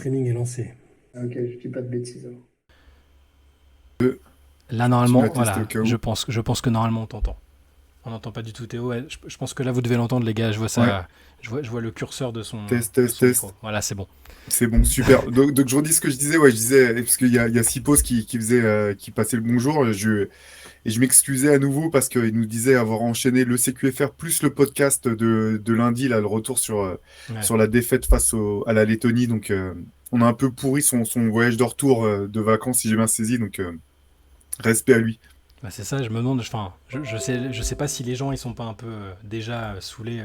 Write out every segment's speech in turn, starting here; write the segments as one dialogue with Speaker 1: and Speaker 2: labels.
Speaker 1: streaming est lancé.
Speaker 2: Ah, ok, je dis pas de bêtises alors.
Speaker 3: Là,
Speaker 4: Continue
Speaker 3: normalement,
Speaker 4: à tester au
Speaker 3: voilà,
Speaker 4: cas
Speaker 3: je
Speaker 4: où.
Speaker 3: pense, je pense que normalement on t'entend. On n'entend pas du tout Théo. Ouais, je pense que là, vous devez l'entendre, les gars. Je vois
Speaker 4: Ouais,
Speaker 3: ça. Je vois le curseur
Speaker 4: test,
Speaker 3: de
Speaker 4: test,
Speaker 3: son micro.
Speaker 4: test.
Speaker 3: Voilà, c'est bon.
Speaker 4: C'est bon, super. Donc je redis ce que je disais, ouais, je disais, parce qu'il y a Sipos qui passait le bonjour, et je m'excusais à nouveau parce qu'il nous disait avoir enchaîné le CQFR plus le podcast de lundi, là, le retour
Speaker 3: Ouais.
Speaker 4: sur la défaite à la Lettonie. Donc, on a un peu pourri son voyage de retour de vacances, si j'ai bien saisi. Donc, respect à lui.
Speaker 3: Bah, c'est ça, je me demande. Enfin, je sais pas si les gens ils sont pas un peu déjà saoulés.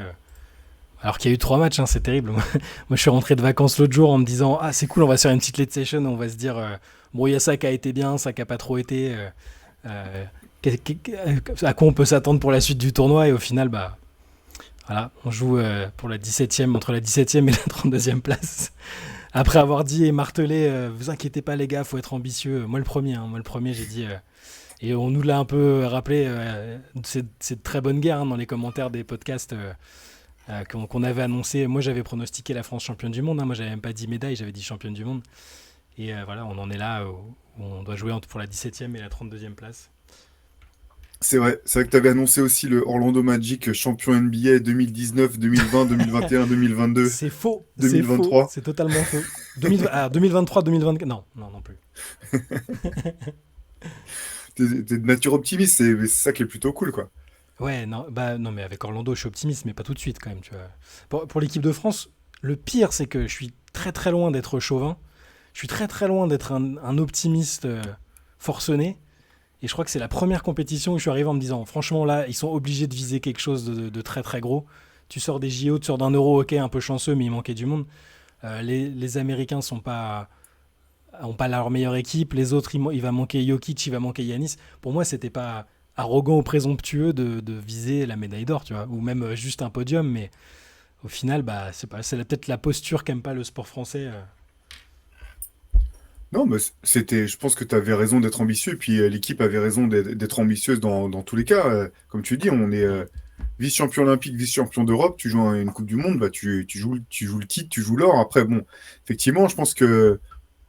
Speaker 3: Alors qu'il y a eu 3 matchs, hein, c'est terrible. Moi, je suis rentré de vacances l'autre jour en me disant ah c'est cool, on va se faire une petite late session, on va se dire bon il y a ça qui a été bien, ça qui a pas trop été. Euh, à quoi on peut s'attendre pour la suite du tournoi et au final bah voilà, on joue pour la 17e entre la 17e et la 32e place. Après avoir dit et martelé, vous inquiétez pas les gars, faut être ambitieux. Moi le premier, j'ai dit et on nous l'a un peu rappelé, c'est de très bonne guerre hein, dans les commentaires des podcasts qu'on avait annoncé. Moi j'avais pronostiqué la France championne du monde, hein. Moi j'avais même pas dit médaille, j'avais dit championne du monde. Et voilà, on en est là où on doit jouer pour la 17e et la 32e place.
Speaker 4: C'est vrai que tu avais annoncé aussi le Orlando Magic champion NBA 2019, 2020, 2021, 2022,
Speaker 3: C'est faux,
Speaker 4: 2023.
Speaker 3: c'est totalement faux. 2020, 2023, 2024, non, non, non plus.
Speaker 4: T'es de nature optimiste, c'est ça qui est plutôt cool, quoi.
Speaker 3: Ouais, non, bah, non, mais avec Orlando, je suis optimiste, mais pas tout de suite quand même. Tu vois. Pour l'équipe de France, le pire, c'est que je suis très très loin d'être chauvin. Je suis très très loin d'être un optimiste forcené. Et je crois que c'est la première compétition où je suis arrivé en me disant, franchement, là, ils sont obligés de viser quelque chose de très très gros. Tu sors des JO, tu sors d'un euro, ok, un peu chanceux, mais il manquait du monde. Les Américains ont pas leur meilleure équipe. Les autres, il va manquer Jokic, il va manquer Yanis. Pour moi, c'était pas arrogant ou présomptueux de viser la médaille d'or, tu vois, ou même juste un podium. Mais au final, bah, c'est peut-être la posture qu'aime pas le sport français.
Speaker 4: Non, mais je pense que tu avais raison d'être ambitieux, et puis l'équipe avait raison d'être ambitieuse dans tous les cas. Comme tu dis, on est
Speaker 3: Mm.
Speaker 4: vice-champion olympique, vice-champion d'Europe, tu joues à une Coupe du Monde, bah, tu joues le titre, tu joues l'or. Après, bon, effectivement, je pense que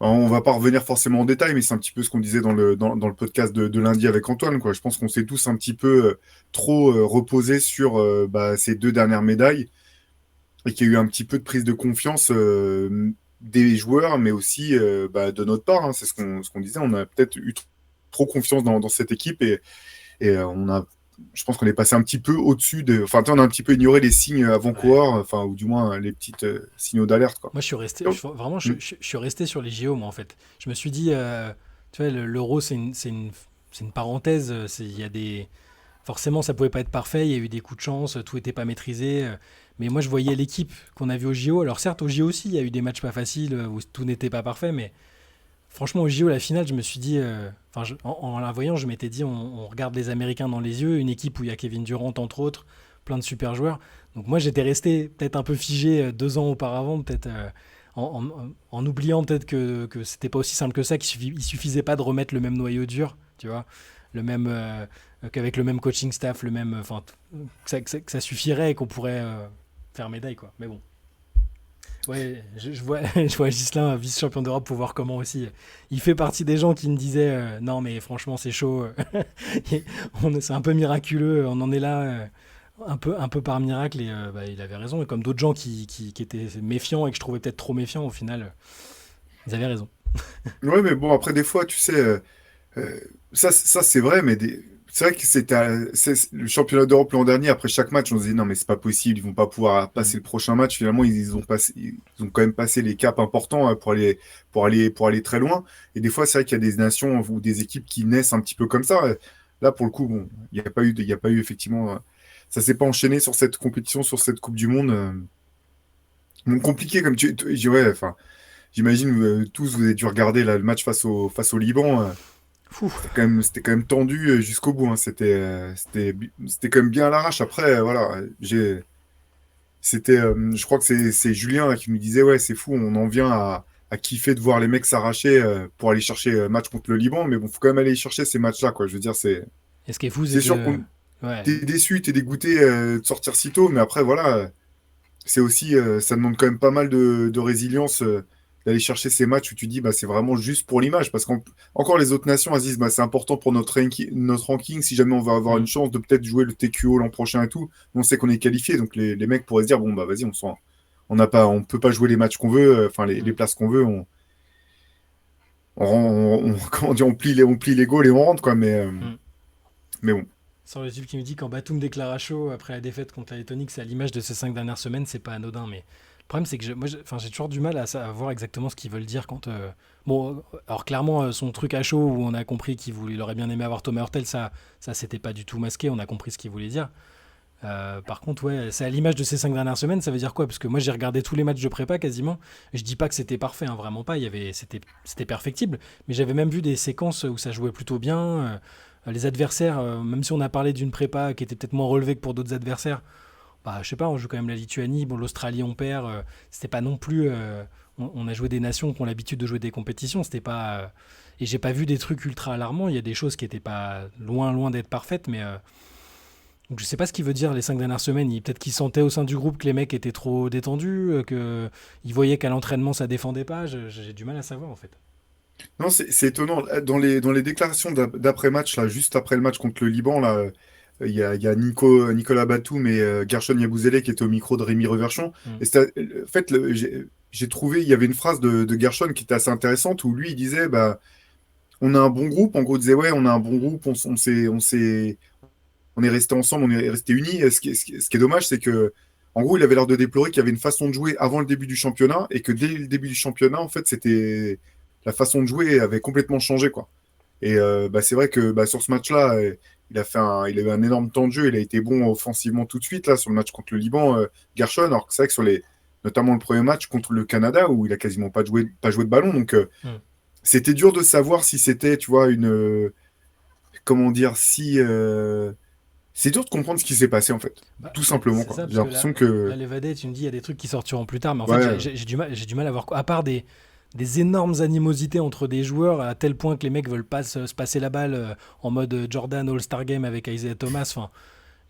Speaker 4: on va pas revenir forcément en détail, mais c'est un petit peu ce qu'on disait dans le podcast de lundi avec Antoine, quoi. Je pense qu'on s'est tous un petit peu trop reposés sur bah, ces deux dernières médailles et qu'il y a eu un petit peu de prise de confiance des joueurs, mais aussi bah, de notre part, hein. C'est ce qu'on disait. On a peut-être eu trop confiance dans cette équipe et je pense qu'on est passé un petit peu au-dessus de. Enfin, tu sais, on a un petit peu ignoré les signes
Speaker 3: Ouais.
Speaker 4: avant-coureurs, enfin, ou du moins les petites signaux d'alerte, quoi.
Speaker 3: Moi, je suis resté,
Speaker 4: Donc,
Speaker 3: vraiment,
Speaker 4: mm,
Speaker 3: je suis resté sur les JO, moi, en fait. Je me suis dit, tu vois, l'euro, c'est une parenthèse. Il y a des, forcément, ça pouvait pas être parfait. Il y a eu des coups de chance, tout était pas maîtrisé. Mais moi, je voyais l'équipe qu'on a vue au JO. Alors, certes, au JO aussi, il y a eu des matchs pas faciles où tout n'était pas parfait. Mais franchement, au JO, la finale, je me suis dit, enfin, en la voyant, je m'étais dit, on regarde les Américains dans les yeux, une équipe où il y a Kevin Durant, entre autres, plein de super joueurs. Donc, moi, j'étais resté peut-être un peu figé 2 ans auparavant, peut-être en oubliant peut-être que c'était pas aussi simple que ça, il suffisait pas de remettre le même noyau dur, tu vois, le même, qu'avec le même coaching staff, le même, enfin, que ça suffirait et qu'on pourrait faire médaille, quoi. Mais bon. Ouais, je vois, je vois Ghislain, vice-champion d'Europe, pour voir comment aussi. Il fait partie des gens qui me disaient non, mais franchement, c'est chaud. C'est un peu miraculeux. On en est là un peu par miracle. Et bah, il avait raison. Et comme d'autres gens qui étaient méfiants et que je trouvais peut-être trop méfiants, au final, ils avaient raison.
Speaker 4: ouais, mais bon, après, des fois, tu sais, Euh, ça c'est vrai, mais c'est vrai que le championnat d'Europe l'an dernier, après chaque match, on se dit non, mais c'est pas possible, ils vont pas pouvoir
Speaker 3: Mm.
Speaker 4: passer le prochain match. Finalement, ils ont quand même passé les caps importants hein, pour aller très loin. Et des fois, c'est vrai qu'il y a des nations ou des équipes qui naissent un petit peu comme ça. Là, pour le coup, bon, il y a pas eu effectivement, ça s'est pas enchaîné sur cette compétition, sur cette Coupe du Monde. Bon, compliqué comme ouais, enfin, j'imagine tous vous avez dû regarder là, le match face au Liban.
Speaker 3: Fou.
Speaker 4: C'était quand même tendu jusqu'au bout, hein. C'était quand même bien à l'arrache. Après, voilà, je crois que c'est Julien là, qui me disait, ouais, c'est fou, on en vient à kiffer de voir les mecs s'arracher pour aller chercher match contre le Liban, mais bon, faut quand même aller chercher ces matchs-là, quoi. Je veux dire,
Speaker 3: Et ce qui est fou, c'est
Speaker 4: c'est sûr
Speaker 3: que.
Speaker 4: qu'on
Speaker 3: Ouais.
Speaker 4: t'es déçu, t'es dégoûté de sortir si tôt, mais après, voilà, c'est aussi, ça demande quand même pas mal de résilience, d'aller chercher ces matchs où tu dis, bah, c'est vraiment juste pour l'image. Parce qu'encore les autres nations, elles se disent, bah, c'est important pour notre ranking. Si jamais on va avoir une
Speaker 3: Mm.
Speaker 4: chance de peut-être jouer le TQO l'an prochain et tout, on sait qu'on est qualifié. Donc les mecs pourraient se dire, bon, bah, vas-y, on peut pas jouer les matchs qu'on veut, enfin, les
Speaker 3: Mm.
Speaker 4: places qu'on veut. Comment dire, on plie les goals et on rentre, quoi.
Speaker 3: Mm.
Speaker 4: Mais bon.
Speaker 3: Sur le YouTube qui me dit quand Batum déclare à chaud après la défaite contre la Lettonie que c'est à l'image de ces 5 dernières semaines, c'est pas anodin. Mais le problème, c'est que j'ai toujours du mal à voir exactement ce qu'ils veulent dire quand. Bon, alors clairement, son truc à chaud où on a compris il aurait bien aimé avoir Thomas Hurtel, ça c'était pas du tout masqué, on a compris ce qu'il voulait dire. Par contre, ouais, c'est à l'image de ces 5 dernières semaines, ça veut dire quoi? Parce que moi j'ai regardé tous les matchs de prépa quasiment. Je dis pas que c'était parfait, hein, vraiment pas. C'était perfectible, mais j'avais même vu des séquences où ça jouait plutôt bien. Les adversaires, même si on a parlé d'une prépa qui était peut-être moins relevée que pour d'autres adversaires, bah je sais pas, on joue quand même la Lituanie, bon l'Australie on perd, c'était pas non plus. On a joué des nations qui ont l'habitude de jouer des compétitions, c'était pas. Et j'ai pas vu des trucs ultra alarmants. Il y a des choses qui étaient pas loin d'être parfaites, mais donc je sais pas ce qu'il veut dire les 5 dernières semaines. Peut-être qu'il sentait au sein du groupe que les mecs étaient trop détendus, qu'il voyait qu'à l'entraînement ça défendait pas. J'ai du mal à savoir en fait.
Speaker 4: Non, c'est étonnant. Dans les déclarations d'après-match, là, juste après le match contre le Liban, là, il y a Nicolas Batum et Gershon Yabusele qui étaient au micro de Rémi Reverchon.
Speaker 3: Mm.
Speaker 4: Et en fait, j'ai trouvé, il y avait une phrase de Gershon qui était assez intéressante où lui, il disait, bah, on a un bon groupe. En gros, il disait, ouais, on a un bon groupe, on est resté ensemble, on est resté unis. Ce qui est dommage, c'est que, en gros, il avait l'air de déplorer qu'il y avait une façon de jouer avant le début du championnat et que dès le début du championnat, en fait, la façon de jouer avait complètement changé, quoi. Et bah, c'est vrai que bah, sur ce match-là, il a eu un énorme temps de jeu. Il a été bon offensivement tout de suite là sur le match contre le Liban, Gershon. Alors que c'est vrai que notamment le premier match contre le Canada où il a quasiment pas joué de ballon. Donc
Speaker 3: Mm.
Speaker 4: c'était dur de savoir si c'était, tu vois, comment dire, si c'est dur de comprendre ce qui s'est passé en fait,
Speaker 3: Bah,
Speaker 4: tout simplement
Speaker 3: c'est
Speaker 4: quoi.
Speaker 3: ça,
Speaker 4: J'ai
Speaker 3: parce que là,
Speaker 4: l'impression que
Speaker 3: là les Vadets, tu me dis, il y a des trucs qui sortiront plus tard, mais en fait,
Speaker 4: ouais,
Speaker 3: j'ai du mal à voir quoi. À part des énormes animosités entre des joueurs, à tel point que les mecs veulent pas se passer la balle en mode Jordan All-Star Game avec Isaiah Thomas. Enfin,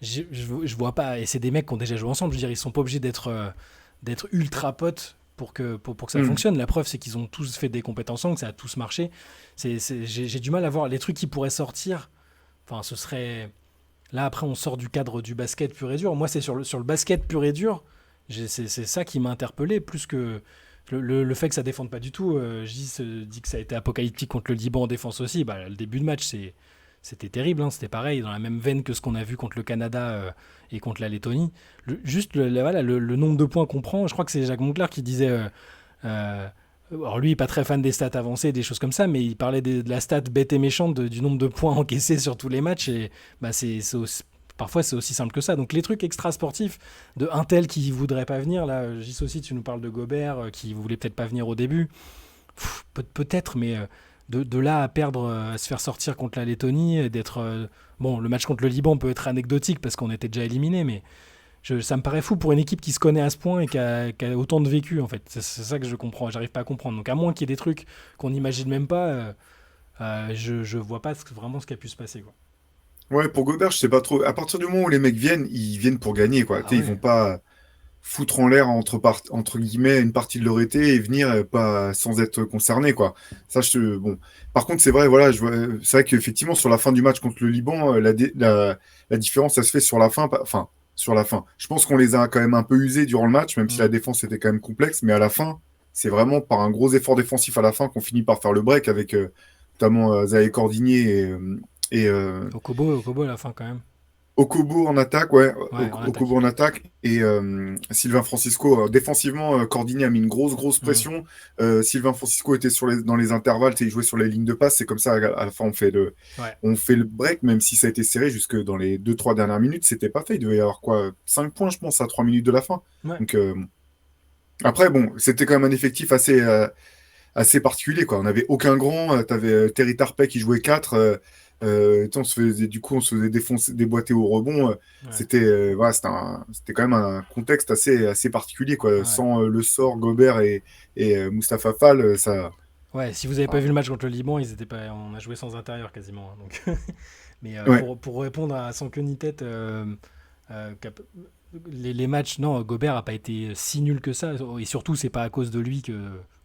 Speaker 3: je vois pas. Et c'est des mecs qui ont déjà joué ensemble. Je veux dire, ils sont pas obligés d'être ultra potes pour que ça
Speaker 4: hmm.
Speaker 3: fonctionne. La preuve, c'est qu'ils ont tous fait des compétences ensemble, que ça a tous marché. J'ai du mal à voir les trucs qui pourraient sortir. Enfin, ce serait. Là, après, on sort du cadre du basket pur et dur. Moi, c'est sur le basket pur et dur. C'est ça qui m'a interpellé, plus que le fait que ça défende pas du tout. Gis dit que ça a été apocalyptique contre le Liban en défense aussi. Bah, le début de match, c'était terrible. Hein. C'était pareil, dans la même veine que ce qu'on a vu contre le Canada et contre la Lettonie. Juste voilà, le nombre de points qu'on prend. Je crois que c'est Jacques Monclar qui disait. Euh, alors lui, il est pas très fan des stats avancées, des choses comme ça, mais il parlait de la stat bête et méchante du nombre de points encaissés sur tous les matchs. Et bah, parfois, c'est aussi simple que ça. Donc les trucs extra sportifs de un tel qui voudrait pas venir, là, Gis aussi, tu nous parles de Gobert qui voulait peut-être pas venir au début. Peut-être, mais de là à perdre, à se faire sortir contre la Lettonie, et d'être. Bon, le match contre le Liban peut être anecdotique parce qu'on était déjà éliminé, mais ça me paraît fou pour une équipe qui se connaît à ce point et qui a autant de vécu, en fait. C'est ça que je comprends, j'arrive pas à comprendre. Donc, à moins qu'il y ait des trucs qu'on n'imagine même pas, je vois pas vraiment ce qui a pu se passer, quoi.
Speaker 4: Ouais, pour Gobert, je sais pas trop. À partir du moment où les mecs viennent, ils viennent pour gagner, quoi. Tu
Speaker 3: Ah
Speaker 4: sais, ils vont
Speaker 3: ouais.
Speaker 4: pas foutre en l'air entre guillemets une partie de leur été et venir pas sans être concernés, quoi. Bon. Par contre, c'est vrai, voilà, c'est vrai qu'effectivement sur la fin du match contre le Liban, la différence, ça se fait sur la fin, enfin sur la fin. Je pense qu'on les a quand même un peu usés durant le match, même si la
Speaker 3: Mm.
Speaker 4: défense était quand même complexe, mais à la fin, c'est vraiment par un gros effort défensif à la fin qu'on finit par faire le break avec notamment Zaya Cordigné et
Speaker 3: Okobo à la fin, quand même.
Speaker 4: Okobo en attaque, ouais,
Speaker 3: Ouais, en
Speaker 4: Okobo
Speaker 3: attaque.
Speaker 4: en attaque et Sylvain Francisco défensivement, Cordini a mis une grosse
Speaker 3: Mm.
Speaker 4: pression. Sylvain Francisco était dans les intervalles, tu sais, il jouait sur les lignes de passe. C'est comme ça à la fin
Speaker 3: Ouais.
Speaker 4: on fait le break, même si ça a été serré jusque dans les 2-3 dernières minutes, c'était pas fait. Il devait y avoir quoi, 5 points, je pense, à 3 minutes de la fin.
Speaker 3: Ouais.
Speaker 4: Donc après, bon, c'était quand même un effectif assez particulier, quoi. On n'avait aucun grand. T'avais Terry Tarpey qui jouait 4. On se faisait défoncer, déboîter au rebond.
Speaker 3: Ouais.
Speaker 4: Voilà, c'était quand même un contexte assez particulier, quoi.
Speaker 3: Ouais.
Speaker 4: Sans Le Sort, Gobert et Mustapha Fall, ça.
Speaker 3: Ouais, si vous avez pas
Speaker 4: Enfin,
Speaker 3: vu le match contre le Liban, ils étaient pas, on a joué sans intérieur quasiment, hein, donc. Mais
Speaker 4: ouais.
Speaker 3: pour répondre à sans queue ni tête, cap- les matchs, non, Gobert a pas été si nul que ça. Et surtout, c'est pas à cause de lui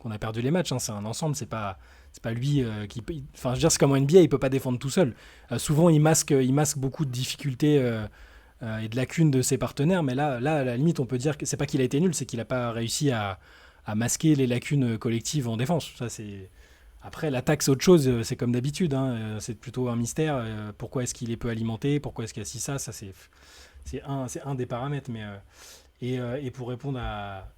Speaker 3: qu'on a perdu les matchs. Hein. C'est un ensemble, c'est pas lui qui. Enfin, je veux dire, c'est comme en NBA, il peut pas défendre tout seul. Souvent, il masque beaucoup de difficultés et de lacunes de ses partenaires, mais là, à la limite, on peut dire que c'est pas qu'il a été nul, c'est qu'il a pas réussi à masquer les lacunes collectives en défense. Ça, c'est. Après, l'attaque, c'est autre chose, c'est comme d'habitude, hein, c'est plutôt un mystère. Pourquoi est-ce qu'il est peu alimenté? Pourquoi est-ce qu'il y a si ça? Ça, c'est un des paramètres. Mais, et pour répondre à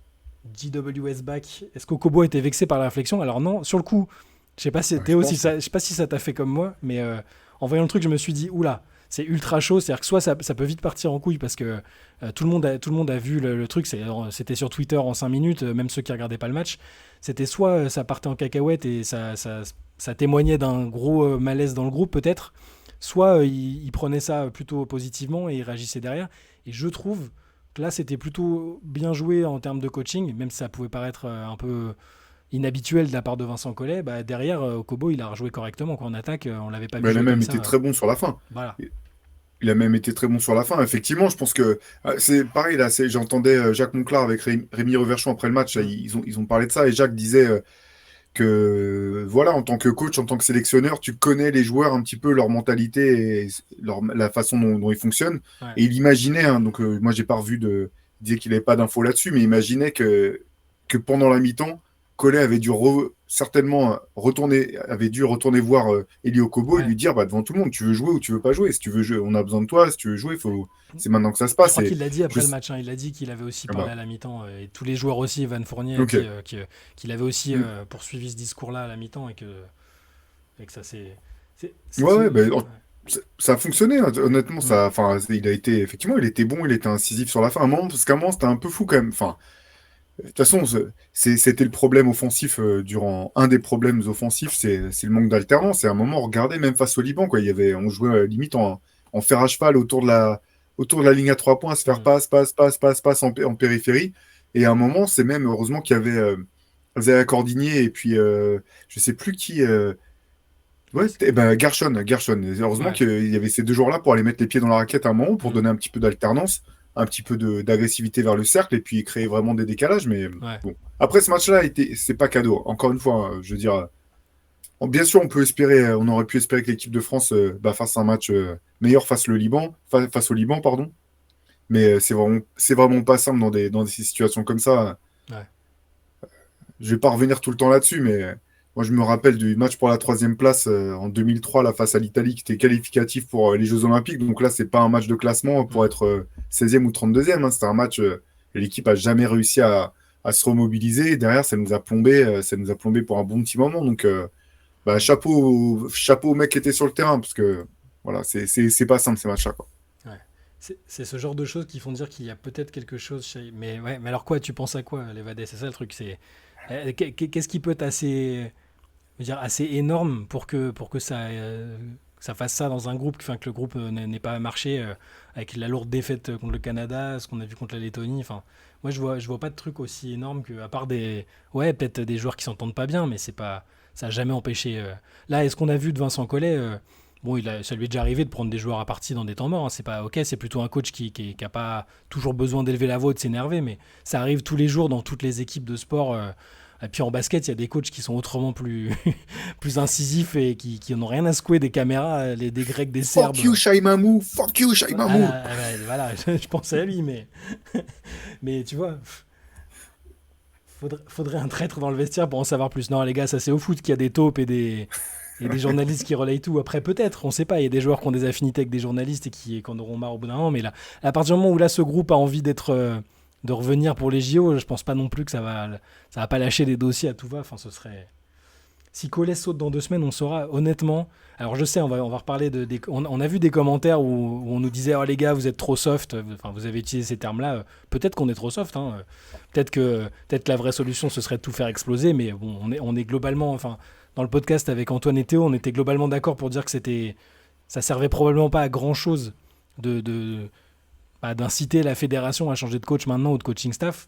Speaker 3: GWS Back, est-ce qu'Okobo était vexé par la réflexion? Alors non, sur le coup, je sais pas si Théo, je sais pas si ça t'a fait comme moi, mais en voyant le truc, je me suis dit, oula, c'est ultra chaud. C'est-à-dire que soit ça peut vite partir en couille parce que tout le monde a vu le truc. C'était sur Twitter en 5 minutes, même ceux qui regardaient pas le match. C'était soit ça partait en cacahuète et ça témoignait d'un gros malaise dans le groupe peut-être, soit il prenait ça plutôt positivement et il réagissait derrière. Et je trouve que là, c'était plutôt bien joué en termes de coaching, même si ça pouvait paraître un peu inhabituel de la part de Vincent Collet. Bah, derrière, Okobo, il a rejoué correctement. Quand on attaque, on l'avait pas vu
Speaker 4: Mais il a
Speaker 3: jouer
Speaker 4: même
Speaker 3: comme
Speaker 4: été
Speaker 3: ça.
Speaker 4: très bon sur la fin.
Speaker 3: Voilà.
Speaker 4: Il a même été très bon sur la fin. Effectivement, je pense que c'est pareil là. J'entendais Jacques Monclar avec Rémi Reverchon après le match. Là, ils ont parlé de ça et Jacques disait que voilà, en tant que coach, en tant que sélectionneur, tu connais les joueurs un petit peu leur mentalité et la façon dont ils fonctionnent.
Speaker 3: Ouais.
Speaker 4: Et il imaginait, hein, donc moi j'ai pas revu il disait qu'il n'avait pas d'infos là-dessus, mais il imaginait que pendant la mi-temps, Collet avait dû avait dû retourner voir Eli Okobo et
Speaker 3: Ouais.
Speaker 4: lui dire bah, devant tout le monde, tu veux jouer ou tu veux pas jouer. Si tu veux jouer, on a besoin de toi. Si tu veux jouer, c'est maintenant que ça se
Speaker 3: Je
Speaker 4: passe.
Speaker 3: crois qu'il l'a dit après
Speaker 4: je-
Speaker 3: le match. Hein. Il a dit qu'il avait aussi
Speaker 4: Ah
Speaker 3: parlé
Speaker 4: bah,
Speaker 3: à la mi-temps. Et tous les joueurs aussi, Evan Fournier,
Speaker 4: ok.
Speaker 3: qu'il avait aussi
Speaker 4: Mm.
Speaker 3: poursuivi ce discours-là à la mi-temps et que ça
Speaker 4: Ouais, ouais, bah,
Speaker 3: ouais.
Speaker 4: ça a fonctionné, hein. Honnêtement,
Speaker 3: Mm.
Speaker 4: enfin, effectivement, il était bon, il était incisif sur la fin. Parce qu'à un moment, c'était un peu fou quand même. Enfin, de toute façon, c'était le problème offensif un des problèmes offensifs, c'est le manque d'alternance. Et à un moment, regardez, même face au Liban, quoi, on jouait limite en fer à cheval autour de la ligne à 3 points, à se faire
Speaker 3: Mm.
Speaker 4: passe en périphérie. Et à un moment, c'est même heureusement qu'il y avait Zaya Cordigné et puis je sais plus qui. Ouais, ben, Gershon. Heureusement
Speaker 3: Ouais.
Speaker 4: qu'il y avait ces 2 joueurs-là pour aller mettre les pieds dans la raquette à un moment, pour
Speaker 3: Mm.
Speaker 4: donner un petit peu d'alternance, un petit peu d'agressivité vers le cercle et puis créer vraiment des décalages. Mais
Speaker 3: Ouais.
Speaker 4: bon. Après, ce match-là, c'est pas cadeau. Encore une fois, hein, je veux dire, bien sûr, on aurait pu espérer que l'équipe de France fasse un match meilleur face au Liban, pardon. Mais c'est vraiment pas simple dans des situations comme ça.
Speaker 3: Ouais.
Speaker 4: Je vais pas revenir tout le temps là-dessus, mais moi je me rappelle du match pour la 3e place en 2003 là, face à l'Italie qui était qualificatif pour les Jeux Olympiques. Donc là, c'est pas un match de classement pour
Speaker 3: Mm.
Speaker 4: être 16e ou 32e. Hein. C'était un match, l'équipe a jamais réussi à se remobiliser. Et derrière, ça nous a plombé pour un bon petit moment. Donc chapeau au mec qui était sur le terrain, parce que voilà, c'est pas simple ces matchs-là, quoi.
Speaker 3: Ouais. C'est ce genre de choses qui font dire qu'il y a peut-être quelque chose chez. Mais ouais, mais alors quoi, tu penses à quoi, Levadé? C'est ça le truc. Qu'est-ce qui peut être assez, je veux dire, assez énorme pour que ça fasse ça dans un groupe, enfin, que le groupe n'ait pas marché avec la lourde défaite contre le Canada, ce qu'on a vu contre la Lettonie. Enfin, moi, je vois pas de truc aussi énorme que, à part ouais, peut-être des joueurs qui s'entendent pas bien, mais ça a jamais empêché. Là, est-ce qu'on a vu de Vincent Collet bon, ça lui est déjà arrivé de prendre des joueurs à partie dans des temps morts. Hein. C'est pas ok, c'est plutôt un coach qui a pas toujours besoin d'élever la voix, de s'énerver, mais ça arrive tous les jours dans toutes les équipes de sport. Et puis en basket, il y a des coachs qui sont autrement plus, plus incisifs et qui n'ont rien à secouer des caméras, des Grecs, des Serbes.
Speaker 4: Fuck you, Shaimamou! Fuck you, Shaimamou!
Speaker 3: Voilà, je pensais à lui, mais tu vois, faudrait un traître dans le vestiaire pour en savoir plus. Non, les gars, ça c'est au foot qu'il y a des taupes et des journalistes qui relayent tout. Après, peut-être, on sait pas. Il y a des joueurs qui ont des affinités avec des journalistes et qui en auront marre au bout d'un moment. Mais là, à partir du moment où là, ce groupe a envie de revenir pour les JO, je pense pas non plus que ça va pas lâcher des dossiers à tout va. Enfin, ce serait. Si Collet saute dans 2 semaines, on saura honnêtement. Alors je sais, on va reparler on a vu des commentaires où on nous disait oh les gars vous êtes trop soft. Enfin vous avez utilisé ces termes-là. Peut-être qu'on est trop soft. Hein. Peut-être que la vraie solution ce serait de tout faire exploser. Mais bon, on est globalement, enfin dans le podcast avec Antoine et Théo, on était globalement d'accord pour dire que ça servait probablement pas à grand chose d'inciter la fédération à changer de coach maintenant ou de coaching staff.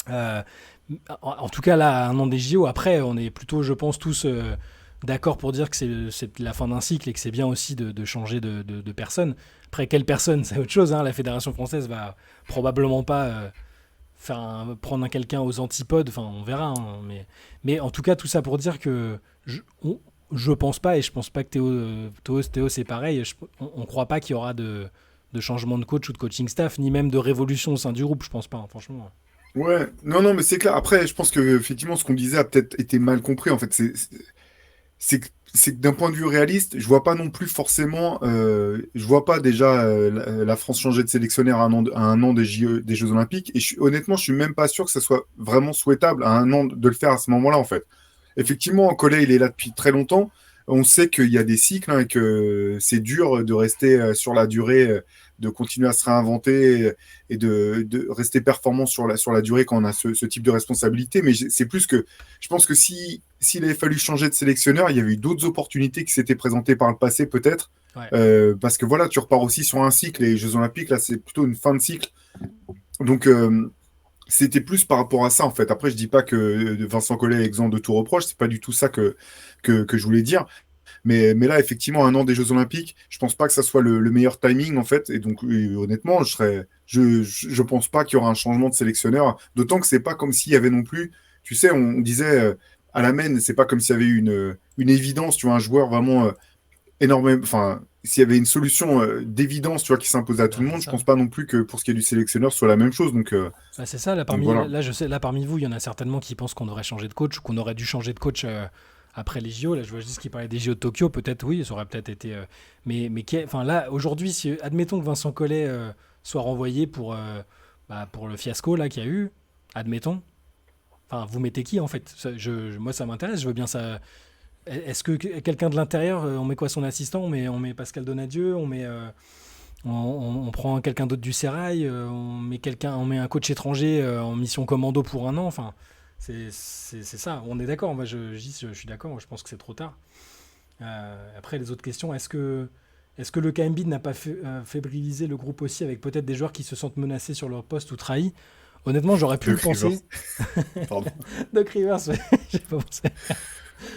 Speaker 3: En tout cas, là, à un an des JO, après, on est plutôt, je pense, tous d'accord pour dire que c'est la fin d'un cycle et que c'est bien aussi de changer de personne. Après, quelle personne, c'est autre chose. Hein. La Fédération française va probablement pas prendre quelqu'un aux antipodes, enfin on verra, hein, mais en tout cas tout ça pour dire que je pense pas, et je pense pas que Théo c'est pareil, on croit pas qu'il y aura de changement de coach ou de coaching staff, ni même de révolution au sein du groupe, je pense pas, hein, franchement.
Speaker 4: Ouais, non, non, mais c'est clair. Après, je pense que effectivement, ce qu'on disait a peut-être été mal compris. En fait, c'est que d'un point de vue réaliste, je vois pas non plus forcément. Je vois pas déjà la France changer de sélectionneur à un an des Jeux Olympiques. Et honnêtement, je suis même pas sûr que ce soit vraiment souhaitable à un an de le faire à ce moment-là, en fait. Effectivement, Collet, il est là depuis très longtemps. On sait qu'il y a des cycles, hein, et que c'est dur de rester sur la durée, de continuer à se réinventer et de rester performant sur la durée quand on a ce type de responsabilité. Mais c'est plus que je pense que s'il avait fallu changer de sélectionneur, il y avait eu d'autres opportunités qui s'étaient présentées par le passé, peut-être.
Speaker 3: Ouais.
Speaker 4: Parce que voilà, tu repars aussi sur un cycle. Les Jeux Olympiques, là, c'est plutôt une fin de cycle. Donc, c'était plus par rapport à ça, en fait. Après, je dis pas que Vincent Collet est exempt de tout reproche. C'est pas du tout ça que je voulais dire. Mais là, effectivement, un an des Jeux Olympiques, je pense pas que ça soit le meilleur timing, en fait. Et donc, honnêtement, je pense pas qu'il y aura un changement de sélectionneur. D'autant que c'est pas comme s'il y avait non plus, tu sais, on disait à la main, c'est pas comme s'il y avait eu une évidence, tu vois, un joueur vraiment énorme. Enfin, s'il y avait une solution d'évidence, tu vois, qui s'imposait à tout le monde, je pense pas non plus que pour ce qui est du sélectionneur, ce soit la même chose. Donc,
Speaker 3: Bah, c'est ça, là
Speaker 4: donc
Speaker 3: parmi,
Speaker 4: voilà.
Speaker 3: là, je sais, là parmi vous, il y en a certainement qui pensent qu'on devrait changer de coach ou qu'on aurait dû changer de coach après les JO. Là, je vois juste qu'il parlait des JO de Tokyo, peut-être oui, ça aurait peut-être été. Enfin, là, aujourd'hui, si, admettons que Vincent Collet soit renvoyé pour le fiasco là qu'il y a eu, admettons. Enfin, vous mettez qui en fait? Moi, ça m'intéresse, je veux bien ça. Est-ce que quelqu'un de l'intérieur, on met quoi son assistant? On met Pascal Donadieu, on prend quelqu'un d'autre du Sérail, on met un coach étranger en mission commando pour un an. Enfin, c'est ça. On est d'accord. Moi, je suis d'accord. Je pense que c'est trop tard. Après, les autres questions. Est-ce que le KMB n'a pas fébrilisé le groupe aussi avec peut-être des joueurs qui se sentent menacés sur leur poste ou trahis? Honnêtement, j'aurais pu le
Speaker 4: Doc Rivers.
Speaker 3: penser.
Speaker 4: Pardon.
Speaker 3: Doc Rivers, ouais, j'ai pas pensé.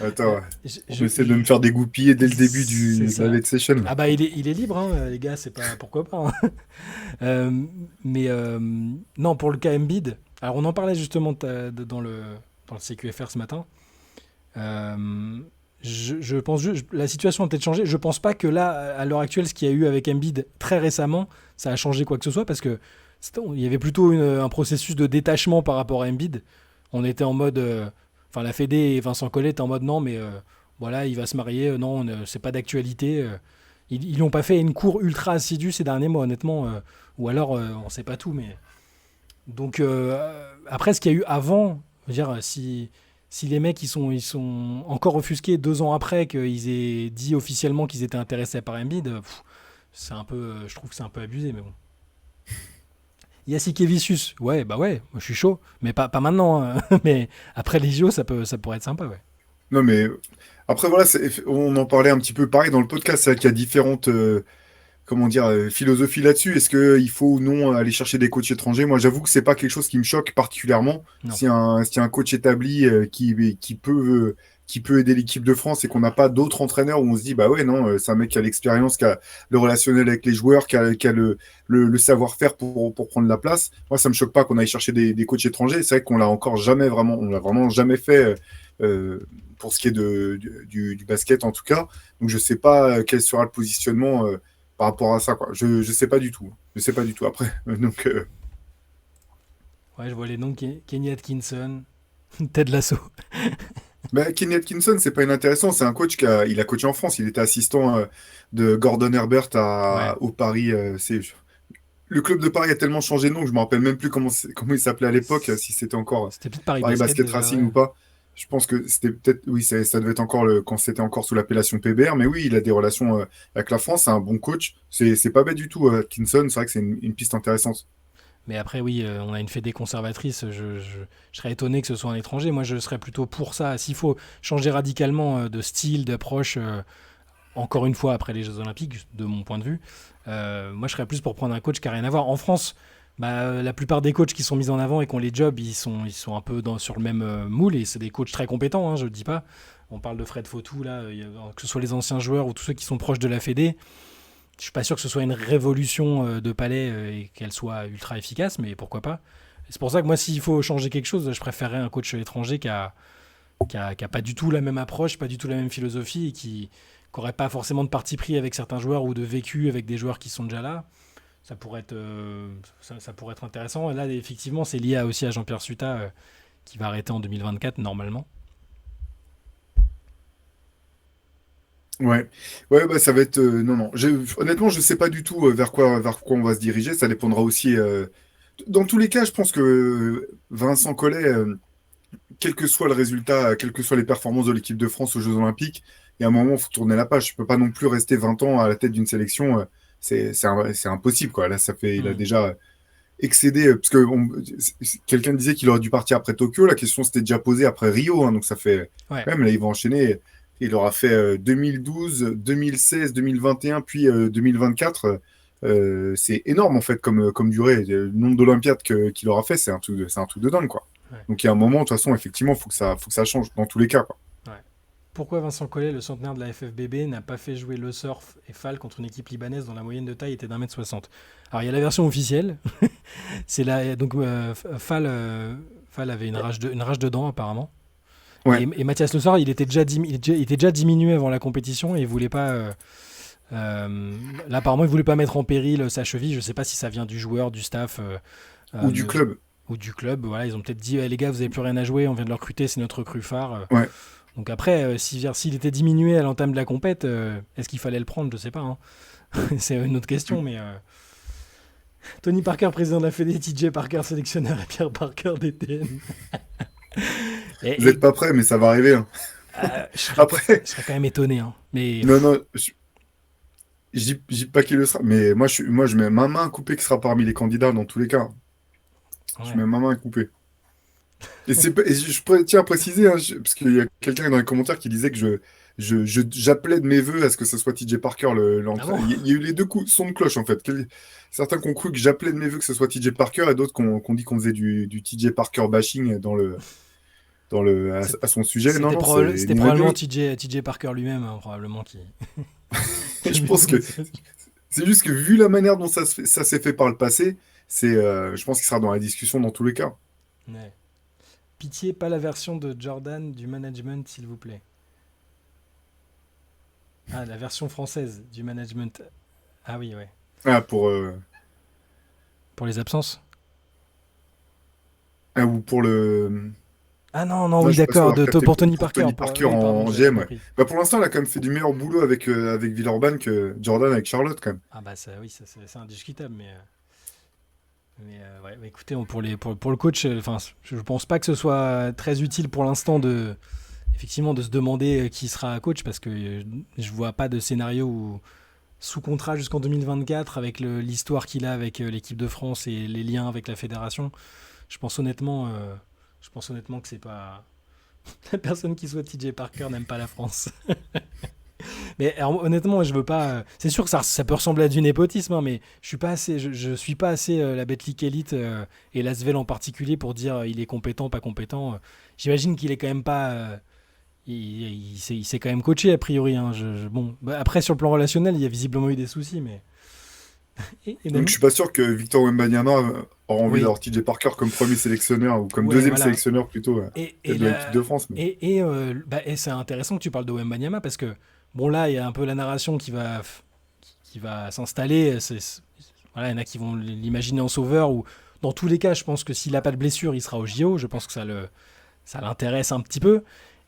Speaker 4: Attends, ouais.
Speaker 3: Je-
Speaker 4: On
Speaker 3: je-
Speaker 4: essaie de me faire dégoupiller dès le début
Speaker 3: C'est
Speaker 4: de la
Speaker 3: ça.
Speaker 4: late session, là.
Speaker 3: Ah bah il est libre, hein, les gars, c'est pas pourquoi pas, hein. Mais non, pour le cas Embiid, alors on en parlait justement dans le CQFR ce matin. Euh, je pense juste, la situation a peut-être changé. Je pense pas que là, à l'heure actuelle, ce qu'il y a eu avec Embiid très récemment, ça a changé quoi que ce soit parce que il y avait plutôt un processus de détachement par rapport à Embiid. On était en mode, enfin la Fédé et Vincent Collet étaient en mode non, mais voilà, il va se marier, non, c'est pas d'actualité. Ils n'ont pas fait une cour ultra assidue ces derniers mois, honnêtement. Ou alors, on sait pas tout, mais. Donc, après, ce qu'il y a eu avant, je veux dire, si les mecs ils sont encore offusqués 2 ans après qu'ils aient dit officiellement qu'ils étaient intéressés par Embiid, c'est un peu, je trouve que c'est un peu abusé, mais bon. Yasikevicius, ouais, bah ouais, moi je suis chaud, mais pas maintenant, hein. Mais après les JO, ça pourrait être sympa, ouais.
Speaker 4: Non, mais après, voilà, on en parlait un petit peu pareil dans le podcast, c'est vrai qu'il y a différentes comment dire, philosophies là-dessus. Est-ce qu'il faut ou non aller chercher des coachs étrangers? Moi, j'avoue que c'est pas quelque chose qui me choque particulièrement.
Speaker 3: Non.
Speaker 4: Si un coach établi qui peut aider l'équipe de France et qu'on n'a pas d'autres entraîneurs où on se dit, bah ouais, non, c'est un mec qui a l'expérience, qui a le relationnel avec les joueurs, qui a le savoir-faire pour prendre la place. Moi, ça me choque pas qu'on aille chercher des coachs étrangers. C'est vrai qu'on l'a encore jamais vraiment, on l'a vraiment jamais fait. Pour ce qui est du basket en tout cas. Donc je sais pas quel sera le positionnement par rapport à ça, quoi. Je sais pas du tout. Je sais pas du tout après. Donc
Speaker 3: Ouais, je vois les noms Kenny Atkinson, Ted Lasso.
Speaker 4: Kenny Atkinson, c'est pas inintéressant. C'est un coach il a coaché en France. Il était assistant de Gordon Herbert
Speaker 3: Ouais,
Speaker 4: au Paris. Le club de Paris a tellement changé de nom que je me rappelle même plus comment il s'appelait à l'époque, si c'était encore
Speaker 3: c'était peut-être Paris
Speaker 4: Paris
Speaker 3: Basket
Speaker 4: Basket
Speaker 3: déjà,
Speaker 4: Racing
Speaker 3: ouais.
Speaker 4: ou pas. Je pense que c'était peut-être, oui, ça devait être encore quand c'était encore sous l'appellation PBR, mais oui, il a des relations avec la France, c'est un bon coach. C'est pas bête du tout, Atkinson, c'est vrai que c'est une piste intéressante.
Speaker 3: Mais après, oui, on a une fédé conservatrice. Je serais étonné que ce soit un étranger. Moi, je serais plutôt pour ça. S'il faut changer radicalement de style, d'approche, encore une fois après les Jeux Olympiques, de mon point de vue, moi, je serais plus pour prendre un coach qui n'a rien à voir. En France, bah, la plupart des coachs qui sont mis en avant et qui ont les jobs, ils sont un peu sur le même moule. Et c'est des coachs très compétents, hein, je ne le dis pas. On parle de Fred Fautou, là, que ce soit les anciens joueurs ou tous ceux qui sont proches de la fédé. Je suis pas sûr que ce soit une révolution de palais et qu'elle soit ultra efficace, mais pourquoi pas. Et c'est pour ça que moi, s'il faut changer quelque chose, je préférerais un coach étranger qui a pas du tout la même approche, pas du tout la même philosophie et qui n'aurait pas forcément de parti pris avec certains joueurs ou de vécu avec des joueurs qui sont déjà là. Ça pourrait être intéressant. Et là, effectivement, c'est lié aussi à Jean-Pierre Suta qui va arrêter en 2024 normalement.
Speaker 4: Ouais, ouais, bah ça va être non, non. Honnêtement, je sais pas du tout vers quoi on va se diriger. Ça dépendra aussi. Dans tous les cas, je pense que Vincent Collet, quel que soit le résultat, quelles que soient les performances de l'équipe de France aux Jeux Olympiques, il y a un moment, il faut tourner la page. Je peux pas non plus rester 20 ans à la tête d'une sélection. C'est impossible, quoi. Là, il a
Speaker 3: Mm.
Speaker 4: déjà excédé, parce que quelqu'un disait qu'il aurait dû partir après Tokyo. La question s'était déjà posée après Rio, hein, donc ça fait
Speaker 3: Ouais.
Speaker 4: quand même, là, il va enchaîner. Il aura fait 2012, 2016, 2021, puis 2024. C'est énorme, en fait, comme durée. Le nombre d'Olympiades qu'il aura fait, c'est un truc de dingue, quoi.
Speaker 3: Ouais.
Speaker 4: Donc, il y a un moment, de toute façon, effectivement, faut que ça change dans tous les cas, quoi.
Speaker 3: Ouais. Pourquoi Vincent Collet, le centenaire de la FFBB, n'a pas fait jouer Le Surf et Fall contre une équipe libanaise dont la moyenne de taille était d'1m60? Alors, il y a la version officielle. C'est là, donc, Fall avait une rage de dents, apparemment.
Speaker 4: Ouais.
Speaker 3: Et Mathias Le Sort, il était déjà diminué avant la compétition et il voulait pas. Là, apparemment, il voulait pas mettre en péril sa cheville. Je sais pas si ça vient du joueur, du staff
Speaker 4: Ou du club.
Speaker 3: ou du club. Voilà, ils ont peut-être dit les gars, vous avez plus rien à jouer, on vient de le recruter, c'est notre recrue phare.
Speaker 4: Ouais.
Speaker 3: Donc après, s'il était diminué à l'entame de la compète, est-ce qu'il fallait le prendre? Je sais pas. Hein. C'est une autre question, mais. Tony Parker, président de la Fédé, TJ Parker, sélectionneur, et Pierre Parker, DTN.
Speaker 4: Vous n'êtes pas prêts, mais ça va arriver, hein. Après,
Speaker 3: Je serais quand même étonné. Hein. Mais
Speaker 4: non, non, je dis pas qu'il le sera, mais moi, je mets ma main coupée qui sera parmi les candidats dans tous les cas. Je
Speaker 3: ouais.
Speaker 4: mets ma main coupée. Et tiens à préciser, hein, parce qu'il y a quelqu'un dans les commentaires qui disait que j'appelais de mes voeux à ce que ce soit TJ Parker
Speaker 3: Ah
Speaker 4: l'entrée.
Speaker 3: bon?
Speaker 4: Il y a eu les deux coups, sons de cloche en fait. Certains qui ont cru que j'appelais de mes voeux que ce soit TJ Parker et d'autres qui ont dit qu'on faisait du TJ Parker bashing
Speaker 3: C'est-
Speaker 4: à son sujet. Non, non,
Speaker 3: C'était
Speaker 4: ni l'un ni
Speaker 3: probablement
Speaker 4: l'autre.
Speaker 3: TJ Parker lui-même, hein, probablement qui.
Speaker 4: Je pense que c'est juste que vu la manière dont ça s'est fait par le passé, je pense qu'il sera dans la discussion dans tous les cas.
Speaker 3: Ouais. Pitié, pas la version de Jordan du management, s'il vous plaît. Ah, la version française du management. Ah oui, ouais.
Speaker 4: Ah,
Speaker 3: Pour les absences.
Speaker 4: ou pour le.
Speaker 3: Ah non, non,
Speaker 4: Non,
Speaker 3: oui,
Speaker 4: je suis pas sûr
Speaker 3: d'accord,
Speaker 4: d'avoir capté
Speaker 3: pour
Speaker 4: pour,
Speaker 3: Tony
Speaker 4: pour
Speaker 3: Parker.
Speaker 4: Tony Parker
Speaker 3: Oui, pardon,
Speaker 4: en
Speaker 3: j'avais pas
Speaker 4: GM, ouais.
Speaker 3: compris.
Speaker 4: Bah, pour l'instant, il a quand même fait du meilleur boulot avec Villeurbanne que Jordan avec Charlotte, quand même.
Speaker 3: Ah bah ça, oui, c'est indiscutable, ouais, bah, écoutez, pour le coach, enfin, je pense pas que ce soit très utile pour l'instant effectivement, de se demander qui sera coach parce que je vois pas de scénario où, sous contrat jusqu'en 2024 avec l'histoire qu'il a avec l'équipe de France et les liens avec la fédération. Je pense honnêtement, euh, je pense honnêtement que c'est pas la personne qui soit TJ Parker n'aime pas la France. Mais alors, honnêtement, je veux pas. C'est sûr que ça peut ressembler à du népotisme, hein, mais je suis pas assez. Je suis pas assez la Betclic Elite et l'Asvel en particulier pour dire il est compétent, pas compétent. J'imagine qu'il est quand même pas. Il s'est quand même coaché a priori. Hein, bon, bah, après sur le plan relationnel, il y a visiblement eu des soucis, mais. Et
Speaker 4: Donc,
Speaker 3: même.
Speaker 4: je suis pas sûr que Victor Wembanyama aura envie
Speaker 3: Oui,
Speaker 4: d'avoir TJ Parker comme premier sélectionneur ou comme
Speaker 3: ouais,
Speaker 4: deuxième
Speaker 3: voilà.
Speaker 4: sélectionneur plutôt
Speaker 3: Et, et,
Speaker 4: de l'équipe de
Speaker 3: la-
Speaker 4: France. Mais...
Speaker 3: et c'est intéressant que tu parles de Wembanyama parce que, bon, là, il y a un peu la narration qui va s'installer. Voilà, il y en a qui vont l'imaginer en sauveur ou dans tous les cas, je pense que s'il n'a pas de blessure, il sera au JO. Je pense que ça l'intéresse un petit peu.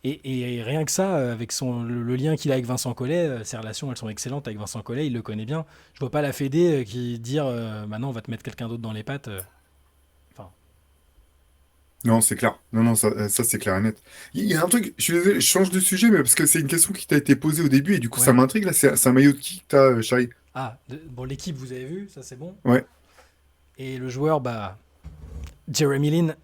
Speaker 3: Et rien que ça, avec le lien qu'il a avec Vincent Collet, ses relations, elles sont excellentes avec Vincent Collet, il le connaît bien. Je vois pas la Fédé qui dire maintenant on va te mettre quelqu'un d'autre dans les pattes. Enfin,
Speaker 4: Non, c'est clair. Non, non, ça c'est clair et net. Il y a un truc, je suis désolé, je change de sujet, mais parce que c'est une question qui t'a été posée au début et du coup ça
Speaker 3: ouais.
Speaker 4: m'intrigue là. C'est un maillot de qui que t'as, Shai?
Speaker 3: Ah, bon, l'équipe, vous avez vu, ça c'est bon.
Speaker 4: Ouais.
Speaker 3: Et le joueur, bah, Jeremy Lin.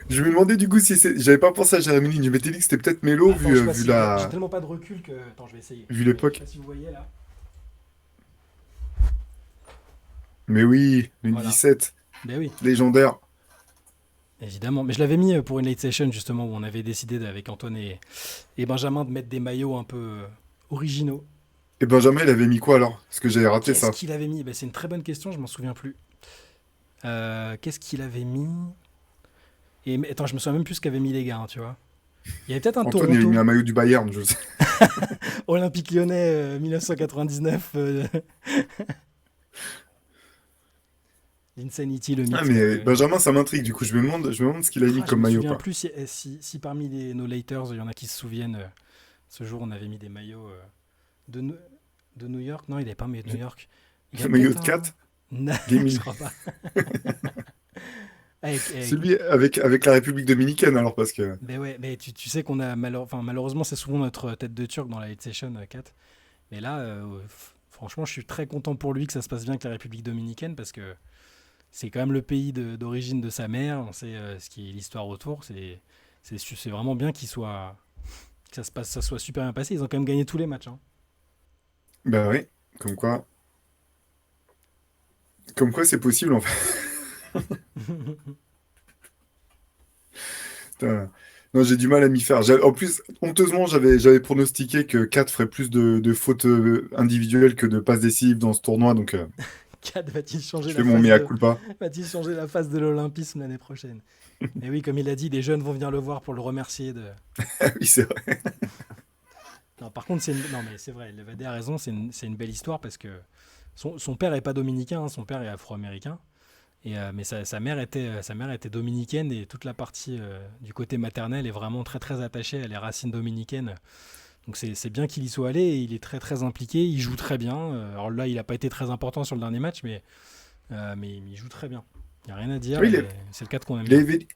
Speaker 4: Je me demandais du coup si c'est. J'avais pas pensé à Jérémy Lin, je m'étais dit que c'était peut-être Melo
Speaker 3: Attends, je sais pas
Speaker 4: vu
Speaker 3: si j'ai tellement pas de recul que. Attends, je vais essayer.
Speaker 4: vu
Speaker 3: Je sais
Speaker 4: l'époque.
Speaker 3: pas si vous voyez là.
Speaker 4: Mais oui, le
Speaker 3: Voilà.
Speaker 4: 17,
Speaker 3: Ben oui,
Speaker 4: légendaire.
Speaker 3: évidemment. Mais je l'avais mis pour une late session justement où on avait décidé avec Antoine et Benjamin de mettre des maillots un peu originaux.
Speaker 4: Et Benjamin, il avait mis quoi alors? Parce que j'avais raté
Speaker 3: Qu'est-ce
Speaker 4: ça.
Speaker 3: qu'il avait mis? Ben, c'est une très bonne question, je m'en souviens plus. Qu'est-ce qu'il avait mis? Attends, je me souviens même plus ce qu'avaient mis les gars, hein, tu vois. Il y avait peut-être un
Speaker 4: Antoine, il a mis
Speaker 3: Toronto,
Speaker 4: un maillot du Bayern, je sais.
Speaker 3: Olympique Lyonnais 1999, l'Insanity, le
Speaker 4: Ah,
Speaker 3: mythe.
Speaker 4: mais Benjamin, ça m'intrigue, du coup, je me demande ce qu'il a mis
Speaker 3: Je
Speaker 4: comme
Speaker 3: me
Speaker 4: maillot,
Speaker 3: souviens
Speaker 4: quoi.
Speaker 3: plus si parmi nos Laters, il y en a qui se souviennent. Ce jour, on avait mis des maillots de, Nou- de New York. Non, il n'avait pas un maillot de New York. Il y a
Speaker 4: Le maillot
Speaker 3: peut-être
Speaker 4: de
Speaker 3: un.
Speaker 4: 4,
Speaker 3: Non, je
Speaker 4: gaming.
Speaker 3: crois pas. Avec,
Speaker 4: Celui avec la République dominicaine, alors, parce que...
Speaker 3: ben ouais, mais tu sais qu'on a malheureusement, c'est souvent notre tête de turc dans la Late Session 4. Mais là, franchement, je suis très content pour lui que ça se passe bien avec la République dominicaine parce que c'est quand même le pays d'origine de sa mère. On sait ce qui est l'histoire autour. C'est vraiment bien que ça soit super bien passé. Ils ont quand même gagné tous les matchs, hein.
Speaker 4: Bah oui, comme quoi... Comme quoi, c'est possible, en fait. Putain. Non, j'ai du mal à m'y faire. En plus, honteusement, j'avais pronostiqué que 4 ferait plus de fautes individuelles que de passes décisives dans ce tournoi, donc
Speaker 3: Kat va-t-il changer
Speaker 4: je
Speaker 3: la
Speaker 4: fais mon
Speaker 3: face
Speaker 4: mea culpa.
Speaker 3: va-t-il changer la face de l'Olympisme l'année prochaine? Et oui, comme il a dit, les jeunes vont venir le voir pour le remercier de.
Speaker 4: Ah oui, c'est vrai.
Speaker 3: Non, par contre, non mais c'est vrai, Levadé a raison, c'est une belle histoire parce que son père est pas dominicain, hein, son père est afro-américain. Mais sa mère était dominicaine et toute la partie du côté maternel est vraiment très très attachée à les racines dominicaines. Donc c'est bien qu'il y soit allé et il est très très impliqué, il joue très bien. Alors là, il n'a pas été très important sur le dernier match, mais il joue très bien. Il n'y a rien à dire
Speaker 4: Oui,
Speaker 3: et c'est le cadre qu'on aime
Speaker 4: il
Speaker 3: bien.
Speaker 4: avait,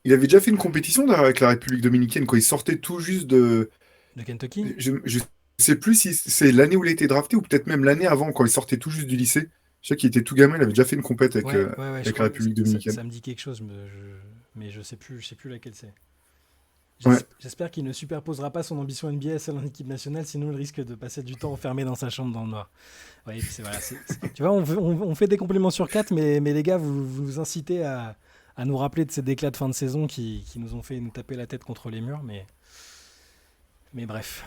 Speaker 4: il avait déjà fait une compétition d'ailleurs, avec la République dominicaine quand il sortait tout juste de.
Speaker 3: De Kentucky?
Speaker 4: Je sais plus si c'est l'année où il a été drafté ou peut-être même l'année avant, quand il sortait tout juste du lycée. Je sais qu'il était tout gamin, il avait déjà fait une compète
Speaker 3: Ouais, ouais, ouais, je
Speaker 4: avec la
Speaker 3: crois que ça,
Speaker 4: République
Speaker 3: ça-
Speaker 4: dominicaine.
Speaker 3: ça me dit quelque chose, mais je sais plus laquelle c'est.
Speaker 4: Ouais,
Speaker 3: J'espère qu'il ne superposera pas son ambition NBA à celle en équipe nationale, sinon il risque de passer du temps enfermé dans sa chambre dans le noir. Ouais, voilà, tu vois, on fait des compléments sur 4, mais les gars, vous nous incitez à nous rappeler de ces déclats de fin de saison qui nous ont fait nous taper la tête contre les murs, mais bref.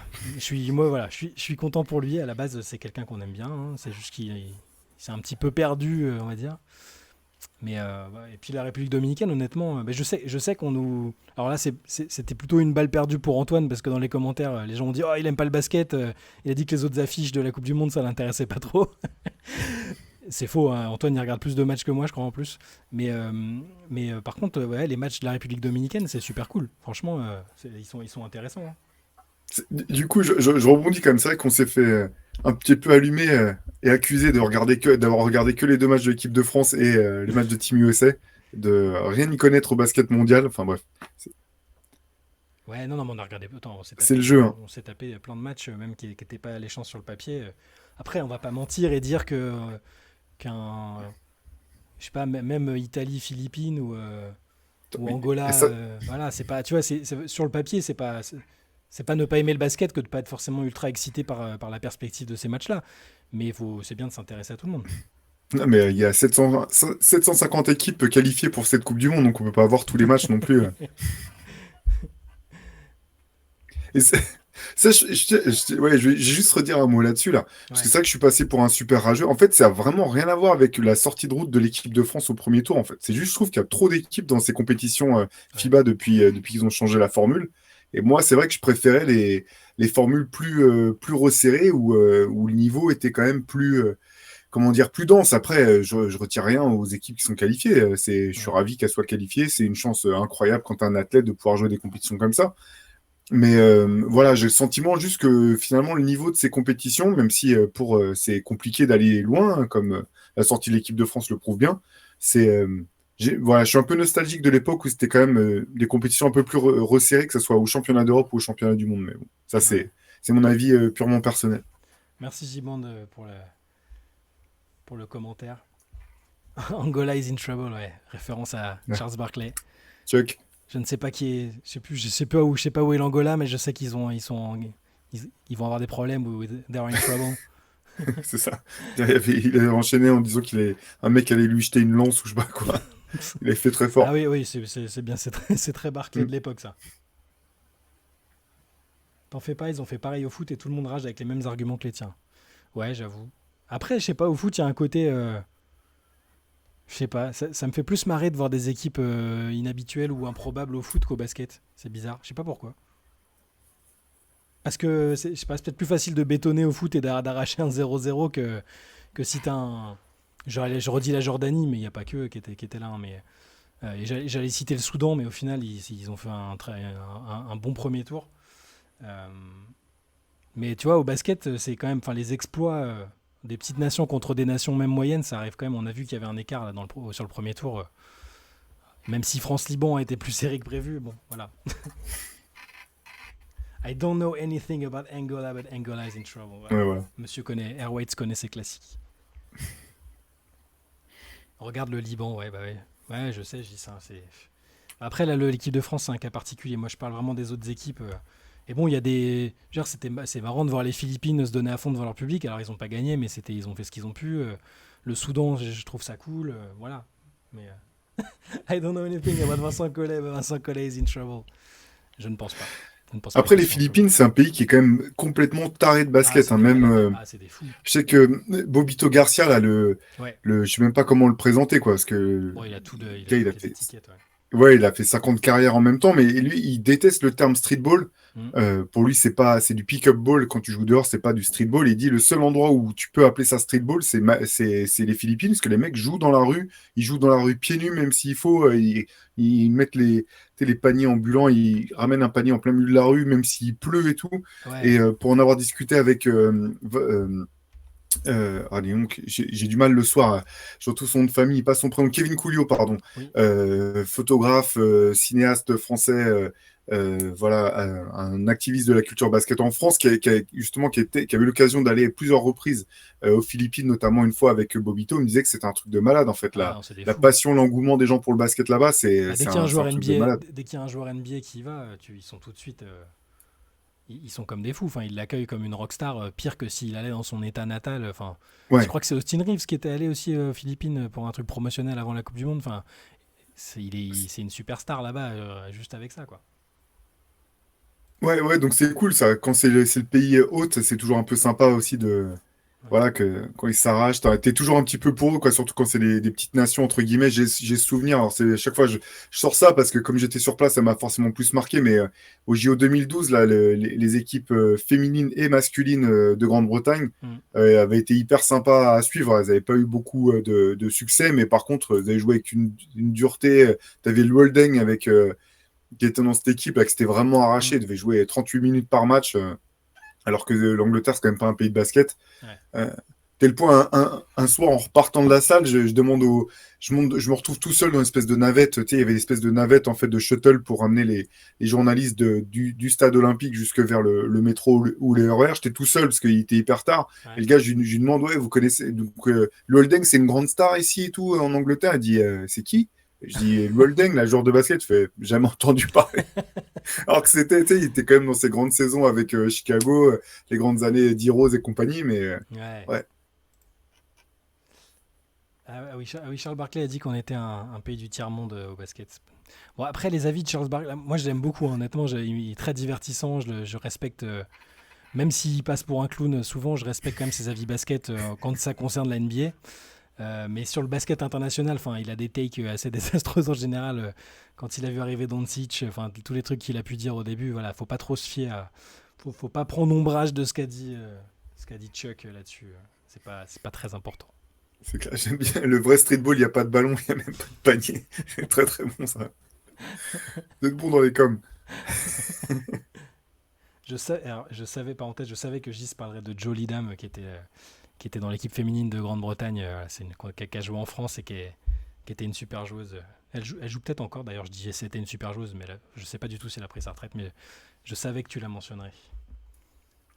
Speaker 3: Moi, voilà, je suis content pour lui. À la base, c'est quelqu'un qu'on aime bien, hein. C'est juste qu'il s'est un petit peu perdu, on va dire. Mais ouais, et puis la République dominicaine, honnêtement, ben je sais qu'on nous. Alors là, c'était plutôt une balle perdue pour Antoine parce que dans les commentaires, les gens ont dit oh il aime pas le basket. Il a dit que les autres affiches de la Coupe du Monde ça l'intéressait pas trop. C'est faux, hein. Antoine il regarde plus de matchs que moi, je crois en plus. Mais par contre, ouais, les matchs de la République dominicaine, c'est super cool. Franchement, ils sont intéressants, hein.
Speaker 4: Du coup, je rebondis comme ça, qu'on s'est fait un petit peu allumer et accusé d'avoir regardé que les deux matchs de l'équipe de France et les matchs de Team USA, de rien y connaître au basket mondial. Enfin bref, c'est
Speaker 3: Ouais, non, non, mais on a regardé. Attends, on s'est
Speaker 4: c'est le
Speaker 3: tapé,
Speaker 4: jeu, hein.
Speaker 3: on s'est tapé plein de matchs, même qui n'étaient pas alléchants sur le papier. Après, on va pas mentir et dire qu'un je sais pas, même Italie, Philippines ou
Speaker 4: Oui. Et
Speaker 3: Angola,
Speaker 4: ça,
Speaker 3: voilà, c'est pas, tu vois, sur le papier, c'est pas ne pas aimer le basket que de pas être forcément ultra excité par la perspective de ces matchs-là. Mais c'est bien de s'intéresser à tout le monde.
Speaker 4: non, mais il y a 750 équipes qualifiées pour cette Coupe du Monde, donc on peut pas avoir tous les matchs non plus. Et ça, ouais, je vais juste redire un mot là-dessus, là. Parce que
Speaker 3: Ouais,
Speaker 4: c'est vrai que je suis passé pour un super rageux. En fait, ça a vraiment rien à voir avec la sortie de route de l'équipe de France au premier tour, en fait. C'est juste, je trouve qu'il y a trop d'équipes dans ces compétitions
Speaker 3: ouais,
Speaker 4: FIBA depuis qu'ils ont changé la formule. Et moi, c'est vrai que je préférais les formules plus resserrées où le niveau était quand même comment dire, plus dense. Après, je retire rien aux équipes qui sont qualifiées. Je suis
Speaker 3: ouais.
Speaker 4: ravi qu'elles soient qualifiées. C'est une chance incroyable quand tu es un athlète de pouvoir jouer des compétitions comme ça. Mais voilà, j'ai le sentiment juste que finalement le niveau de ces compétitions, même si c'est compliqué d'aller loin, hein, comme la sortie de l'équipe de France le prouve bien, c'est voilà, je suis un peu nostalgique de l'époque où c'était quand même des compétitions un peu plus resserrées, que ce soit au championnat d'Europe ou au championnat du monde. Mais bon, ça
Speaker 3: Ouais.
Speaker 4: c'est mon avis purement personnel.
Speaker 3: Merci Jimande pour le commentaire. Angola is in trouble, ouais. Référence à
Speaker 4: Ouais.
Speaker 3: Charles Barkley.
Speaker 4: Chuck,
Speaker 3: Je ne sais pas qui est, je sais pas où est l'Angola, mais je sais ils vont avoir des problèmes ou they're in trouble.
Speaker 4: c'est ça. Il avait enchaîné en disant qu'il est un mec allait lui jeter une lance ou je sais pas quoi. Il avait fait très
Speaker 3: Ah
Speaker 4: fort.
Speaker 3: oui, oui, c'est bien, c'est très Barkley de
Speaker 4: Mm.
Speaker 3: l'époque ça. T'en fais pas, ils ont fait pareil au foot et tout le monde rage avec les mêmes arguments que les tiens. Ouais, j'avoue. Après, je sais pas, au foot, il y a un côté, Je sais pas, ça me fait plus marrer de voir des équipes inhabituelles ou improbables au foot qu'au basket. C'est bizarre, je sais pas pourquoi. Parce que je sais pas, c'est peut-être plus facile de bétonner au foot et d'arracher un 0-0 que si t'as un. Je redis la Jordanie, mais il n'y a pas que eux qui étaient là, hein, mais et j'allais citer le Soudan, mais au final, ils ont fait un bon premier tour. Euh, mais tu vois, au basket, c'est quand même, enfin, les exploits des petites nations contre des nations même moyennes, ça arrive quand même. On a vu qu'il y avait un écart là, sur le premier tour, même si France-Liban a été plus serré que prévu. Bon, voilà. I don't know anything about Angola, but Angola is in trouble. Voilà.
Speaker 4: Ouais, voilà.
Speaker 3: Monsieur connaît, Air Whites connaît ses classiques. Regarde le Liban, ouais, bah ouais. Ouais, je sais, je dis ça. Après, là, l'équipe de France, c'est un cas particulier. Moi, je parle vraiment des autres équipes. Et bon, il y a des. Genre, c'est marrant de voir les Philippines se donner à fond devant leur public. Alors, ils n'ont pas gagné, mais ils ont fait ce qu'ils ont pu. Le Soudan, je trouve ça cool. Voilà. Mais I don't know anything about Vincent Collet, but Vincent Collet is in trouble. Je ne pense pas. Je ne pense pas
Speaker 4: Après,
Speaker 3: qu'ils
Speaker 4: les
Speaker 3: soient en trouble.
Speaker 4: Philippines, c'est un pays qui est quand même complètement taré de
Speaker 3: Ah,
Speaker 4: basket,
Speaker 3: c'est
Speaker 4: hein.
Speaker 3: des
Speaker 4: Même,
Speaker 3: malades. Ah, c'est des fous.
Speaker 4: je sais que Bobito Garcia, là,
Speaker 3: Ouais.
Speaker 4: je sais même pas comment le présenter, quoi, parce que le
Speaker 3: Bon, il a
Speaker 4: gars, il a
Speaker 3: toutes les
Speaker 4: fait,
Speaker 3: étiquettes, ouais.
Speaker 4: ouais, il a fait 50 carrières en même temps, mais lui, il déteste le terme streetball.
Speaker 3: Mm.
Speaker 4: Pour lui, c'est du pick-up ball. Quand tu joues dehors, c'est pas du streetball. Il dit le seul endroit où tu peux appeler ça streetball, c'est les Philippines, parce que les mecs jouent dans la rue. Ils jouent dans la rue pieds nus, même s'il faut. Ils mettent tu sais, les paniers ambulants. Ils ramènent un panier en plein milieu de la rue, même s'il pleut et tout.
Speaker 3: Ouais.
Speaker 4: Et pour en avoir discuté avec allez, donc, j'ai du mal le soir, surtout son nom de famille, pas son prénom, Kevin Coulio, pardon,
Speaker 3: Oui.
Speaker 4: photographe, cinéaste français, voilà, un activiste de la culture basket en France justement qui avait l'occasion d'aller plusieurs reprises aux Philippines, notamment une fois avec Bobito. Il me disait que c'était un truc de malade en fait,
Speaker 3: Ah non, c'est des
Speaker 4: la
Speaker 3: fous.
Speaker 4: passion, l'engouement des gens pour le basket là-bas,
Speaker 3: Bah, dès qu'il y a un
Speaker 4: c'est
Speaker 3: joueur
Speaker 4: un truc de
Speaker 3: NBA,
Speaker 4: malade.
Speaker 3: dès qu'il y a un joueur NBA qui y va, ils sont tout de suite. Ils sont comme des fous. Enfin, ils l'accueillent comme une rockstar, pire que s'il allait dans son état natal. Enfin, je
Speaker 4: Ouais.
Speaker 3: crois que c'est Austin Reeves qui était allé aussi aux Philippines pour un truc promotionnel avant la Coupe du Monde. Enfin, c'est une superstar là-bas, juste avec ça, quoi.
Speaker 4: Ouais, ouais, donc c'est cool ça. Quand c'est le pays hôte, c'est toujours un peu sympa aussi
Speaker 3: Ouais.
Speaker 4: voilà, que quand ils s'arrachent, t'es toujours un petit peu pour eux, quoi, surtout quand c'est des petites nations, entre guillemets. J'ai ce souvenir, alors c'est, à chaque fois, je sors ça parce que comme j'étais sur place, ça m'a forcément plus marqué, mais au JO 2012, là, les équipes féminines et masculines de Grande-Bretagne
Speaker 3: Mm.
Speaker 4: avaient été hyper sympas à suivre. Elles n'avaient pas eu beaucoup de succès, mais par contre, elles avaient joué avec une dureté. T'avais le Holding qui était dans cette équipe, là, qui s'était vraiment arraché.
Speaker 3: Mm.
Speaker 4: Elle devait jouer 38 minutes par match, alors que l'Angleterre, c'est quand même pas un pays de basket.
Speaker 3: Ouais.
Speaker 4: Euh, Tel point, un soir, en repartant de la salle, je demande je me retrouve tout seul dans une espèce de navette. Tu sais, il y avait une espèce de navette, en fait, de shuttle pour ramener les journalistes du stade olympique jusque vers le métro ou les RER. J'étais tout seul parce qu'il était hyper tard. Et
Speaker 3: Ouais.
Speaker 4: le gars, je lui demande, ouais, vous connaissez. Donc, le Holding, c'est une grande star ici et tout, en Angleterre. Il dit, c'est qui? Je dis, le Holding, la joueur de basket, je fais, jamais entendu parler. Alors que c'était, tu sais, il était quand même dans ses grandes saisons avec Chicago, les grandes années d'Heroes et compagnie, mais
Speaker 3: Ouais.
Speaker 4: ouais.
Speaker 3: Ah oui, Charles Barkley a dit qu'on était un pays du tiers-monde au basket. Bon, après, les avis de Charles Barkley, moi je l'aime beaucoup, hein, honnêtement, il est très divertissant, je respecte, même s'il passe pour un clown souvent, je respecte quand même ses avis basket quand ça concerne la NBA. Mais sur le basket international, enfin, il a des takes assez désastreuses en général. Quand il a vu arriver Doncic, enfin, tous les trucs qu'il a pu dire au début, voilà, faut pas trop se fier faut pas prendre ombrage de ce qu'a dit Chuck là-dessus. C'est pas très important.
Speaker 4: C'est clair, j'aime bien. Le vrai streetball, il n'y a pas de ballon, il n'y a même pas de panier. C'est très très bon ça. Vous êtes bon dans les coms.
Speaker 3: Alors, parenthèse, je savais que Gis parlerait de Jolie Dame qui était dans l'équipe féminine de Grande-Bretagne. C'est qui a joué en France et qui était une super joueuse. Elle joue peut-être encore, d'ailleurs, je disais c'était une super joueuse, mais là, je sais pas du tout si elle a pris sa retraite, mais je savais que tu la mentionnerais.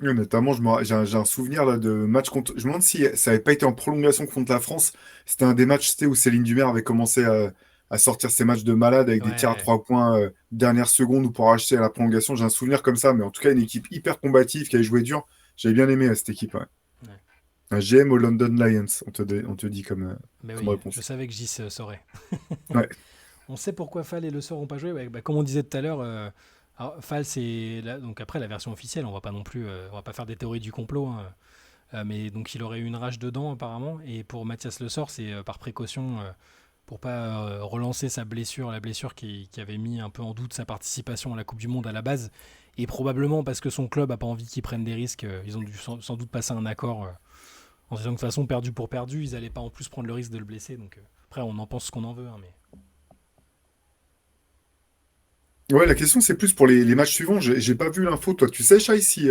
Speaker 4: Ouais, notamment, j'ai un souvenir là, de match contre. Je me demande si ça n'avait pas été en prolongation contre la France. C'était un des matchs, tu sais, où Céline Dumer avait commencé à sortir ses matchs de malade avec des tirs à
Speaker 3: Ouais,
Speaker 4: 3 points dernière seconde ou pour acheter à la prolongation. J'ai un souvenir comme ça, mais en tout cas, une équipe hyper combative qui avait joué dur. J'avais bien aimé cette équipe. Ouais.
Speaker 3: ouais.
Speaker 4: Un GM au London Lions, on te dit
Speaker 3: Mais
Speaker 4: comme
Speaker 3: oui, je
Speaker 4: réponse.
Speaker 3: savais que Gis saurait.
Speaker 4: Ouais,
Speaker 3: On sait pourquoi Fall et Le Sort n'ont pas joué. Ouais, bah, comme on disait tout à l'heure, alors, Fall, donc après la version officielle. On va pas non plus, on va pas faire des théories du complot, hein. Mais donc il aurait eu une rage dedans apparemment. Et pour Mathias Le Sort, c'est par précaution. pour pas relancer sa blessure, la blessure qui avait mis un peu en doute sa participation à la Coupe du Monde à la base. Et probablement parce que son club a pas envie qu'il prenne des risques, ils ont dû sans doute passer un accord en se disant que de toute façon, perdu pour perdu, ils allaient pas en plus prendre le risque de le blesser. Donc après, on en pense ce qu'on en veut. Hein, mais...
Speaker 4: Ouais, la question, c'est plus pour les matchs suivants. J'ai pas vu l'info. Toi, tu sais, Shai, si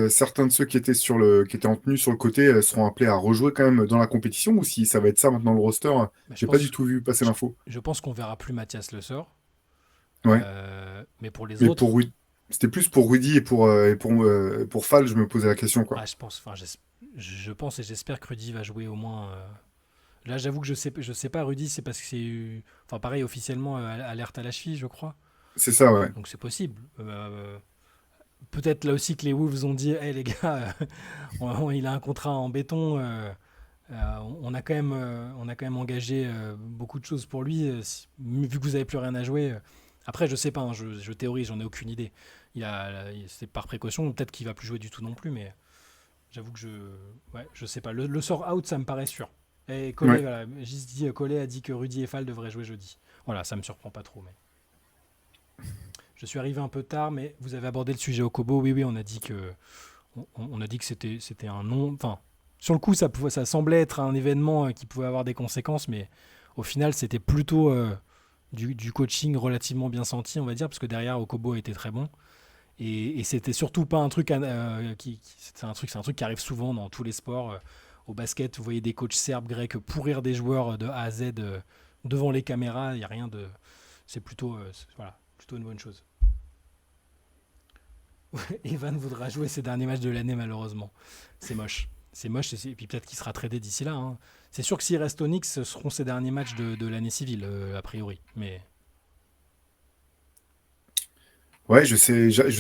Speaker 4: certains de ceux qui étaient qui étaient en tenue sur le côté seront appelés à rejouer quand même dans la compétition ou si ça va être ça maintenant le roster.
Speaker 3: Bah,
Speaker 4: J'ai pas du tout vu passer
Speaker 3: je,
Speaker 4: l'info.
Speaker 3: je pense qu'on verra plus Mathias Le Sort.
Speaker 4: Ouais.
Speaker 3: Mais pour les
Speaker 4: Mais pour
Speaker 3: autres,
Speaker 4: c'était plus pour Rudy et pour Fall, je me posais la question, quoi.
Speaker 3: ah, je pense et j'espère que Rudy va jouer au moins. Là, j'avoue que je sais pas, Rudy, c'est parce que c'est. Enfin, pareil, officiellement, alerte à la cheville, je crois.
Speaker 4: C'est ça, ouais.
Speaker 3: Donc c'est possible. Peut-être là aussi que les Wolves ont dit, hey, les gars, il a un contrat en béton. On a quand même engagé beaucoup de choses pour lui. Vu que vous avez plus rien à jouer. Après, je sais pas, hein, je théorise, j'en ai aucune idée. C'est par précaution, peut-être qu'il va plus jouer du tout non plus, mais j'avoue que je sais pas. Le sort out, ça me paraît sûr. Et Collet,
Speaker 4: Ouais.
Speaker 3: voilà, Collet a dit que Rudy et Fall devraient jouer jeudi. Voilà, ça me surprend pas trop, mais. Je suis arrivé un peu tard, mais vous avez abordé le sujet au Kobo. Oui, oui, on a dit que c'était un non. Enfin, sur le coup, ça semblait être un événement qui pouvait avoir des conséquences, mais au final, c'était plutôt du coaching relativement bien senti, on va dire, parce que derrière, Okobo a été très bon. Et c'était surtout pas un truc c'est un truc qui arrive souvent dans tous les sports. Au basket, vous voyez des coachs serbes, grecs pourrir des joueurs de A à Z devant les caméras. Il y a rien de. C'est plutôt, voilà, plutôt une bonne chose. Evan voudra jouer ses derniers matchs de l'année, malheureusement. C'est moche. C'est moche, et puis peut-être qu'il sera tradé d'ici là. Hein. C'est sûr que s'il reste au Knicks, ce seront ses derniers matchs de l'année civile, a priori. Mais
Speaker 4: Ouais, je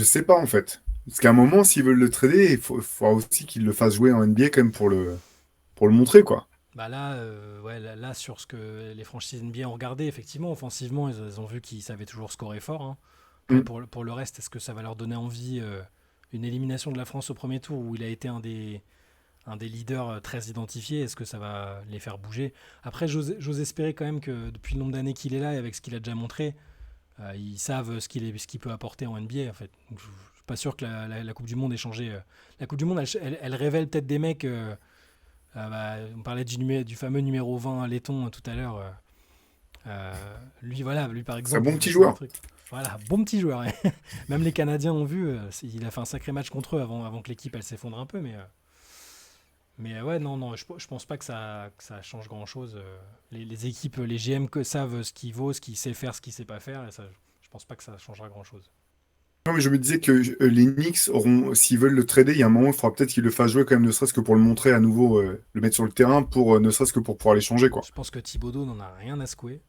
Speaker 4: sais pas, en fait. Parce qu'à un moment, s'ils veulent le trader, faudra aussi qu'ils le fassent jouer en NBA quand même pour le montrer, quoi.
Speaker 3: bah là, ouais, là, sur ce que les franchises NBA ont regardé, effectivement, offensivement, ils ont vu qu'ils savaient toujours scorer fort. Hein. Après,
Speaker 4: Mm.
Speaker 3: pour le reste, est-ce que ça va leur donner envie une élimination de la France au premier tour où il a été un des leaders très identifiés? Est-ce que ça va les faire bouger? Après, j'ose espérer quand même que depuis le nombre d'années qu'il est là et avec ce qu'il a déjà montré, ils savent ce qu'il peut apporter en NBA. En fait. Donc, je suis pas sûr que la Coupe du Monde ait changé. La Coupe du Monde, elle révèle peut-être des mecs. On parlait du fameux numéro 20 à Letton tout à l'heure. Lui, voilà, lui par
Speaker 4: C'est un
Speaker 3: exemple,
Speaker 4: bon
Speaker 3: il
Speaker 4: petit
Speaker 3: peut faire des
Speaker 4: joueur.
Speaker 3: trucs. Voilà, bon petit joueur. Ouais. Même les Canadiens ont vu. Il a fait un sacré match contre eux avant que l'équipe elle s'effondre un peu. Mais ouais, non, non, je pense pas que ça change grand-chose. Les équipes, les GM savent ce qu'il vaut, ce qu'il sait faire, ce qu'il sait pas faire. Et ça, je pense pas que ça changera grand-chose.
Speaker 4: Non, mais je me disais que les Knicks auront, s'ils veulent le trader, il y a un moment, il faudra peut-être qu'ils le fassent jouer quand même, ne serait-ce que pour le montrer à nouveau, le mettre sur le terrain, ne serait-ce que pour pouvoir l'échanger, quoi.
Speaker 3: Je pense que Thibodeau n'en a rien à secouer,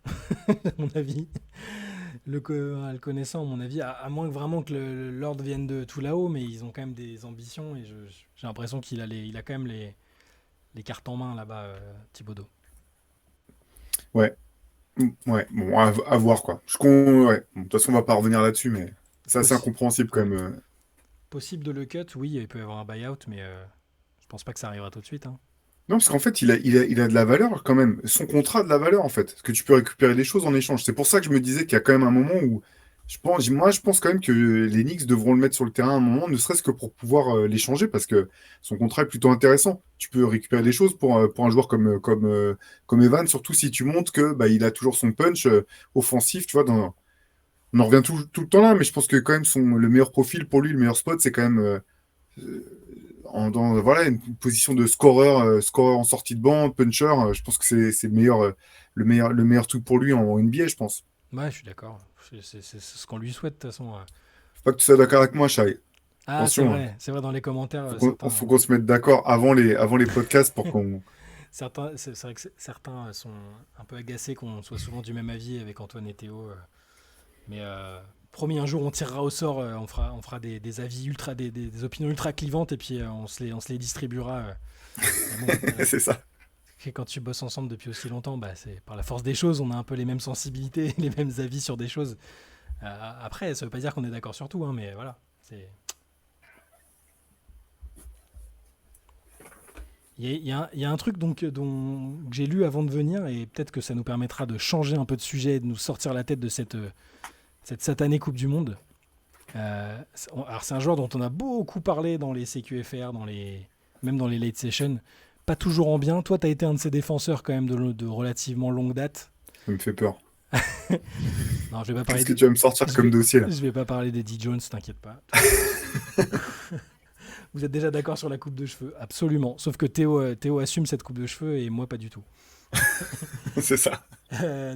Speaker 3: à mon avis. Le connaissant, à mon avis, à moins que vraiment que l'ordre vienne de tout là-haut, mais ils ont quand même des ambitions et j'ai l'impression il a quand même les cartes en main là-bas, Thibodeau.
Speaker 4: Ouais. Ouais, bon, à voir, quoi. Ouais. Bon, de toute façon, on va pas revenir là-dessus, mais c'est assez
Speaker 3: Possi-
Speaker 4: incompréhensible quand
Speaker 3: ouais.
Speaker 4: même.
Speaker 3: Possible de le cut, oui, il peut y avoir un buyout, mais je pense pas que ça arrivera tout de suite. Hein.
Speaker 4: Non, parce qu'en fait, il a de la valeur quand même. Son contrat a de la valeur, en fait. Parce que tu peux récupérer des choses en échange. C'est pour ça que je me disais qu'il y a quand même un moment où. Je pense quand même que les Knicks devront le mettre sur le terrain à un moment, ne serait-ce que pour pouvoir l'échanger, parce que son contrat est plutôt intéressant. Tu peux récupérer des choses pour un joueur comme Evan, surtout si tu montres que bah, il a toujours son punch offensif. Tu vois, on en revient tout le temps là, mais je pense que quand même le meilleur profil pour lui, le meilleur spot, c'est quand même dans voilà, une position de scoreur en sortie de banc, puncher. Je pense que c'est le meilleur truc pour lui en NBA, je pense.
Speaker 3: Ouais, je suis d'accord. C'est ce qu'on lui souhaite de toute façon.
Speaker 4: Faut pas que tu sois d'accord avec moi, Shai.
Speaker 3: Ah,
Speaker 4: Attention, hein.
Speaker 3: c'est vrai dans les commentaires,
Speaker 4: Faut qu'on se mette d'accord avant les podcasts pour qu'on.
Speaker 3: c'est vrai que certains sont un peu agacés qu'on soit souvent du même avis avec Antoine et Théo. Mais promis, un jour, on tirera au sort, on fera des avis des opinions ultra clivantes et puis on se les distribuera. Mais bon,
Speaker 4: C'est ça.
Speaker 3: quand tu bosses ensemble depuis aussi longtemps, bah, c'est par la force des choses, on a un peu les mêmes sensibilités, les mêmes avis sur des choses. Après, ça veut pas dire qu'on est d'accord sur tout, hein, mais voilà. Il y a un truc donc, que j'ai lu avant de venir, et peut-être que ça nous permettra de changer un peu de sujet et de nous sortir la tête de cette satanée Coupe du Monde. Alors c'est un joueur dont on a beaucoup parlé dans les CQFR, même dans les late sessions. Pas toujours en bien. Toi, tu as été un de ces défenseurs quand même de relativement longue date.
Speaker 4: Ça me fait peur.
Speaker 3: Non, je vais pas parler
Speaker 4: Qu'est-ce que tu vas me sortir comme dossier là?
Speaker 3: je vais pas parler d'Eddie Jones, t'inquiète pas. Vous êtes déjà d'accord sur la coupe de cheveux? Absolument. Sauf que Théo assume cette coupe de cheveux et moi pas du tout.
Speaker 4: C'est ça.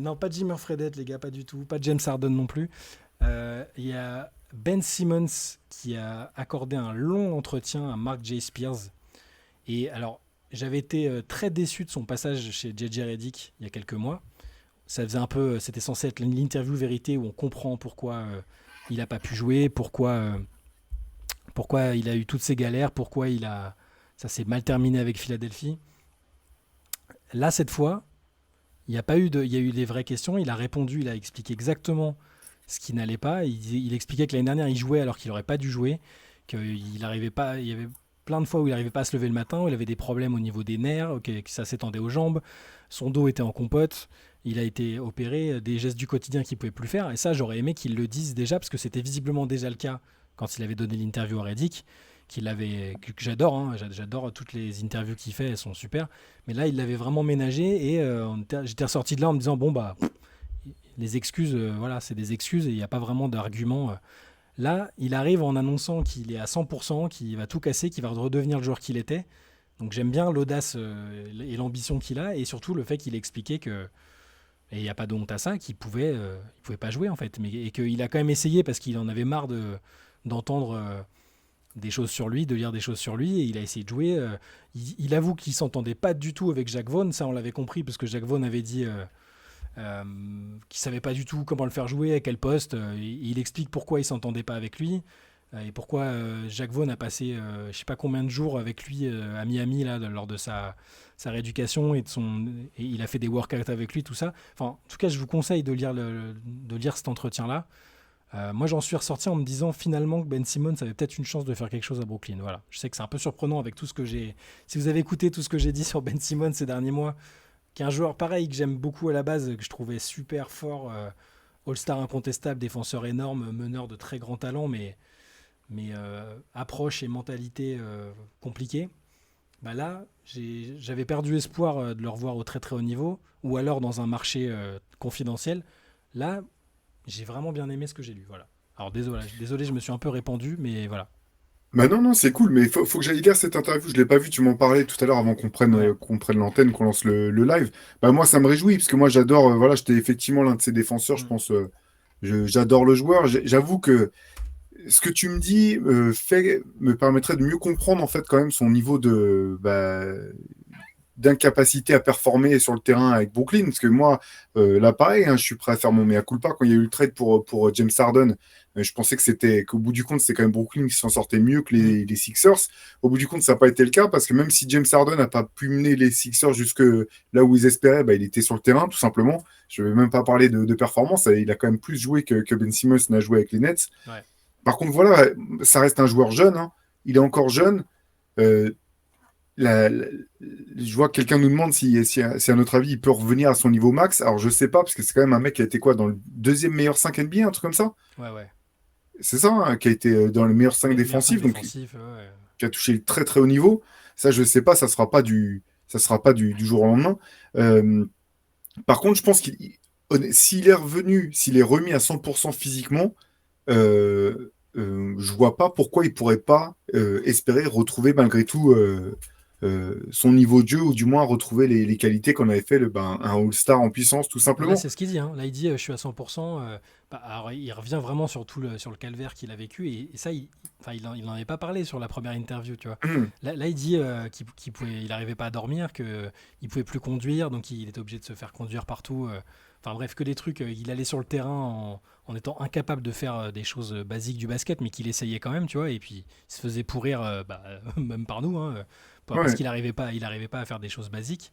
Speaker 3: Non, pas Jimmy Fredette, les gars, pas du tout. Pas James Harden non plus. Il y a Ben Simmons qui a accordé un long entretien à Mark J. Spears. Et alors, j'avais été très déçu de son passage chez JJ Redick il y a quelques mois. Ça faisait un peu, c'était censé être l'interview vérité où on comprend pourquoi il n'a pas pu jouer, pourquoi il a eu toutes ces galères, ça s'est mal terminé avec Philadelphie. Là, cette fois, il y a eu des vraies questions. Il a répondu, il a expliqué exactement ce qui n'allait pas. Il expliquait que l'année dernière, il jouait alors qu'il n'aurait pas dû jouer, qu'il n'arrivait pas, il y avait plein de fois où il n'arrivait pas à se lever le matin, où il avait des problèmes au niveau des nerfs, que ça s'étendait aux jambes, son dos était en compote, il a été opéré, des gestes du quotidien qu'il ne pouvait plus faire. Et ça, j'aurais aimé qu'il le dise déjà, parce que c'était visiblement déjà le cas quand il avait donné l'interview à Redick, que j'adore, hein, j'adore toutes les interviews qu'il fait, elles sont super. Mais là, il l'avait vraiment ménagé et j'étais ressorti de là en me disant bon bah les excuses, voilà, c'est des excuses et il n'y a pas vraiment d'argument. Là, il arrive en annonçant qu'il est à 100%, qu'il va tout casser, qu'il va redevenir le joueur qu'il était. Donc j'aime bien l'audace et l'ambition qu'il a, et surtout le fait qu'il expliquait que, et il n'y a pas de honte à ça, il pouvait pas jouer en fait, et qu'il a quand même essayé parce qu'il en avait marre d'entendre des choses sur lui, de lire des choses sur lui, et il a essayé de jouer. Il avoue qu'il s'entendait pas du tout avec Jacques Vaughn, ça on l'avait compris parce que Jacques Vaughn avait dit qu'il savait pas du tout comment le faire jouer, à quel poste. Il explique pourquoi il s'entendait pas avec lui et pourquoi Jacques Vaughn a passé je sais pas combien de jours avec lui à Miami là, lors de sa rééducation et il a fait des workouts avec lui, tout ça. Enfin, en tout cas, je vous conseille de lire cet entretien-là. Moi, j'en suis ressorti en me disant finalement que Ben Simmons avait peut-être une chance de faire quelque chose à Brooklyn. Voilà. Je sais que c'est un peu surprenant avec tout ce que j'ai. Si vous avez écouté tout ce que j'ai dit sur Ben Simmons ces derniers mois, qui est un joueur pareil que j'aime beaucoup à la base, que je trouvais super fort, All-Star incontestable, défenseur énorme, meneur de très grand talent, mais approche et mentalité compliquée. Bah là, j'avais perdu espoir de le revoir au très très haut niveau, ou alors dans un marché confidentiel. Là, j'ai vraiment bien aimé ce que j'ai lu. Voilà. Alors désolé, je me suis un peu répandu, mais voilà.
Speaker 4: Bah non, non, c'est cool, mais faut que j'aille lire cette interview. Je l'ai pas vue, tu m'en parlais tout à l'heure avant
Speaker 3: Ouais.
Speaker 4: qu'on prenne l'antenne, qu'on lance le live. Bah moi, ça me réjouit, parce que moi, j'adore, voilà, j'étais effectivement l'un de ses défenseurs, je
Speaker 3: Mm.
Speaker 4: pense, j'adore le joueur. J'avoue que ce que tu me dis me permettrait de mieux comprendre, en fait, quand même, son niveau d'incapacité à performer sur le terrain avec Brooklyn. Parce que moi, là, pareil, hein, je suis prêt à faire mon mea culpa. Quand il y a eu le trade pour James Harden, je pensais qu'au bout du compte, c'était quand même Brooklyn qui s'en sortait mieux que
Speaker 3: Mm.
Speaker 4: les Sixers. Au bout du compte, ça n'a pas été le cas parce que même si James Harden n'a pas pu mener les Sixers jusque là où ils espéraient, bah, il était sur le terrain, tout simplement. Je ne vais même pas parler de performance. Il a quand même plus joué que Ben Simmons n'a joué avec les Nets.
Speaker 3: Ouais.
Speaker 4: Par contre, voilà, ça reste un joueur jeune, hein. Il est encore jeune. Euh, je vois que quelqu'un nous demande si à notre avis, il peut revenir à son niveau max. Alors, je sais pas, parce que c'est quand même un mec qui a été quoi, dans le deuxième meilleur 5 NBA, un truc comme ça?
Speaker 3: Ouais, ouais.
Speaker 4: C'est ça, hein, qui a été dans le meilleur 5
Speaker 3: Meilleur 5
Speaker 4: défensif, donc
Speaker 3: défensif, ouais.
Speaker 4: qui a touché le très très haut niveau. Ça, je sais pas, ça sera pas du jour au lendemain. Euh, Par contre, je pense s'il est revenu, s'il est remis à 100% physiquement, je vois pas pourquoi il pourrait pas espérer retrouver malgré tout son niveau de jeu, ou du moins retrouver les qualités qu'on avait fait un All-Star en puissance, tout
Speaker 3: Bah là,
Speaker 4: simplement.
Speaker 3: c'est ce qu'il dit, hein. Là, il dit je suis à 100%. Alors, il revient vraiment sur le calvaire qu'il a vécu. Et ça, enfin, il n'en avait pas parlé sur la première interview, tu vois. Là, il dit il n'arrivait pas à dormir, qu'il ne pouvait plus conduire, donc il était obligé de se faire conduire partout. Enfin bref, que des trucs. Il allait sur le terrain en étant incapable de faire des choses basiques du basket, mais qu'il essayait quand même, tu vois. Et puis, il se faisait pourrir, même par nous, hein, parce
Speaker 4: Ouais.
Speaker 3: qu'il n'arrivait pas à faire des choses basiques.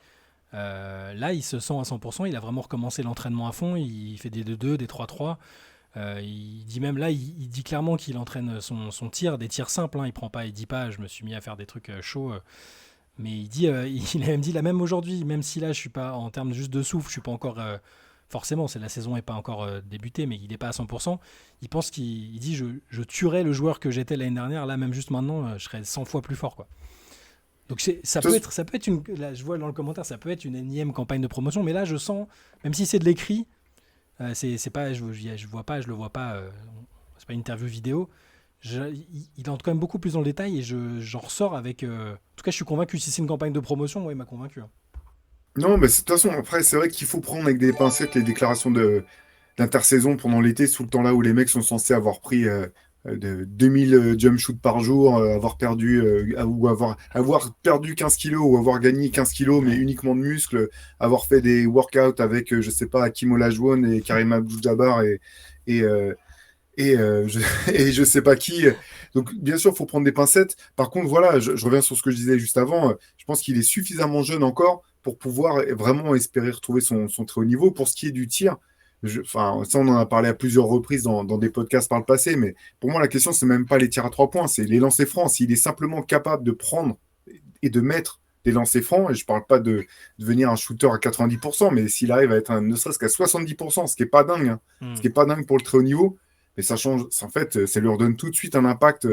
Speaker 3: Là, il se sent à 100%, il a vraiment recommencé l'entraînement à fond, il fait des 2-2, des 3-3. Il dit même là, il dit clairement qu'il entraîne son tir, des tirs simples, hein, il dit pas je me suis mis à faire des trucs chauds. Mais il dit, il a même dit là même aujourd'hui, même si là je suis pas en termes juste de souffle, je suis pas encore forcément, c'est la saison n'est pas encore débutée, mais il n'est pas à 100%. Il pense qu'il dit je tuerais le joueur que j'étais l'année dernière. Là même juste maintenant, je serais 100 fois plus fort quoi. Donc ça peut être une, là je vois dans le commentaire, ça peut être une énième campagne de promotion, mais là je sens, même si c'est de l'écrit, c'est pas, je vois pas, je le vois pas, c'est pas une interview vidéo. Il entre quand même beaucoup plus dans le détail et j'en ressors avec. En tout cas, je suis convaincu. Si c'est une campagne de promotion, ouais, il m'a convaincu. Hein.
Speaker 4: Non, mais de toute façon, après, c'est vrai qu'il faut prendre avec des pincettes les déclarations d'intersaison pendant l'été, sous le temps là où les mecs sont censés avoir pris de 2000 jump shoots par jour, avoir perdu ou avoir perdu 15 kilos ou avoir gagné 15 kilos, mais
Speaker 3: Ouais.
Speaker 4: uniquement de muscles, avoir fait des workouts avec, je sais pas, Hakim Olajuwon et Karim Abdul-Jabbar et, euh, et et je sais pas qui. Donc, bien sûr, il faut prendre des pincettes. Par contre, voilà, je reviens sur ce que je disais juste avant. Je pense qu'il est suffisamment jeune encore pour pouvoir vraiment espérer retrouver son très haut niveau. Pour ce qui est du tir, enfin, ça, on en a parlé à plusieurs reprises dans des podcasts par le passé, mais pour moi, la question, c'est même pas les tirs à 3 points, c'est les lancers francs. S'il est simplement capable de prendre et de mettre des lancers francs, et je parle pas de devenir un shooter à 90%, mais s'il arrive à être ne serait-ce qu'à 70%, ce qui est pas dingue, hein, ce
Speaker 3: Hmm.
Speaker 4: qui est pas dingue pour le très haut niveau, mais ça change, en fait, ça leur donne tout de suite un impact,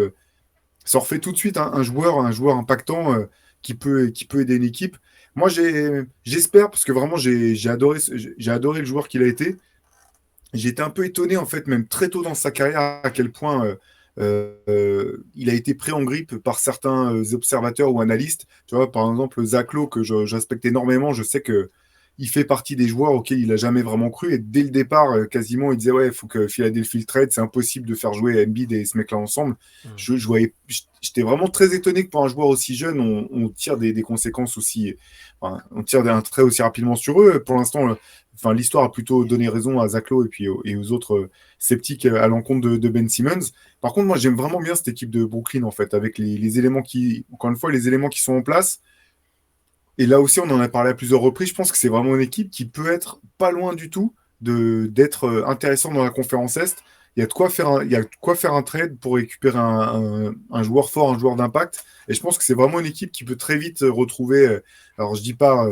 Speaker 4: ça leur fait tout de suite un joueur impactant qui peut aider une équipe. Moi, j'espère, parce que vraiment, j'ai adoré le joueur qu'il a été. J'ai été un peu étonné, en fait, même très tôt dans sa carrière, à quel point il a été pris en grippe par certains observateurs ou analystes. Tu vois, par exemple, Zach Lowe, que je respecte énormément, je sais que il fait partie des joueurs auxquels il a jamais vraiment cru. Et dès le départ, quasiment, il disait ouais, il faut que Philadelphie le trade, c'est impossible de faire jouer Embiid et ce mec-là ensemble.
Speaker 3: Hmm.
Speaker 4: J'étais vraiment très étonné que pour un joueur aussi jeune, on tire des conséquences aussi, enfin, on tire un trait aussi rapidement sur eux. Pour l'instant, enfin, l'histoire a plutôt donné raison à Zach Lowe et puis et aux autres sceptiques à l'encontre de Ben Simmons. Par contre, moi, j'aime vraiment bien cette équipe de Brooklyn, en fait, avec les éléments encore une fois, les éléments qui sont en place. Et là aussi, on en a parlé à plusieurs reprises. Je pense que c'est vraiment une équipe qui peut être pas loin du tout d'être intéressante dans la conférence Est. Il y a de quoi faire un trade pour récupérer un joueur fort, un joueur d'impact. Et je pense que c'est vraiment une équipe qui peut très vite retrouver. Alors, je dis pas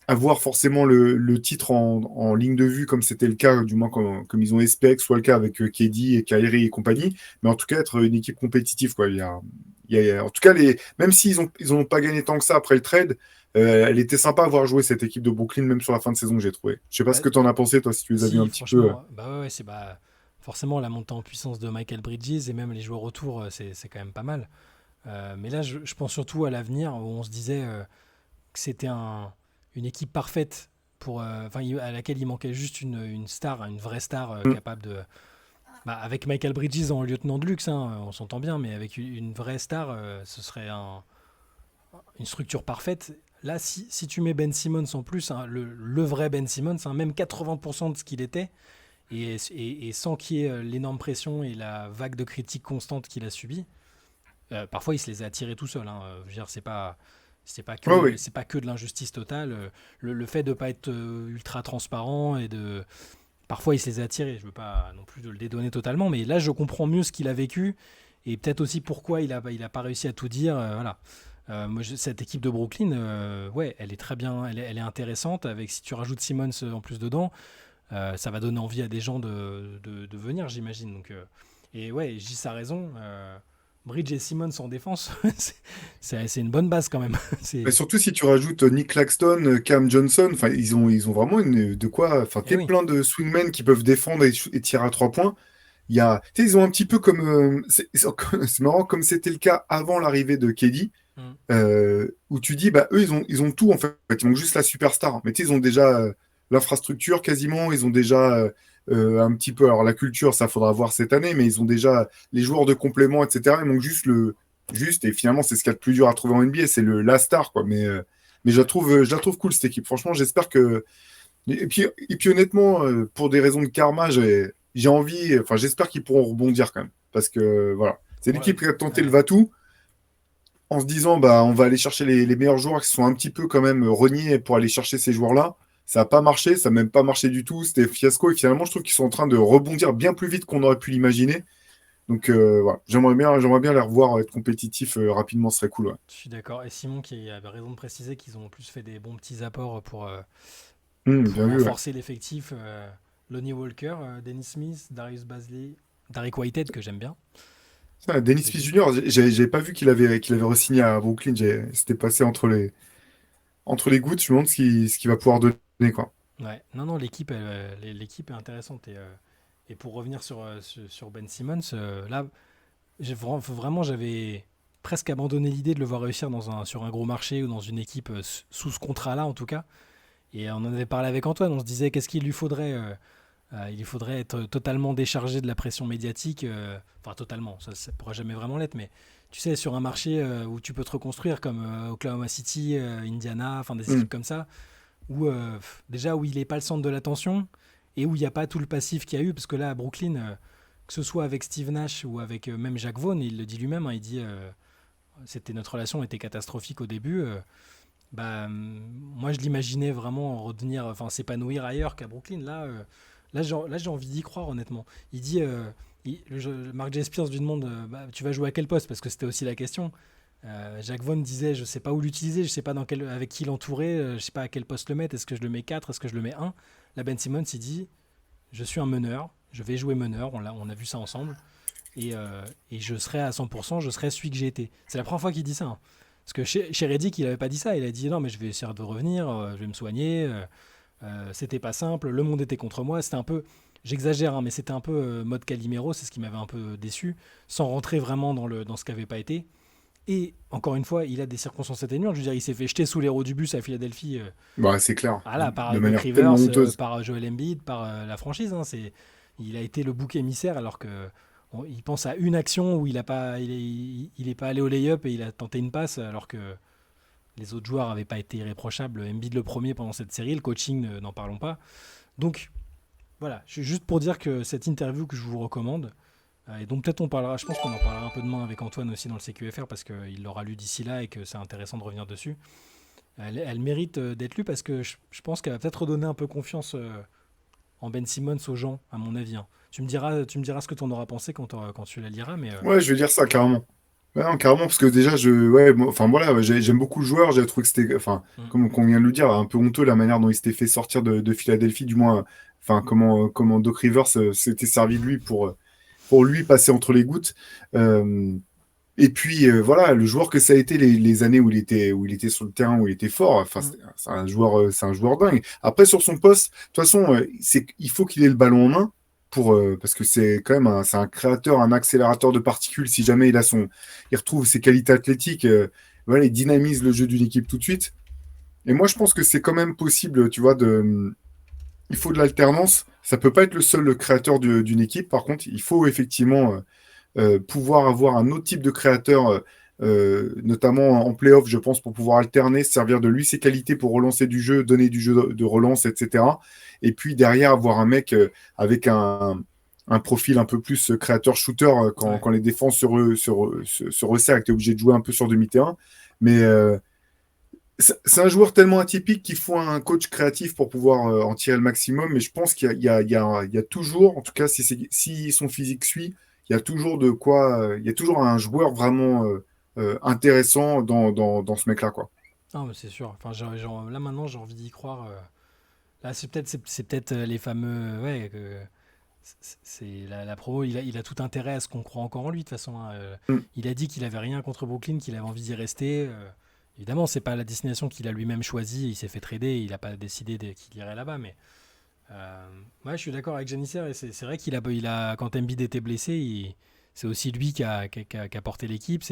Speaker 4: avoir forcément le titre en ligne de vue, comme c'était le cas, du moins comme ils ont espéré que ce soit le cas avec KD et Kyrie et compagnie, mais en tout cas être une équipe compétitive. Quoi. En tout cas, même ils ont pas gagné tant que ça après le trade, elle était sympa à voir jouer cette équipe de Brooklyn, même sur la fin de saison que j'ai trouvé. Je sais pas ce
Speaker 3: Bah,
Speaker 4: que tu en as pensé, toi, si tu les as vus un
Speaker 3: si,
Speaker 4: petit peu.
Speaker 3: franchement, bah ouais, c'est forcément la montée en puissance de Michael Bridges et même les joueurs autour, c'est quand même pas mal. Mais là, je pense surtout à l'avenir où on se disait que c'était une équipe parfaite enfin, à laquelle il manquait juste une star, une vraie star
Speaker 4: Mm.
Speaker 3: capable de. Bah, avec Michael Bridges en lieutenant de luxe, hein, on s'entend bien, mais avec une vraie star, ce serait une structure parfaite. Là, si tu mets Ben Simmons en plus, hein, le vrai Ben Simmons, hein, même 80% de ce qu'il était, et sans qu'il y ait l'énorme pression et la vague de critiques constantes qu'il a subie, parfois il se les a attirés tout seul. Hein. Je veux dire,
Speaker 4: Ouais, oui.
Speaker 3: c'est pas que de l'injustice totale. Le fait de pas être ultra transparent et de parfois il se les a attirés. Je veux pas non plus de le dédonner totalement, mais là je comprends mieux ce qu'il a vécu et peut-être aussi pourquoi il a pas réussi à tout dire. Voilà. Cette équipe de Brooklyn, ouais, elle est très bien, elle est intéressante. Avec si tu rajoutes Simmons en plus dedans, ça va donner envie à des gens de venir, j'imagine. Donc, et ouais, Gis a raison. Bridge et Simmons en défense, c'est une bonne base quand même.
Speaker 4: Mais
Speaker 3: c'est,
Speaker 4: surtout si tu rajoutes Nick Claxton, Cam Johnson, enfin ils ont vraiment de quoi. Enfin,
Speaker 3: eh
Speaker 4: t'es
Speaker 3: oui.
Speaker 4: plein de swingmen qui peuvent défendre et tirer à 3 points. Tu sais, ils ont un petit peu comme. C'est marrant, comme c'était le cas avant l'arrivée de KD,
Speaker 3: Mm.
Speaker 4: où tu dis, bah, eux, ils ont tout, en fait. Ils manquent juste la superstar. Mais tu sais, ils ont déjà l'infrastructure quasiment, ils ont déjà un petit peu. Alors, la culture, ça faudra voir cette année, mais ils ont déjà les joueurs de complément, etc. Il manque juste Juste, et finalement, c'est ce qu'il y a de plus dur à trouver en NBA, c'est la star, quoi. Mais je la trouve cool, cette équipe. Franchement, j'espère que. Et puis honnêtement, pour des raisons de karma, j'ai envie, enfin j'espère qu'ils pourront rebondir quand même. Parce que voilà, c'est
Speaker 3: Ouais,
Speaker 4: l'équipe qui a tenté le
Speaker 3: ouais.
Speaker 4: va-tout en se disant bah on va aller chercher les meilleurs joueurs qui sont un petit peu quand même reniés pour aller chercher ces joueurs-là. Ça n'a pas marché, ça n'a même pas marché du tout, c'était fiasco et finalement je trouve qu'ils sont en train de rebondir bien plus vite qu'on aurait pu l'imaginer. Donc voilà, j'aimerais bien les revoir être compétitifs rapidement, ce serait cool. Ouais.
Speaker 3: Je suis d'accord. Et Simon qui avait raison de préciser qu'ils ont en plus fait des bons petits apports pour
Speaker 4: Bien vu, ouais.
Speaker 3: renforcer l'effectif. Lonnie Walker, Dennis Smith, Darius Bazley, Derrick Whitehead que j'aime bien.
Speaker 4: Ça, Dennis
Speaker 3: C'est
Speaker 4: Smith
Speaker 3: dit.
Speaker 4: Jr., j'avais pas vu qu'il avait re-signé à Brooklyn. C'était passé entre les gouttes. Je me demande ce qu'il va pouvoir donner, quoi.
Speaker 3: Ouais. Non, non, l'équipe est intéressante. Et pour revenir sur Ben Simmons, là, vraiment, j'avais presque abandonné l'idée de le voir réussir sur un gros marché ou dans une équipe sous ce contrat-là, en tout cas. Et on en avait parlé avec Antoine, on se disait qu'est-ce qu'il lui faudrait il lui faudrait être totalement déchargé de la pression médiatique, enfin totalement, ça pourra jamais vraiment l'être, mais tu sais, sur un marché où tu peux te reconstruire comme Oklahoma City, Indiana, enfin des
Speaker 4: Hmm.
Speaker 3: équipes comme ça, où déjà où il n'est pas le centre de l'attention et où il n'y a pas tout le passif qu'il y a eu, parce que là à Brooklyn, que ce soit avec Steve Nash ou avec même Jacques Vaughn, il le dit lui-même, hein, il dit notre relation était catastrophique au début. Moi je l'imaginais vraiment revenir, enfin s'épanouir ailleurs qu'à Brooklyn. Là j'ai envie d'y croire honnêtement. Il dit, Mark J. Spears lui demande, tu vas jouer à quel poste parce que c'était aussi la question. Jacques Vaughn disait, je sais pas où l'utiliser, je sais pas avec qui l'entourer, je sais pas à quel poste le mettre. Est-ce que je le mets 4, est-ce que je le mets 1? Là Ben Simmons il dit, je suis un meneur, je vais jouer meneur. On a vu ça ensemble et je serai à 100%, je serai celui que j'ai été. C'est la première fois qu'il dit ça, hein. Parce que chez Reddick, il n'avait pas dit ça. Il a dit non, mais je vais essayer de revenir, je vais me soigner. C'était pas simple, le monde était contre moi. C'était un peu, j'exagère, hein, mais c'était un peu mode Calimero, c'est ce qui m'avait un peu déçu, sans rentrer vraiment dans ce qu'avait pas été. Et encore une fois, il a des circonstances atténuantes. Je veux dire, il s'est fait jeter sous les roues du bus à Philadelphie,
Speaker 4: Bah, c'est clair.
Speaker 3: voilà,
Speaker 4: De
Speaker 3: par Doc
Speaker 4: manière tellement
Speaker 3: Rivers,
Speaker 4: honteuse.
Speaker 3: par Joel Embiid, par la franchise, hein. Il a été le bouc émissaire alors que il pense à une action où il est pas allé au lay-up et il a tenté une passe alors que les autres joueurs n'avaient pas été irréprochables. Embiid le premier pendant cette série, le coaching, n'en parlons pas. Donc voilà, juste pour dire que cette interview que je vous recommande, et dont peut-être on parlera, je pense qu'on en parlera un peu demain avec Antoine aussi dans le CQFR parce qu'il l'aura lu d'ici là et que c'est intéressant de revenir dessus. Elle mérite d'être lue parce que je pense qu'elle va peut-être redonner un peu confiance en Ben Simmons aux gens, à mon avis, hein. Tu me diras ce que tu en auras pensé quand tu la liras, mais
Speaker 4: Ouais, je veux dire ça, carrément. Ouais, non, carrément, parce que déjà, enfin voilà, j'aime beaucoup le joueur. J'ai trouvé que c'était, enfin,
Speaker 3: mm,
Speaker 4: comme on vient de le dire, un peu honteux la manière dont il s'était fait sortir de Philadelphie, du moins, enfin, comment Doc Rivers s'était servi de lui pour lui passer entre les gouttes. Euh, et puis, voilà, le joueur que ça a été les années où il était sur le terrain, où il était fort, enfin,
Speaker 3: mm,
Speaker 4: c'est un joueur dingue. Après, sur son poste, de toute façon, il faut qu'il ait le ballon en main parce que c'est quand même c'est un créateur, un accélérateur de particules. Si jamais il retrouve ses qualités athlétiques, voilà, il dynamise le jeu d'une équipe tout de suite. Et moi, je pense que c'est quand même possible, tu vois, il faut de l'alternance. Ça peut pas être le seul créateur d'une équipe. Par contre, il faut effectivement pouvoir avoir un autre type de créateur, notamment en playoff, je pense, pour pouvoir alterner, se servir de lui, ses qualités pour relancer du jeu, donner du jeu de relance, etc. Et puis derrière, avoir un mec avec un profil un peu plus créateur-shooter quand,
Speaker 3: ouais.
Speaker 4: quand les défenses se resserrent et que tu es obligé de jouer un peu sur demi-terrain. Mais c'est un joueur tellement atypique qu'il faut un coach créatif pour pouvoir en tirer le maximum. Mais je pense qu'il y a toujours, en tout cas, si son physique suit, il y a toujours de quoi, il y a toujours un joueur vraiment intéressant dans ce mec-là, quoi.
Speaker 3: Non, mais c'est sûr. Enfin, là maintenant, j'ai envie d'y croire. Là, c'est peut-être les fameux, ouais, c'est la promo. Il a tout intérêt à ce qu'on croit encore en lui de toute façon, hein.
Speaker 4: Mm.
Speaker 3: Il a dit qu'il avait rien contre Brooklyn, qu'il avait envie d'y rester. Évidemment, c'est pas la destination qu'il a lui-même choisie. Il s'est fait trader. Il n'a pas décidé qu'il irait là-bas, mais ouais, je suis d'accord avec Janisser. Et c'est vrai quand Embiid était blessé, c'est aussi lui qui a porté l'équipe.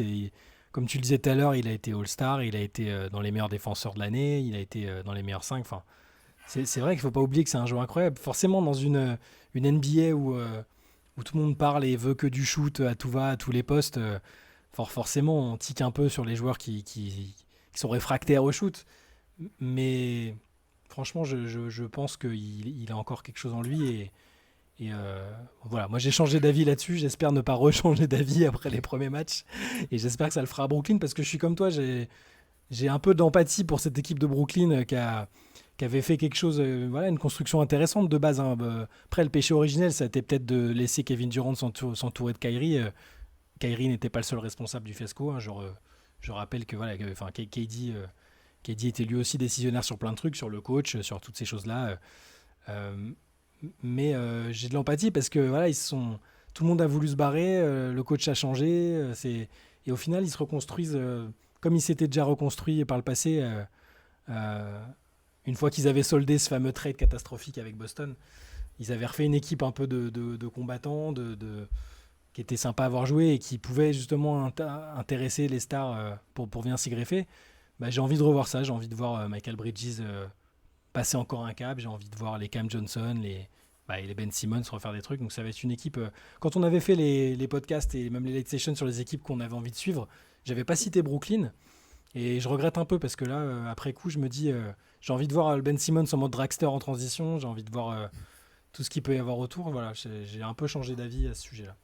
Speaker 3: Comme tu le disais tout à l'heure, il a été All-Star, il a été dans les meilleurs défenseurs de l'année, il a été dans les meilleurs 5. Enfin, c'est vrai qu'il ne faut pas oublier que c'est un joueur incroyable. Forcément, dans une NBA où tout le monde parle et veut que du shoot à tout va, à tous les postes, forcément, on tique un peu sur les joueurs qui sont réfractaires au shoot. Mais franchement, je pense qu'il a encore quelque chose en lui. Voilà, moi j'ai changé d'avis là-dessus. J'espère ne pas rechanger d'avis après les premiers matchs. Et j'espère que ça le fera à Brooklyn parce que je suis comme toi. J'ai un peu d'empathie pour cette équipe de Brooklyn qui avait fait quelque chose, voilà, une construction intéressante de base, hein. Après, le péché originel, ça a été peut-être de laisser Kevin Durant s'entourer de Kyrie. Kyrie n'était pas le seul responsable du fiasco, hein. Je rappelle que voilà, enfin, KD était lui aussi décisionnaire sur plein de trucs, sur le coach, sur toutes ces choses-là. Euh, mais j'ai de l'empathie parce que voilà, tout le monde a voulu se barrer, le coach a changé, et au final, ils se reconstruisent comme ils s'étaient déjà reconstruits par le passé. Euh, une fois qu'ils avaient soldé ce fameux trade catastrophique avec Boston, ils avaient refait une équipe un peu de combattants, qui était sympa à avoir joué et qui pouvait justement intéresser les stars pour venir s'y greffer. Bah, j'ai envie de revoir ça, j'ai envie de voir Michael Bridges passer encore un cap, j'ai envie de voir les Cam Johnson, et les Ben Simmons refaire des trucs. Donc ça va être une équipe. Quand on avait fait les podcasts et même les late sessions sur les équipes qu'on avait envie de suivre, j'avais pas cité Brooklyn. Et je regrette un peu parce que là, après coup, je me dis, j'ai envie de voir le Ben Simmons en mode dragster en transition, j'ai envie de voir tout ce qu'il peut y avoir autour. Voilà, j'ai un peu changé d'avis à ce sujet-là.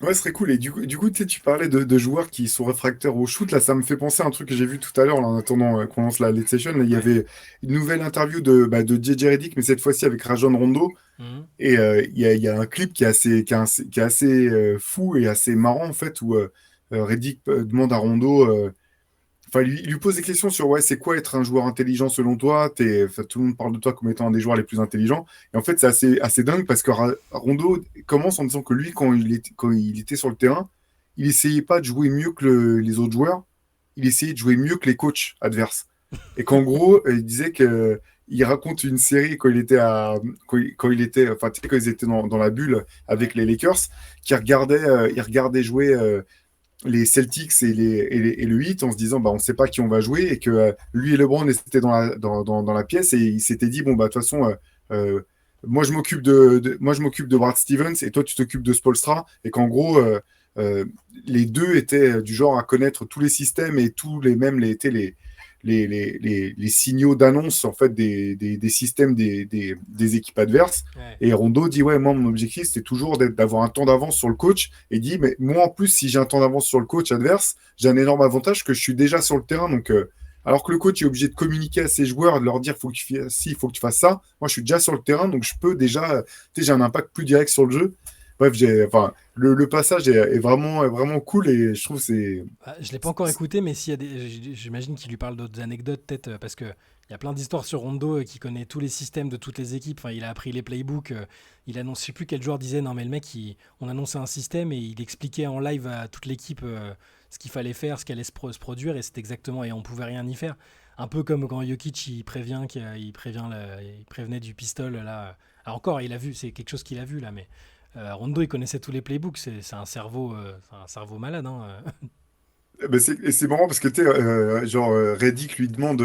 Speaker 4: Ouais, ce serait cool. Et du coup, tu sais, tu parlais de joueurs qui sont réfractaires au shoot. Là, ça me fait penser à un truc que j'ai vu tout à l'heure, là, en attendant qu'on lance la late session. Là, il y
Speaker 3: Ouais.
Speaker 4: avait une nouvelle interview de JJ Redick, mais cette fois-ci avec Rajon Rondo.
Speaker 3: Mhm.
Speaker 4: Et il y a un clip qui est assez fou et assez marrant, en fait, où Redick demande à Rondo. Enfin, il lui pose des questions sur ouais, c'est quoi être un joueur intelligent selon toi? Enfin, tout le monde parle de toi comme étant un des joueurs les plus intelligents. Et en fait, c'est assez dingue parce que Rondo commence en disant que lui, quand il était sur le terrain, il essayait pas de jouer mieux que les autres joueurs, il essayait de jouer mieux que les coachs adverses. Et qu'en gros, il disait que il raconte une série quand il était, enfin, tu sais, quand ils étaient dans la bulle
Speaker 3: Ouais.
Speaker 4: avec les Lakers, il regardait jouer. Les Celtics et le Heat en se disant bah, on ne sait pas qui on va jouer et que lui et LeBron étaient dans la pièce et il s'était dit bon bah de toute façon euh, moi je m'occupe de Brad Stevens et toi tu t'occupes de Spoelstra et qu'en gros euh, les deux étaient du genre à connaître tous les systèmes et tous les mêmes les signaux d'annonce en fait des systèmes des équipes adverses.
Speaker 3: Ouais.
Speaker 4: Et Rondo dit ouais, moi mon objectif c'était toujours d'avoir un temps d'avance sur le coach et dit mais moi en plus si j'ai un temps d'avance sur le coach adverse, j'ai un énorme avantage que je suis déjà sur le terrain donc alors que le coach est obligé de communiquer à ses joueurs, de leur dire faut que tu fasses ci, faut que tu fasses ça. Moi je suis déjà sur le terrain donc je peux déjà, tu sais, j'ai un impact plus direct sur le jeu. Bref, enfin, le passage est vraiment cool et je trouve que c'est.
Speaker 3: Ah, je l'ai pas encore écouté, mais s'il y a j'imagine qu'il lui parle d'autres anecdotes, peut-être, parce que il y a plein d'histoires sur Rondo qui connaît tous les systèmes de toutes les équipes. Enfin, il a appris les playbooks. Il annonce, je sais plus quel joueur disait, non mais le mec, on annonçait un système et il expliquait en live à toute l'équipe ce qu'il fallait faire, ce qui allait se produire, et c'est exactement, et on pouvait rien y faire. Un peu comme quand Jokic il prévenait du pistol là. Alors encore, il a vu, c'est quelque chose qu'il a vu là, mais Rondo, il connaissait tous les playbooks. C'est un cerveau malade, hein.
Speaker 4: Ben c'est marrant parce que tu sais, genre Reddick lui demande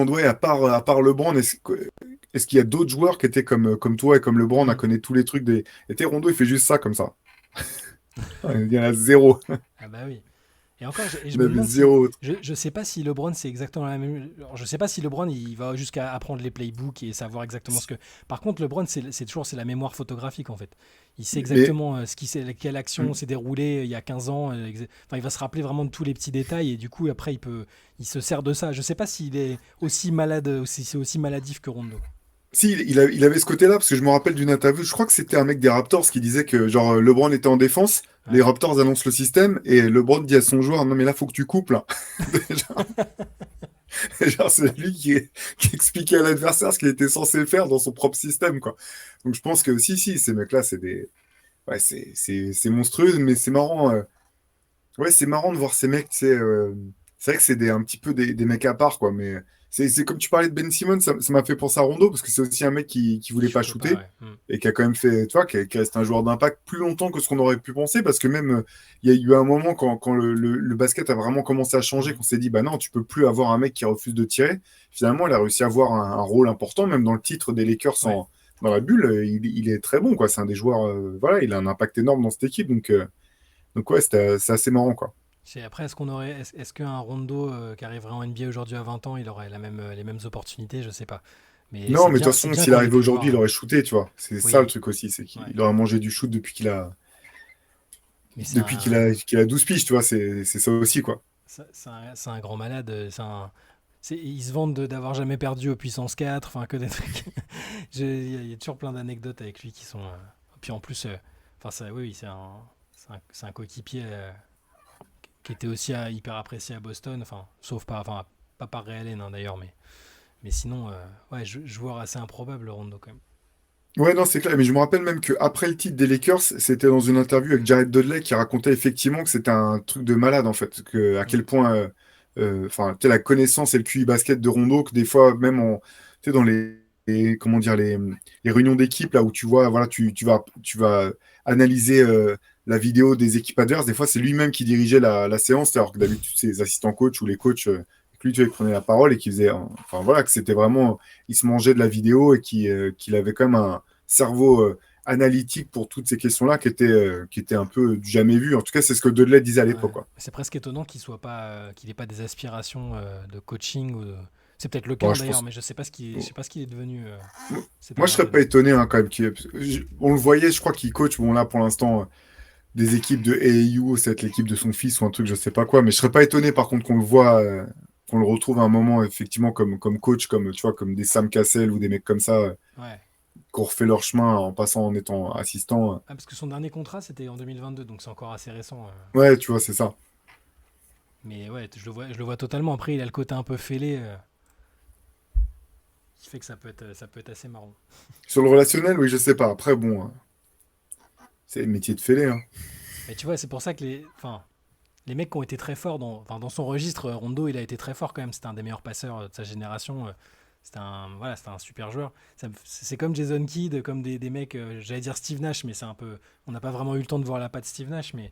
Speaker 4: ouais, à part LeBron, est-ce qu'il y a d'autres joueurs qui étaient comme toi et comme LeBron à
Speaker 3: Hmm.
Speaker 4: connaître tous les trucs des. Et tu sais, Rondo, il fait juste ça comme ça. Il y en a zéro.
Speaker 3: Ah bah oui. Et encore, je
Speaker 4: Il y en
Speaker 3: me
Speaker 4: avait
Speaker 3: demande si.
Speaker 4: zéro.
Speaker 3: Je sais pas si LeBron, c'est exactement la même. Alors, je sais pas si LeBron, il va jusqu'à apprendre les playbooks et savoir exactement ce que. Par contre, LeBron, c'est la mémoire photographique, en fait. Il sait
Speaker 4: Mais
Speaker 3: exactement quelle action s'est déroulée il y a 15 ans. Enfin, il va se rappeler vraiment de tous les petits détails et du coup, après, il se sert de ça. Je sais pas s'il est aussi malade, ou si c'est aussi maladif que Rondo.
Speaker 4: si, il avait ce côté-là parce que je me rappelle d'une interview, je crois que c'était un mec des Raptors qui disait que genre LeBron était en défense, les
Speaker 3: Ouais.
Speaker 4: Raptors annoncent le système et LeBron dit à son joueur non mais là faut que tu coupes là. Genre, c'est lui qui expliquait à l'adversaire ce qu'il était censé faire dans son propre système, quoi. Donc je pense que si, ces mecs-là, c'est des. Ouais, c'est monstrueux, mais c'est marrant. Ouais, c'est marrant de voir ces mecs, tu sais. C'est vrai que c'est un petit peu des mecs à part, quoi. Mais c'est comme tu parlais de Ben Simmons, ça m'a fait penser à Rondo, parce que c'est aussi un mec qui voulait
Speaker 3: Qui
Speaker 4: pas
Speaker 3: shootait pas,
Speaker 4: shooter
Speaker 3: ouais. Hmm.
Speaker 4: et qui a quand même fait, tu vois, qui reste un joueur d'impact plus longtemps que ce qu'on aurait pu penser, parce que même il y a eu un moment quand le basket a vraiment commencé à changer,
Speaker 3: Hmm.
Speaker 4: qu'on s'est dit, bah non, tu peux plus avoir un mec qui refuse de tirer. Finalement, il a réussi à avoir un rôle important, même dans le titre des Lakers
Speaker 3: Ouais.
Speaker 4: dans la bulle, il est très bon, quoi. C'est un des joueurs, voilà, il a un impact énorme dans cette équipe, donc ouais, c'est assez marrant, quoi.
Speaker 3: Après, est-ce qu'un Rondo qui arriverait en NBA aujourd'hui à 20 ans, il aurait les mêmes opportunités? Je sais pas. Mais
Speaker 4: Non, mais de toute
Speaker 3: c'est
Speaker 4: façon,
Speaker 3: bien
Speaker 4: s'il
Speaker 3: qu'on ait
Speaker 4: arrivait
Speaker 3: des
Speaker 4: aujourd'hui,
Speaker 3: joueurs.
Speaker 4: il aurait shooté, tu vois. C'est ça le
Speaker 3: Oui,
Speaker 4: truc aussi, c'est
Speaker 3: ouais.
Speaker 4: qu'il aurait mangé du shoot depuis qu'il a,
Speaker 3: Mais
Speaker 4: depuis qu'il a 12 piges, tu vois. C'est ça aussi, quoi.
Speaker 3: c'est un grand malade. Ils se vantent d'avoir jamais perdu au puissance 4, enfin que des trucs. Il y a toujours plein d'anecdotes avec lui qui sont. Puis en plus, enfin oui, c'est un coéquipier qui était aussi hyper apprécié à Boston, enfin, sauf pas, enfin, pas par Ray Allen hein, d'ailleurs, mais sinon, ouais, joueur assez improbable Rondo quand même.
Speaker 4: Ouais, non, c'est clair. Mais je me rappelle même qu'après le titre des Lakers, c'était dans une interview avec Jared Dudley qui racontait effectivement que c'était un truc de malade, en fait. Que, à
Speaker 3: Mm.
Speaker 4: quel point, enfin, tu sais, la connaissance et le QI basket de Rondo, que des fois, même tu sais, dans comment dire, les réunions d'équipe, là où tu vois, voilà, tu vas analyser la vidéo des équipes adverses, des fois, c'est lui-même qui dirigeait la séance, alors que d'habitude, c'est les assistants coachs ou les coachs, lui, tu vois, il prenait la parole et qui faisait, enfin, voilà, que c'était vraiment, il se mangeait de la vidéo et qu'il avait quand même un cerveau analytique pour toutes ces questions-là qui était un peu du jamais vu. En tout cas, c'est ce que Dudley disait à l'époque,
Speaker 3: Ouais.
Speaker 4: quoi.
Speaker 3: C'est presque étonnant qu'il ait pas des aspirations de coaching c'est peut-être le cas
Speaker 4: Bon,
Speaker 3: hein,
Speaker 4: je
Speaker 3: d'ailleurs,
Speaker 4: pense.
Speaker 3: mais je sais pas ce qu'il est devenu ces
Speaker 4: Moi, je
Speaker 3: dernières
Speaker 4: serais pas
Speaker 3: années.
Speaker 4: étonné hein, quand même. On le voyait, je crois qu'il coach, bon là pour l'instant, des équipes de AAU, c'est l'équipe de son fils ou un truc, je sais pas quoi, mais je serais pas étonné par contre qu'on le voit, qu'on le retrouve à un moment effectivement comme coach, comme tu vois, comme des Sam Cassell ou des mecs comme ça,
Speaker 3: Ouais.
Speaker 4: qui ont refait leur chemin en passant en étant assistant.
Speaker 3: Ah, parce que son dernier contrat c'était en 2022, donc c'est encore assez récent.
Speaker 4: Ouais, tu vois, c'est ça.
Speaker 3: Mais ouais, je le vois totalement. Après, il a le côté un peu fêlé qui fait que ça peut être assez marrant.
Speaker 4: Sur le relationnel, oui, je sais pas. Après, bon, c'est le métier de fêlé, hein.
Speaker 3: Mais tu vois, c'est pour ça que les mecs qui ont été très forts dans son registre, Rondo, il a été très fort quand même. C'était un des meilleurs passeurs de sa génération. C'était un super joueur. C'est comme Jason Kidd, comme des mecs, j'allais dire Steve Nash, mais c'est un peu. On n'a pas vraiment eu le temps de voir la patte Steve Nash, mais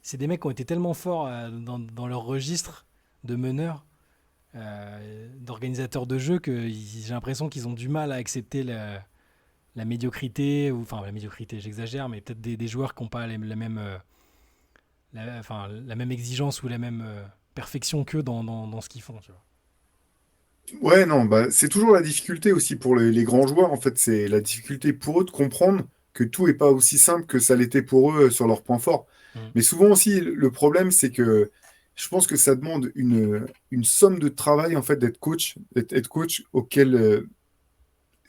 Speaker 3: c'est des mecs qui ont été tellement forts dans leur registre de meneurs, d'organisateurs de jeu, que j'ai l'impression qu'ils ont du mal à accepter la médiocrité, ou enfin la médiocrité, j'exagère, mais peut-être des joueurs qui n'ont pas la même. Enfin, la même exigence ou la même perfection qu'eux dans ce qu'ils font. Tu vois.
Speaker 4: Ouais, non, bah, c'est toujours la difficulté aussi pour les grands joueurs. En fait, c'est la difficulté pour eux de comprendre que tout n'est pas aussi simple que ça l'était pour eux sur leurs points forts.
Speaker 3: Mm.
Speaker 4: Mais souvent aussi, le problème, c'est que je pense que ça demande une somme de travail, en fait, être coach auquel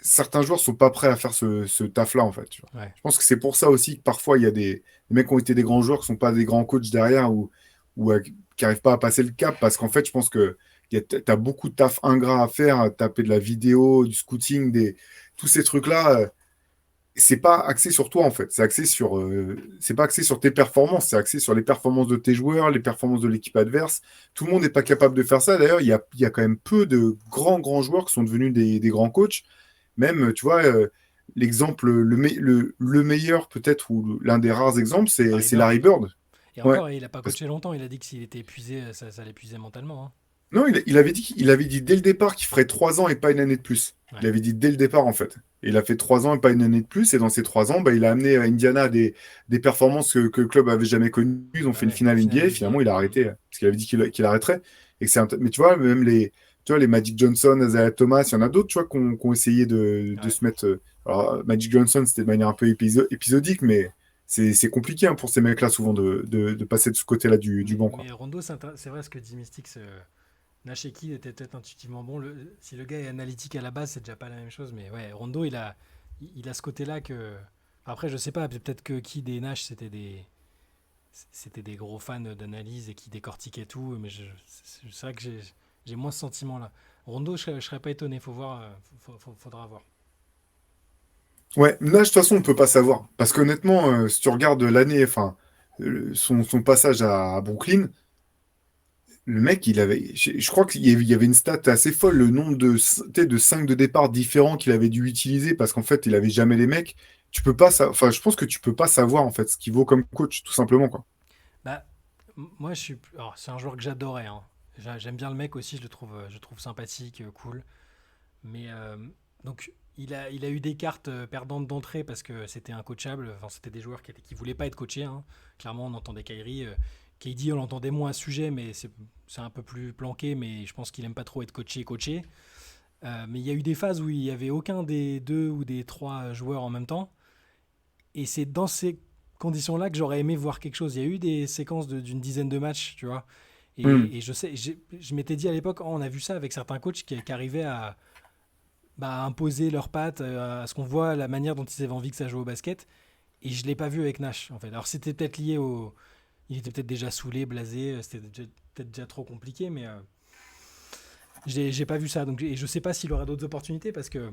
Speaker 4: certains joueurs sont pas prêts à faire ce taf-là, en fait. Tu vois.
Speaker 3: Ouais.
Speaker 4: Je pense que c'est pour ça aussi que parfois, il y a des mecs qui ont été des grands joueurs qui sont pas des grands coachs derrière ou qui n'arrivent pas à passer le cap parce qu'en fait, je pense que t'as beaucoup de taf ingrat à faire, à taper de la vidéo, du scouting, tous ces trucs-là. C'est pas axé sur toi, en fait. C'est pas axé sur tes performances, c'est axé sur les performances de tes joueurs, les performances de l'équipe adverse. Tout le monde n'est pas capable de faire ça. D'ailleurs, il y a quand même peu de grands joueurs qui sont devenus des grands coachs. Même, tu vois, l'exemple, le meilleur peut-être, ou l'un des rares exemples, c'est
Speaker 3: Larry
Speaker 4: c'est
Speaker 3: Bird.
Speaker 4: Larry Bird.
Speaker 3: Et
Speaker 4: Ouais.
Speaker 3: encore, il a pas
Speaker 4: Parce-
Speaker 3: coaché longtemps. Il a dit que s'il était épuisé, ça l'épuisait mentalement. Hein.
Speaker 4: Non, il avait dit dès le départ qu'il ferait 3 ans et pas une année de plus. Il
Speaker 3: Ouais.
Speaker 4: avait dit dès le départ, en fait. Et il a fait 3 ans et pas une année de plus. Et dans ces 3 ans, bah, il a amené à Indiana des performances que le club avait jamais connues. Ils ont
Speaker 3: Bah
Speaker 4: fait une
Speaker 3: ouais,
Speaker 4: finale
Speaker 3: finale
Speaker 4: NBA.
Speaker 3: NBA.
Speaker 4: Finalement, il a arrêté parce qu'il avait dit qu'il arrêterait. Mais tu vois, même les Magic Johnson, Isaiah Thomas, il y en a d'autres, tu vois, qui ont essayé de
Speaker 3: Ouais.
Speaker 4: se mettre. Alors, Magic Johnson, c'était de manière un peu épisodique, mais c'est compliqué hein, pour ces mecs-là, souvent, de passer de ce côté-là du banc, quoi.
Speaker 3: Mais Rondo, c'est vrai ce que dit Mystics. Nash et Kidd était peut-être intuitivement bon. Si le gars est analytique à la base, c'est déjà pas la même chose. Mais ouais, Rondo, il a ce côté-là que. Après, je sais pas, peut-être que Kidd et Nash, c'était des gros fans d'analyse et qui décortiquaient tout. Mais c'est vrai que j'ai moins ce sentiment-là. Rondo, je serais pas étonné. Faut voir, faudra voir.
Speaker 4: Ouais, Nash, de toute façon, on peut pas savoir. Parce qu'honnêtement, si tu regardes l'année, enfin, son passage à Brooklyn, le mec, je crois qu'il y avait une stat assez folle, le nombre tu sais, de 5 de départ différents qu'il avait dû utiliser parce qu'en fait, il avait jamais les mecs. Tu peux pas, enfin, je pense que tu peux pas savoir, en fait, ce qu'il vaut comme coach, tout simplement, quoi.
Speaker 3: Bah, moi, alors, c'est un joueur que j'adorais. Hein. J'aime bien le mec aussi. Je le trouve sympathique, cool. Mais donc, il a eu des cartes perdantes d'entrée parce que c'était incoachable. Enfin, c'était des joueurs qui voulaient pas être coachés. Hein. Clairement, on entendait Kyrie. KD, on l'entendait moins à ce sujet, mais c'est un peu plus planqué. Mais je pense qu'il aime pas trop être coaché. Mais il y a eu des phases où il y avait aucun des deux ou des trois joueurs en même temps. Et c'est dans ces conditions-là que j'aurais aimé voir quelque chose. Il y a eu des séquences d'une dizaine de matchs, tu vois.
Speaker 4: Hmm.
Speaker 3: Et je sais, je m'étais dit à l'époque, oh, on a vu ça avec certains coachs qui arrivaient à imposer leurs pattes, à ce qu'on voit la manière dont ils avaient envie que ça joue au basket. Et je l'ai pas vu avec Nash, en fait. Alors c'était peut-être lié au... Il était peut-être déjà saoulé, blasé, c'était peut-être déjà trop compliqué, mais j'ai pas vu ça. Donc, et je sais pas s'il aura d'autres opportunités parce que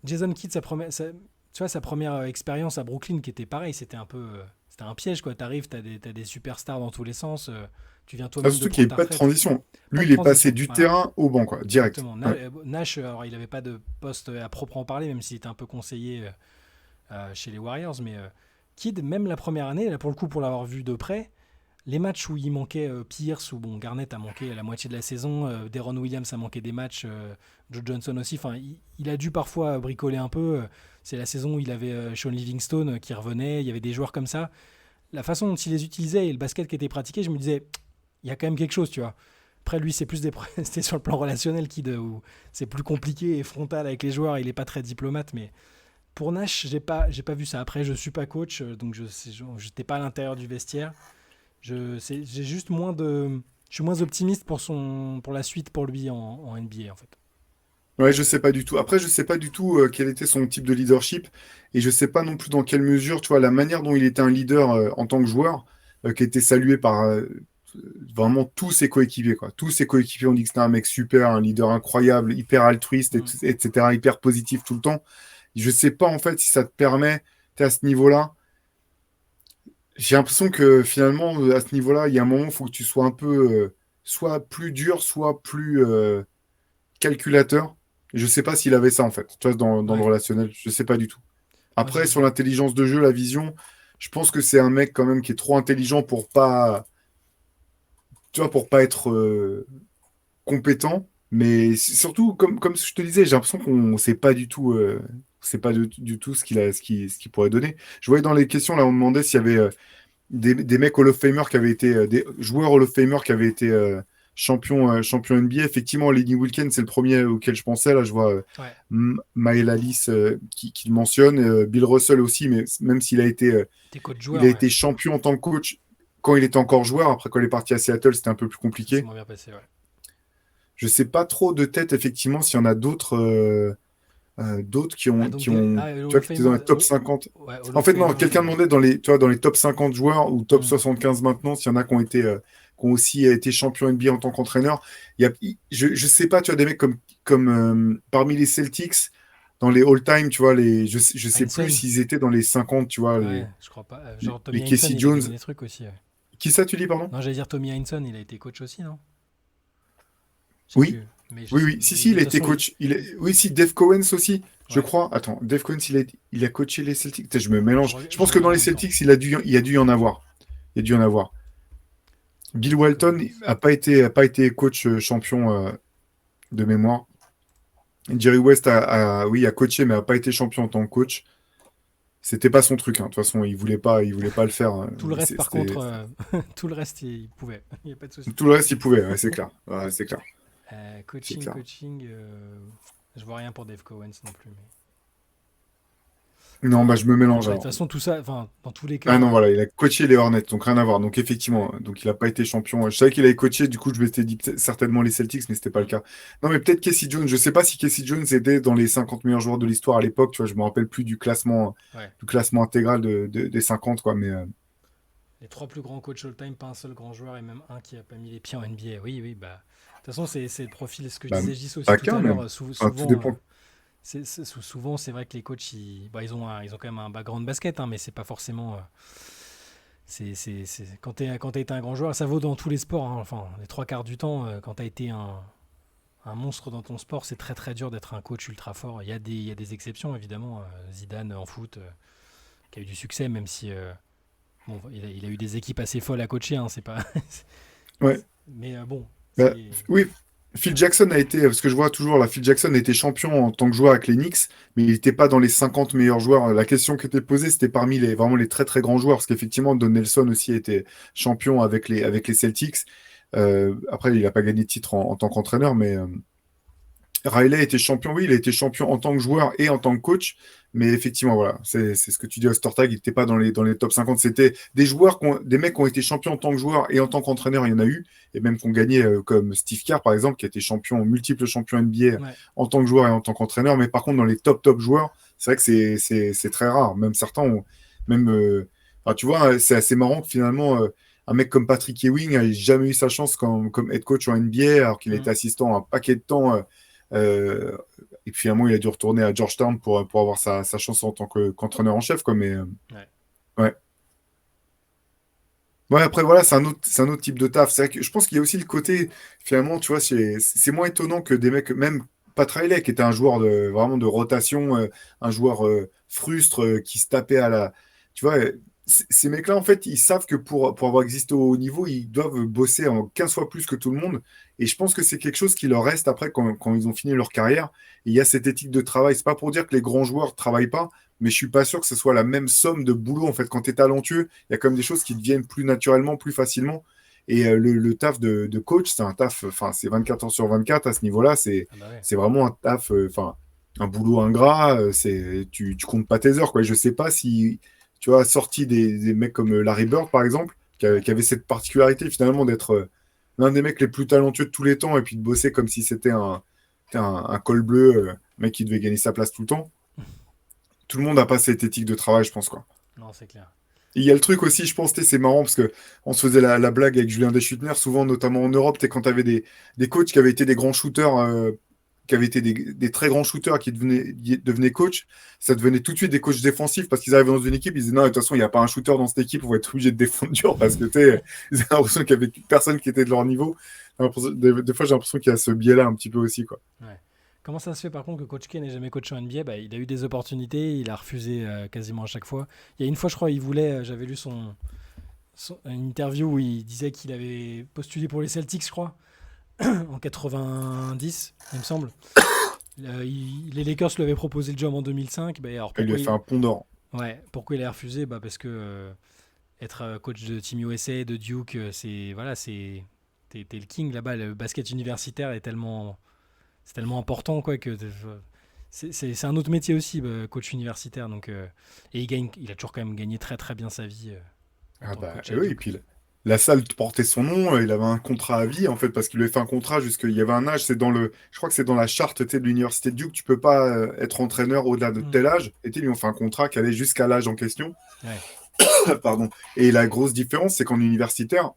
Speaker 3: Jason Kidd, tu vois, sa première expérience à Brooklyn, qui était pareil, c'était un piège, quoi. T'arrives, t'as des superstars dans tous les sens, tu viens
Speaker 4: Ah,
Speaker 3: toi-même de
Speaker 4: surtout qu'il n'y
Speaker 3: prendre
Speaker 4: avait
Speaker 3: ta
Speaker 4: pas de
Speaker 3: retraite.
Speaker 4: transition.
Speaker 3: Pas
Speaker 4: Lui,
Speaker 3: de
Speaker 4: il est passé
Speaker 3: transition,
Speaker 4: du
Speaker 3: voilà.
Speaker 4: terrain au banc, quoi, direct.
Speaker 3: Exactement.
Speaker 4: Ouais.
Speaker 3: Nash, alors il n'avait pas de poste à proprement parler, même s'il était un peu conseillé chez les Warriors, mais Kidd, même la première année, là pour le coup, pour l'avoir vu de près, les matchs où il manquait Pierce, où bon, Garnett a manqué la moitié de la saison, Deron Williams a manqué des matchs, Joe Johnson aussi, enfin, il a dû parfois bricoler un peu. C'est la saison où il avait Sean Livingston qui revenait, il y avait des joueurs comme ça. La façon dont il les utilisait et le basket qui était pratiqué, je me disais, il y a quand même quelque chose, tu vois. Après, lui, c'est plus c'était sur le plan relationnel où c'est plus compliqué et frontal avec les joueurs, il n'est pas très diplomate, mais pour Nash, j'ai pas vu ça. Après, je suis pas coach, donc je n'étais pas à l'intérieur du vestiaire. J'ai juste je suis moins optimiste pour la suite pour lui en NBA en fait.
Speaker 4: Ouais, je sais pas du tout. Après, je sais pas du tout quel était son type de leadership et je sais pas non plus dans quelle mesure, tu vois, la manière dont il était un leader en tant que joueur, qui était salué par vraiment tous ses coéquipiers, quoi. Tous ses coéquipiers ont dit que c'était un mec super, un leader incroyable, hyper altruiste,
Speaker 3: Mm.
Speaker 4: etc., hyper positif tout le temps. Je sais pas en fait si ça te permet, t'es à ce niveau-là. J'ai l'impression que finalement, à ce niveau-là, il y a un moment, il faut que tu sois un peu, soit plus dur, soit plus calculateur. Je sais pas s'il avait ça en fait, tu vois, dans le
Speaker 3: Ouais.
Speaker 4: relationnel, je sais pas du tout.
Speaker 3: Moi
Speaker 4: Après, sur l'intelligence de jeu, la vision, je pense que c'est un mec quand même qui est trop intelligent pour pas, tu vois, pour pas être compétent. Mais surtout, comme je te disais, j'ai l'impression qu'on sait pas du tout, c'est pas du tout ce qu'il pourrait donner. Je voyais dans les questions là, on demandait s'il y avait des mecs Hall of Famer qui avaient été des joueurs Hall of Famer qui avaient été champion NBA. Effectivement, Lenny Wilkens, c'est le premier auquel je pensais. Là, je vois
Speaker 3: ouais.
Speaker 4: Maël Alice qui le mentionne, Bill Russell aussi, mais même s'il a
Speaker 3: T'es coach
Speaker 4: il a
Speaker 3: joueur, ouais.
Speaker 4: été champion en tant que coach quand il était encore joueur. Après, quand il est parti à Seattle, c'était un peu plus
Speaker 3: Ça s'est
Speaker 4: compliqué.
Speaker 3: moins bien passé, ouais.
Speaker 4: Je sais pas trop de tête, effectivement, s'il y en a d'autres
Speaker 3: Ah
Speaker 4: qui
Speaker 3: donc
Speaker 4: ont, tu
Speaker 3: Hall
Speaker 4: vois,
Speaker 3: of
Speaker 4: qui étaient dans
Speaker 3: Famer,
Speaker 4: les top 50.
Speaker 3: ouais, Hall
Speaker 4: En
Speaker 3: of
Speaker 4: fait, non,
Speaker 3: Famer.
Speaker 4: quelqu'un demandait tu vois, dans les top 50 joueurs ou top
Speaker 3: Hmm.
Speaker 4: 75 maintenant, s'il y en a qui ont qui ont aussi été champions NBA en tant qu'entraîneur. Je sais pas, tu vois, des mecs comme parmi les Celtics, dans les all-time, tu vois, je sais plus
Speaker 3: Heinsohn,
Speaker 4: s'ils étaient dans les 50, tu vois,
Speaker 3: ouais, je crois pas. Genre
Speaker 4: les
Speaker 3: Tommy Heinsohn,
Speaker 4: Casey
Speaker 3: il a
Speaker 4: Jones.
Speaker 3: gagné des trucs aussi, ouais.
Speaker 4: Qui ça, tu dis, pardon?
Speaker 3: Non, j'allais dire Tommy Heinsohn, il a été coach aussi, non? Je sais
Speaker 4: Oui,
Speaker 3: plus. Mais
Speaker 4: oui, oui. Si, si,
Speaker 3: de
Speaker 4: il a
Speaker 3: toute
Speaker 4: été
Speaker 3: façon,
Speaker 4: coach. Oui, si, Dave Cowens aussi, je
Speaker 3: ouais.
Speaker 4: crois. Attends, Dave Cowens, il a coaché les Celtics. Putain, je me mélange. Je
Speaker 3: Je
Speaker 4: pense que
Speaker 3: regarde
Speaker 4: dans
Speaker 3: en
Speaker 4: les
Speaker 3: même temps.
Speaker 4: Celtics, il y a dû y en avoir. Il y a dû y en avoir. Bill
Speaker 3: Dave
Speaker 4: Walton
Speaker 3: Cowens.
Speaker 4: a pas été coach champion de mémoire. Jerry West oui, a coaché, mais a pas été champion en tant que coach. C'était pas son truc, hein. De toute façon, il voulait pas le faire.
Speaker 3: Tout le reste, par
Speaker 4: C'était
Speaker 3: contre, tout le reste, il pouvait. Il n'y a pas de souci.
Speaker 4: tout le reste, il pouvait. Ouais, c'est clair. Ouais, c'est clair. C'est clair.
Speaker 3: Coaching, je vois rien pour Dave Cowens non plus.
Speaker 4: Non, bah je me
Speaker 3: Enfin
Speaker 4: mélange
Speaker 3: bref, de toute
Speaker 4: alors.
Speaker 3: façon, tout ça, enfin, dans tous les
Speaker 4: Ah
Speaker 3: cas,
Speaker 4: non, voilà, il a coaché les Hornets, donc rien à voir. Donc effectivement, donc il n'a pas été champion. Je savais qu'il avait coaché, du coup je m'étais dit certainement les Celtics, mais c'était pas le cas. Non, mais peut-être Casey Jones. Je sais pas si Casey Jones était dans les 50 meilleurs joueurs de l'histoire à l'époque. Tu vois, je me rappelle plus
Speaker 3: ouais,
Speaker 4: du classement intégral des 50, quoi. Mais
Speaker 3: les trois plus grands coachs all-time, pas un seul grand joueur et même un qui a pas mis les pieds en NBA. Oui, oui, bah. De toute façon, c'est le profil, ce que je
Speaker 4: bah,
Speaker 3: disais Gis aussi
Speaker 4: pas
Speaker 3: tout à
Speaker 4: qu'un
Speaker 3: l'heure,
Speaker 4: même. Enfin, tout
Speaker 3: souvent,
Speaker 4: dépend.
Speaker 3: souvent c'est vrai que les coachs, ils ont quand même un background basket, hein, mais c'est pas forcément. Quand t'as été un grand joueur, ça vaut dans tous les sports, hein, enfin, les trois quarts du temps, quand t'as été un monstre dans ton sport, c'est très très dur d'être un coach ultra fort. Il y a des exceptions, évidemment. Zidane en foot, qui a eu du succès, même si bon, il a eu des équipes assez folles à coacher, hein, c'est pas.
Speaker 4: Ouais.
Speaker 3: Mais bon,
Speaker 4: Bah,
Speaker 3: c'est.
Speaker 4: oui, Phil Jackson a été, parce que je vois toujours là, Phil Jackson a été champion en tant que joueur avec les Knicks, mais il n'était pas dans les 50 meilleurs joueurs. La question qui était posée, c'était parmi vraiment les très très grands joueurs, parce qu'effectivement, Don Nelson aussi était champion avec les Celtics. Après, il n'a pas gagné de titre en tant qu'entraîneur, Riley était champion, oui, il a été champion en tant que joueur et en tant que coach. Mais effectivement, voilà, c'est ce que tu dis, Ostertag, il n'était pas dans les top 50. C'était des joueurs, des mecs qui ont été champions en tant que joueur et en tant qu'entraîneur, il y en a eu. Et même qui ont gagné, comme Steve Kerr, par exemple, qui a été champion, multiple champion NBA
Speaker 3: Ouais.
Speaker 4: en tant que joueur et en tant qu'entraîneur. Mais par contre, dans les top joueurs, c'est vrai que c'est très rare. Même certains ont, même, enfin, tu vois, c'est assez marrant que finalement, un mec comme Patrick Ewing n'a jamais eu sa chance comme head coach en NBA, alors qu'il a été
Speaker 3: Mhm.
Speaker 4: assistant un paquet de temps. Euh, et puis finalement, il a dû retourner à Georgetown pour avoir sa chance en tant qu'entraîneur en chef. Quoi, mais
Speaker 3: Ouais.
Speaker 4: ouais. Ouais, après, voilà, c'est un autre type de taf. C'est vrai que je pense qu'il y a aussi le côté, finalement, tu vois, c'est moins étonnant que des mecs, même Pat Riley, qui était un joueur vraiment de rotation, un joueur frustre qui se tapait à la. Tu vois, ces mecs-là, en fait, ils savent que pour avoir existé au haut niveau, ils doivent bosser en 15 fois plus que tout le monde. Et je pense que c'est quelque chose qui leur reste après quand ils ont fini leur carrière. Et il y a cette éthique de travail. C'est pas pour dire que les grands joueurs travaillent pas, mais je suis pas sûr que ce soit la même somme de boulot. En fait, quand tu es talentueux, il y a quand même des choses qui deviennent plus naturellement, plus facilement. Et le taf de coach, c'est un taf, enfin, c'est 24 heures sur 24 à ce niveau-là.
Speaker 3: Ah bah ouais.
Speaker 4: C'est vraiment un taf, enfin, un boulot ingrat. Tu comptes pas tes heures, quoi. Je sais pas si, tu vois, sorti des mecs comme Larry Bird, par exemple,
Speaker 3: Ouais.
Speaker 4: qui avait cette particularité finalement d'être l'un des mecs les plus talentueux de tous les temps et puis de bosser comme si c'était un col bleu, mec qui devait gagner sa place tout le temps. Tout le monde n'a pas cette éthique de travail, je pense, quoi.
Speaker 3: Non, c'est clair.
Speaker 4: Il y a le truc aussi, je pense, c'est marrant parce que on se faisait la blague avec Julien Deschutner, souvent, notamment en Europe, quand tu avais des coachs qui avaient été des grands shooters, qui avaient été des très grands shooters qui devenaient coach, ça devenait tout de suite des coachs défensifs parce qu'ils arrivaient dans une équipe, ils disaient non, de toute façon, il n'y a pas un shooter dans cette équipe, on va être obligé de défendre dur parce que tu sais, ils avaient l'impression qu'il n'y avait personne qui était de leur niveau. Des fois, j'ai l'impression qu'il y a ce biais-là un petit peu aussi, quoi.
Speaker 3: Ouais. Comment ça se fait par contre que Coach K n'ait jamais coaché en NBA? Bah, il a eu des opportunités, il a refusé quasiment à chaque fois. Il y a une fois, je crois, il voulait, j'avais lu une interview où il disait qu'il avait postulé pour les Celtics, je crois, en 90, il me semble. Les Lakers lui avaient proposé le job en 2005. Bah, alors
Speaker 4: Il lui a fait un pont d'or.
Speaker 3: ouais, pourquoi il a refusé? Bah, parce que être coach de Team USA, de Duke, c'est voilà, t'es le king là-bas. Le basket universitaire c'est tellement important quoi que c'est un autre métier aussi, coach universitaire. Donc et il a toujours quand même gagné très très bien sa vie en
Speaker 4: Ah
Speaker 3: tant que
Speaker 4: bah
Speaker 3: coach à
Speaker 4: oui, et
Speaker 3: Duke.
Speaker 4: puis la salle portait son nom, il avait un contrat à vie en fait, parce qu'il lui avait fait un contrat jusqu'il y avait un âge, je crois que c'est dans la charte tu sais, de l'université de Duke, tu peux pas être entraîneur au-delà de
Speaker 3: Mm.
Speaker 4: tel âge, et tu sais, ils lui ont fait un contrat qui allait jusqu'à l'âge en question.
Speaker 3: Ouais,
Speaker 4: Pardon. Et la grosse différence, c'est qu'en universitaire,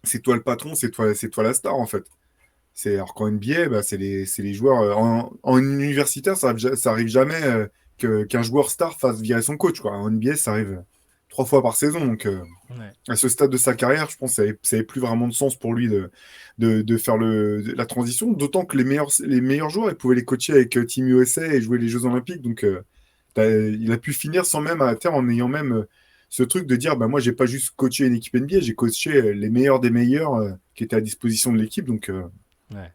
Speaker 4: c'est toi le patron, c'est toi la star en fait. Alors qu'en NBA, bah, c'est les joueurs. En universitaire, ça arrive jamais qu'un joueur star fasse virer son coach, quoi. En NBA, ça arrive 3 fois par saison. Donc,
Speaker 3: ouais,
Speaker 4: à ce stade de sa carrière, je pense que ça avait plus vraiment de sens pour lui de faire la transition. D'autant que les meilleurs joueurs, ils pouvaient les coacher avec Team USA et jouer les Jeux Olympiques. Donc, il a pu finir sans même, à terme, en ayant même ce truc de dire bah, moi, j'ai pas juste coaché une équipe NBA, j'ai coaché les meilleurs des meilleurs qui étaient à disposition de l'équipe. Donc,
Speaker 3: ouais.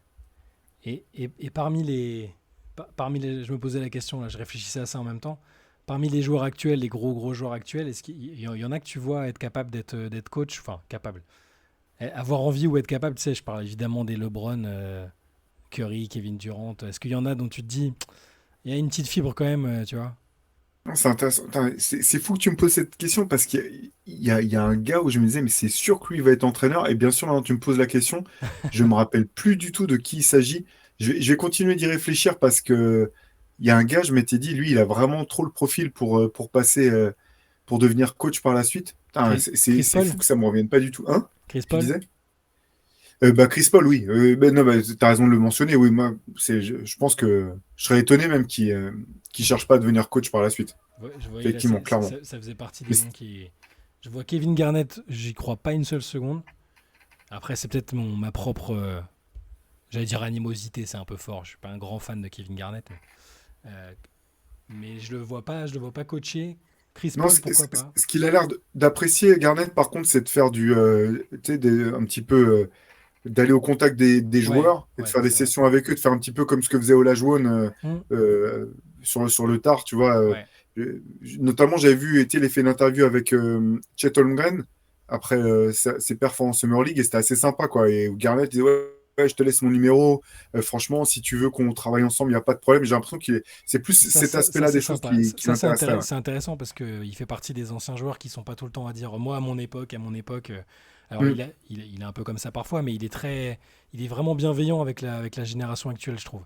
Speaker 3: Et parmi les, je me posais la question là, je réfléchissais à ça en même temps. Parmi les joueurs actuels, les gros joueurs actuels, est-ce qu'il y en a que tu vois être capable d'être coach, enfin capable, avoir envie ou être capable, tu sais, je parle évidemment des LeBron, Curry, Kevin Durant. Est-ce qu'il y en a dont tu te dis, il y a une petite fibre quand même, tu vois?
Speaker 4: non, c'est intéressant. Attends, c'est fou que tu me poses cette question parce qu'il y a un gars où je me disais, mais c'est sûr que lui va être entraîneur. Et bien sûr, maintenant tu me poses la question, je me rappelle plus du tout de qui il s'agit. Je vais continuer d'y réfléchir parce que il y a un gars, je m'étais dit, lui, il a vraiment trop le profil pour passer, pour devenir coach par la suite. Putain,
Speaker 3: Chris
Speaker 4: c'est
Speaker 3: Paul?
Speaker 4: fou que ça me revienne pas du tout. Hein?
Speaker 3: Chris
Speaker 4: Tu
Speaker 3: Paul?
Speaker 4: disais? Bah, Chris Paul, oui. Non, bah, t'as raison de le mentionner. Oui, moi, je pense que je serais étonné même qu'il cherche pas à devenir coach par la suite.
Speaker 3: Ouais, je voyais là,
Speaker 4: Effectivement, clairement.
Speaker 3: ça faisait partie
Speaker 4: Mais
Speaker 3: des noms qui. Je vois Kevin Garnett, j'y crois pas une seule seconde. Après, c'est peut-être ma propre, j'allais dire animosité, c'est un peu fort. Je suis pas un grand fan de Kevin Garnett, euh, mais je le vois pas coacher. Chris
Speaker 4: Non,
Speaker 3: Paul, pourquoi pas?
Speaker 4: ce qu'il a l'air d'apprécier, Garnett, par contre, c'est de faire tu sais, un petit peu, d'aller au contact des
Speaker 3: Ouais,
Speaker 4: joueurs et de
Speaker 3: ouais,
Speaker 4: faire des
Speaker 3: c'est vrai.
Speaker 4: sessions avec eux, de faire un petit peu comme ce que faisait Olajuwon
Speaker 3: Hmm,
Speaker 4: sur le tard, tu vois.
Speaker 3: ouais,
Speaker 4: Notamment, j'avais vu, tu sais, l'effet d'interview avec Chet Holmgren après ses perfs en Summer League et c'était assez sympa, quoi. Et Garnett disait, ouais, ouais, je te laisse mon numéro. Franchement, si tu veux qu'on travaille ensemble, il n'y a pas de problème. J'ai l'impression c'est plus cet
Speaker 3: Ça,
Speaker 4: aspect-là
Speaker 3: c'est
Speaker 4: des choses
Speaker 3: sympa.
Speaker 4: qui m'intéresserait. Ouais.
Speaker 3: C'est intéressant parce qu'il fait partie des anciens joueurs qui sont pas tout le temps à dire moi à mon époque, à mon époque. Alors
Speaker 4: Mm.
Speaker 3: il est un peu comme ça parfois, mais il est vraiment bienveillant avec la génération actuelle, je trouve.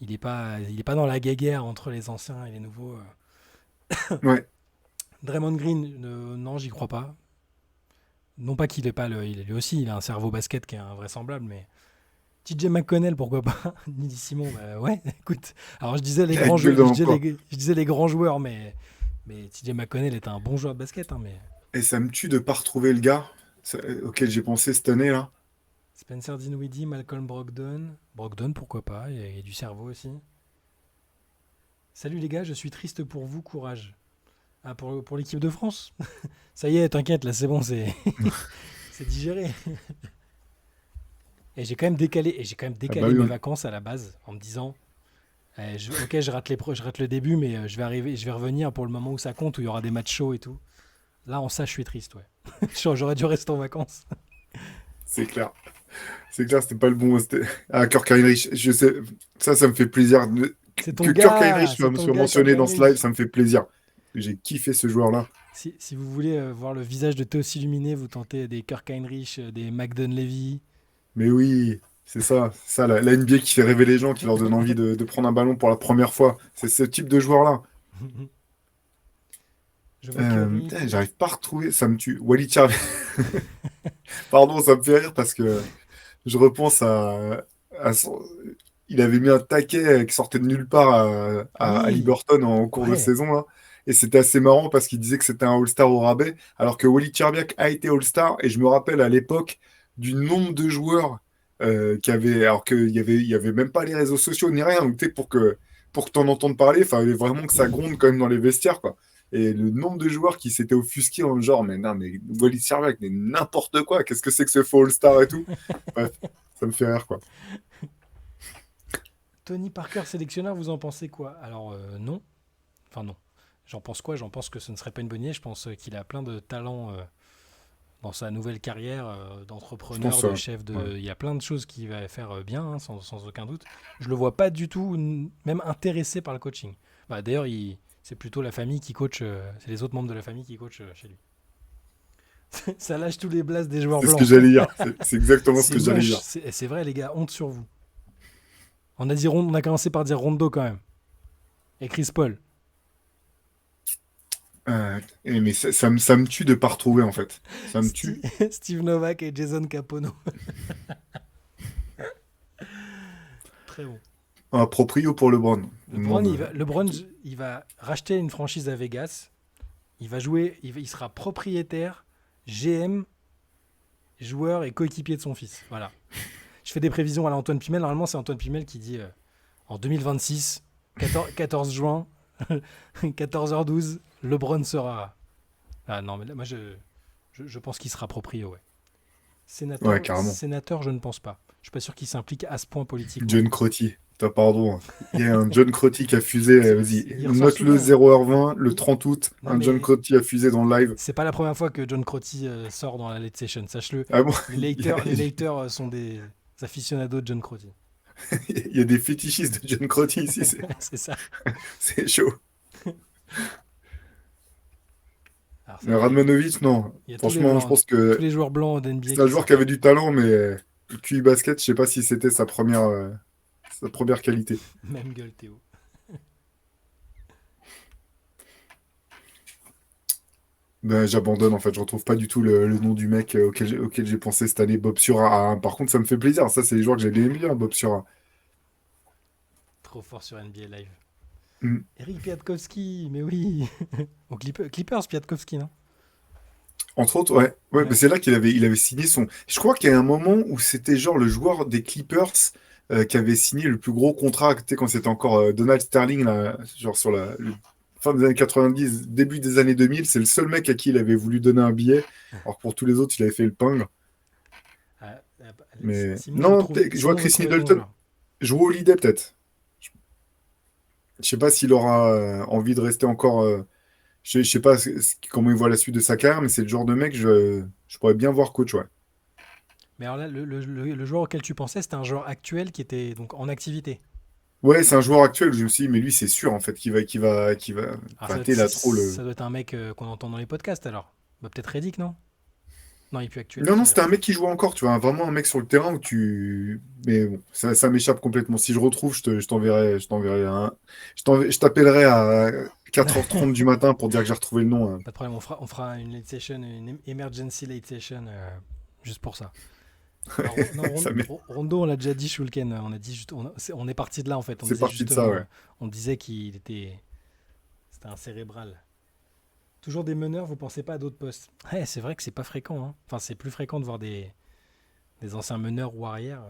Speaker 3: Il est pas dans la guéguerre entre les anciens et les nouveaux.
Speaker 4: Ouais.
Speaker 3: Draymond Green, non, j'y crois pas. Non pas qu'il est pas lui aussi, il a un cerveau basket qui est invraisemblable, mais TJ McConnell, pourquoi pas? Nili Simon, bah ouais, écoute. Alors
Speaker 4: La gueule de l'emploi.
Speaker 3: je disais les grands joueurs, mais TJ McConnell est un bon joueur de basket, hein, mais
Speaker 4: Et ça me tue de pas retrouver le gars auquel j'ai pensé cette année là.
Speaker 3: Spencer Dinwiddie, Malcolm Brogdon. Brogdon, pourquoi pas? Il y a du cerveau aussi. Salut les gars, je suis triste pour vous, courage. Ah, pour l'équipe de France? Ça y est, t'inquiète, là c'est bon, c'est digéré. Et j'ai quand même
Speaker 4: Ah bah
Speaker 3: décalé
Speaker 4: oui,
Speaker 3: mes vacances à la base en me disant, ok, je rate le début, mais je vais revenir pour le moment où ça compte, où il y aura des matchs chauds et tout. Là, en ça, je suis triste, ouais. J'aurais dû rester en vacances.
Speaker 4: c'est clair. C'est clair, c'était pas le bon. Kirk Heinrich, je sais, ça me fait plaisir. Que Kirk Heinrich
Speaker 3: C'est ton
Speaker 4: soit
Speaker 3: gars, Kirk
Speaker 4: mentionné dans ce live,
Speaker 3: Heinrich.
Speaker 4: ça me fait plaisir. J'ai kiffé ce joueur-là.
Speaker 3: Si vous voulez voir le visage de Théo s'illuminer, vous tentez des Kirk Heinrich, des McDon Levy.
Speaker 4: Mais oui, c'est ça la NBA qui fait rêver les gens, qui leur donne envie de prendre un ballon pour la première fois. C'est ce type de joueur-là.
Speaker 3: Je vois Curry.
Speaker 4: Putain, j'arrive pas à retrouver, ça me tue. Walid Charvet. Pardon, ça me fait rire parce que je repense à son... Il avait mis un taquet qui sortait de nulle part
Speaker 3: Ah
Speaker 4: à
Speaker 3: oui,
Speaker 4: Haliburton en cours de
Speaker 3: ouais.
Speaker 4: saison, là. Et c'était assez marrant parce qu'il disait que c'était un All-Star au rabais, alors que Wally Cherbiak a été All-Star. Et je me rappelle à l'époque du nombre de joueurs qui avaient, alors il y avait même pas les réseaux sociaux ni rien. Donc, tu sais, pour que tu en entendes parler, il fallait vraiment que ça gronde quand même dans les vestiaires, quoi. Et le nombre de joueurs qui s'étaient offusqués en genre, mais non, mais Wally Cherbiak, mais n'importe quoi, qu'est-ce que c'est que ce faux All-Star et tout? Bref, ça me fait rire, quoi.
Speaker 3: Tony Parker sélectionneur, vous en pensez quoi? Alors non. Enfin non. J'en pense quoi? J'en pense que ce ne serait pas une bonne idée. Je pense qu'il a plein de talents dans sa nouvelle carrière
Speaker 4: Je pense
Speaker 3: d'entrepreneur,
Speaker 4: ça.
Speaker 3: de chef
Speaker 4: Ouais.
Speaker 3: de. Il y a plein de choses qu'il va faire bien, hein, sans aucun doute. Je le vois pas du tout, même intéressé par le coaching. Bah, d'ailleurs, c'est plutôt la famille qui coach. C'est les autres membres de la famille qui coachent chez lui. Ça lâche tous les blasts des joueurs
Speaker 4: C'est ce que
Speaker 3: blancs.
Speaker 4: j'allais dire. C'est exactement ce
Speaker 3: C'est
Speaker 4: que j'allais
Speaker 3: moche.
Speaker 4: dire.
Speaker 3: C'est vrai, les gars, honte sur vous. On a commencé par dire Rondo quand même. Et Chris Paul.
Speaker 4: Mais ça me tue de pas retrouver, en fait. Ça me tue.
Speaker 3: Steve Novak et Jason Capono. Très bon.
Speaker 4: Un proprio pour LeBron. Il me demande,
Speaker 3: LeBron, il va racheter une franchise à Vegas. Il va jouer, il sera propriétaire, GM, joueur et coéquipier de son fils. Voilà. Je fais des prévisions à l'Antoine Pimel. Normalement, c'est Antoine Pimel qui dit en 2026, 14 juin, 14h12, LeBron sera. Ah non, mais là, moi, je pense qu'il sera proprio, ouais.
Speaker 4: ouais, carrément.
Speaker 3: Sénateur, je ne pense pas. Je suis pas sûr qu'il s'implique à ce point politiquement.
Speaker 4: John Crotty. Pardon. Il y a un John Crotty qui a fusé. Vas-y,
Speaker 3: Il ressort
Speaker 4: note-le
Speaker 3: souvent.
Speaker 4: 0h20, le 30 août.
Speaker 3: Non,
Speaker 4: Un John
Speaker 3: mais
Speaker 4: Crotty a fusé dans le live.
Speaker 3: c'est pas la première fois que John Crotty sort dans la late session, sache-le.
Speaker 4: Ah bon?
Speaker 3: Les Lakers sont des aficionados de John Crotty.
Speaker 4: Il y a des fétichistes de John Crotty ici.
Speaker 3: C'est ça.
Speaker 4: C'est chaud.
Speaker 3: Alors, c'est
Speaker 4: Mais
Speaker 3: vrai,
Speaker 4: Radmanovic, non.
Speaker 3: il y a tous les
Speaker 4: Franchement, je
Speaker 3: blancs,
Speaker 4: pense
Speaker 3: tous
Speaker 4: que
Speaker 3: les joueurs blancs d'NBA
Speaker 4: c'est un
Speaker 3: qui
Speaker 4: joueur
Speaker 3: sortent.
Speaker 4: qui avait du talent, mais le QI basket, je sais pas si c'était sa première qualité.
Speaker 3: Même gueule, Théo.
Speaker 4: Ben, j'abandonne en fait, je retrouve pas du tout le nom du mec auquel j'ai pensé cette année, Bob Sura. Ah, par contre, ça me fait plaisir. Ça, c'est les joueurs que j'ai bien aimé, bien, Bob Sura.
Speaker 3: Trop fort sur NBA Live.
Speaker 4: Mm.
Speaker 3: Eric Piatkowski, mais oui. Au Clippers, Piatkowski, non?
Speaker 4: Entre autres, ouais. Ouais,
Speaker 3: Ouais.
Speaker 4: mais c'est là il avait signé son. Je crois qu'il y a un moment où c'était genre le joueur des Clippers qui avait signé le plus gros contrat, tu sais, quand c'était encore Donald Sterling, là, genre sur fin des années 90, début des années 2000. C'est le seul mec à qui il avait voulu donner un billet. Alors que pour tous les autres, il avait fait le pingre. Mais non, je vois
Speaker 3: Simon veut
Speaker 4: Chris
Speaker 3: trouver le bon
Speaker 4: Middleton.
Speaker 3: joueur.
Speaker 4: Joue au Holiday peut-être. Je sais pas s'il aura envie de rester encore. Je sais pas comment il voit la suite de sa carrière, mais c'est le genre de mec je pourrais bien voir coach, ouais.
Speaker 3: Mais alors là, le joueur auquel tu pensais, c'était un joueur actuel qui était donc en activité.
Speaker 4: Ouais, c'est un joueur actuel. Je me suis dit, mais lui, c'est sûr, en fait, qu'il va.
Speaker 3: Alors
Speaker 4: Enfin, tu sais, il a trop
Speaker 3: ça
Speaker 4: le.
Speaker 3: doit être un mec qu'on entend dans les podcasts alors. Bah, peut-être Reddick, non? Non, il est plus actuel.
Speaker 4: Non, non, c'était un mec qui jouait encore, tu vois, vraiment un mec sur le terrain où tu. Mais bon, ça m'échappe complètement. Si je retrouve, je t'enverrai je t'appellerai à 4h30 du matin pour dire que j'ai retrouvé le nom, hein.
Speaker 3: Pas de problème, on fera une late session, une emergency late session, juste pour ça. Alors, non,
Speaker 4: Ça m'est-
Speaker 3: Rondo, on l'a déjà dit, Shulken, on a dit on est parti de là en fait. On
Speaker 4: C'est
Speaker 3: disait
Speaker 4: parti de ça,
Speaker 3: justement,
Speaker 4: ouais.
Speaker 3: on disait c'était un cérébral. Toujours des meneurs, vous pensez pas à d'autres postes? Ouais, c'est vrai que c'est pas fréquent, hein. Enfin, c'est plus fréquent de voir des anciens meneurs ou arrières.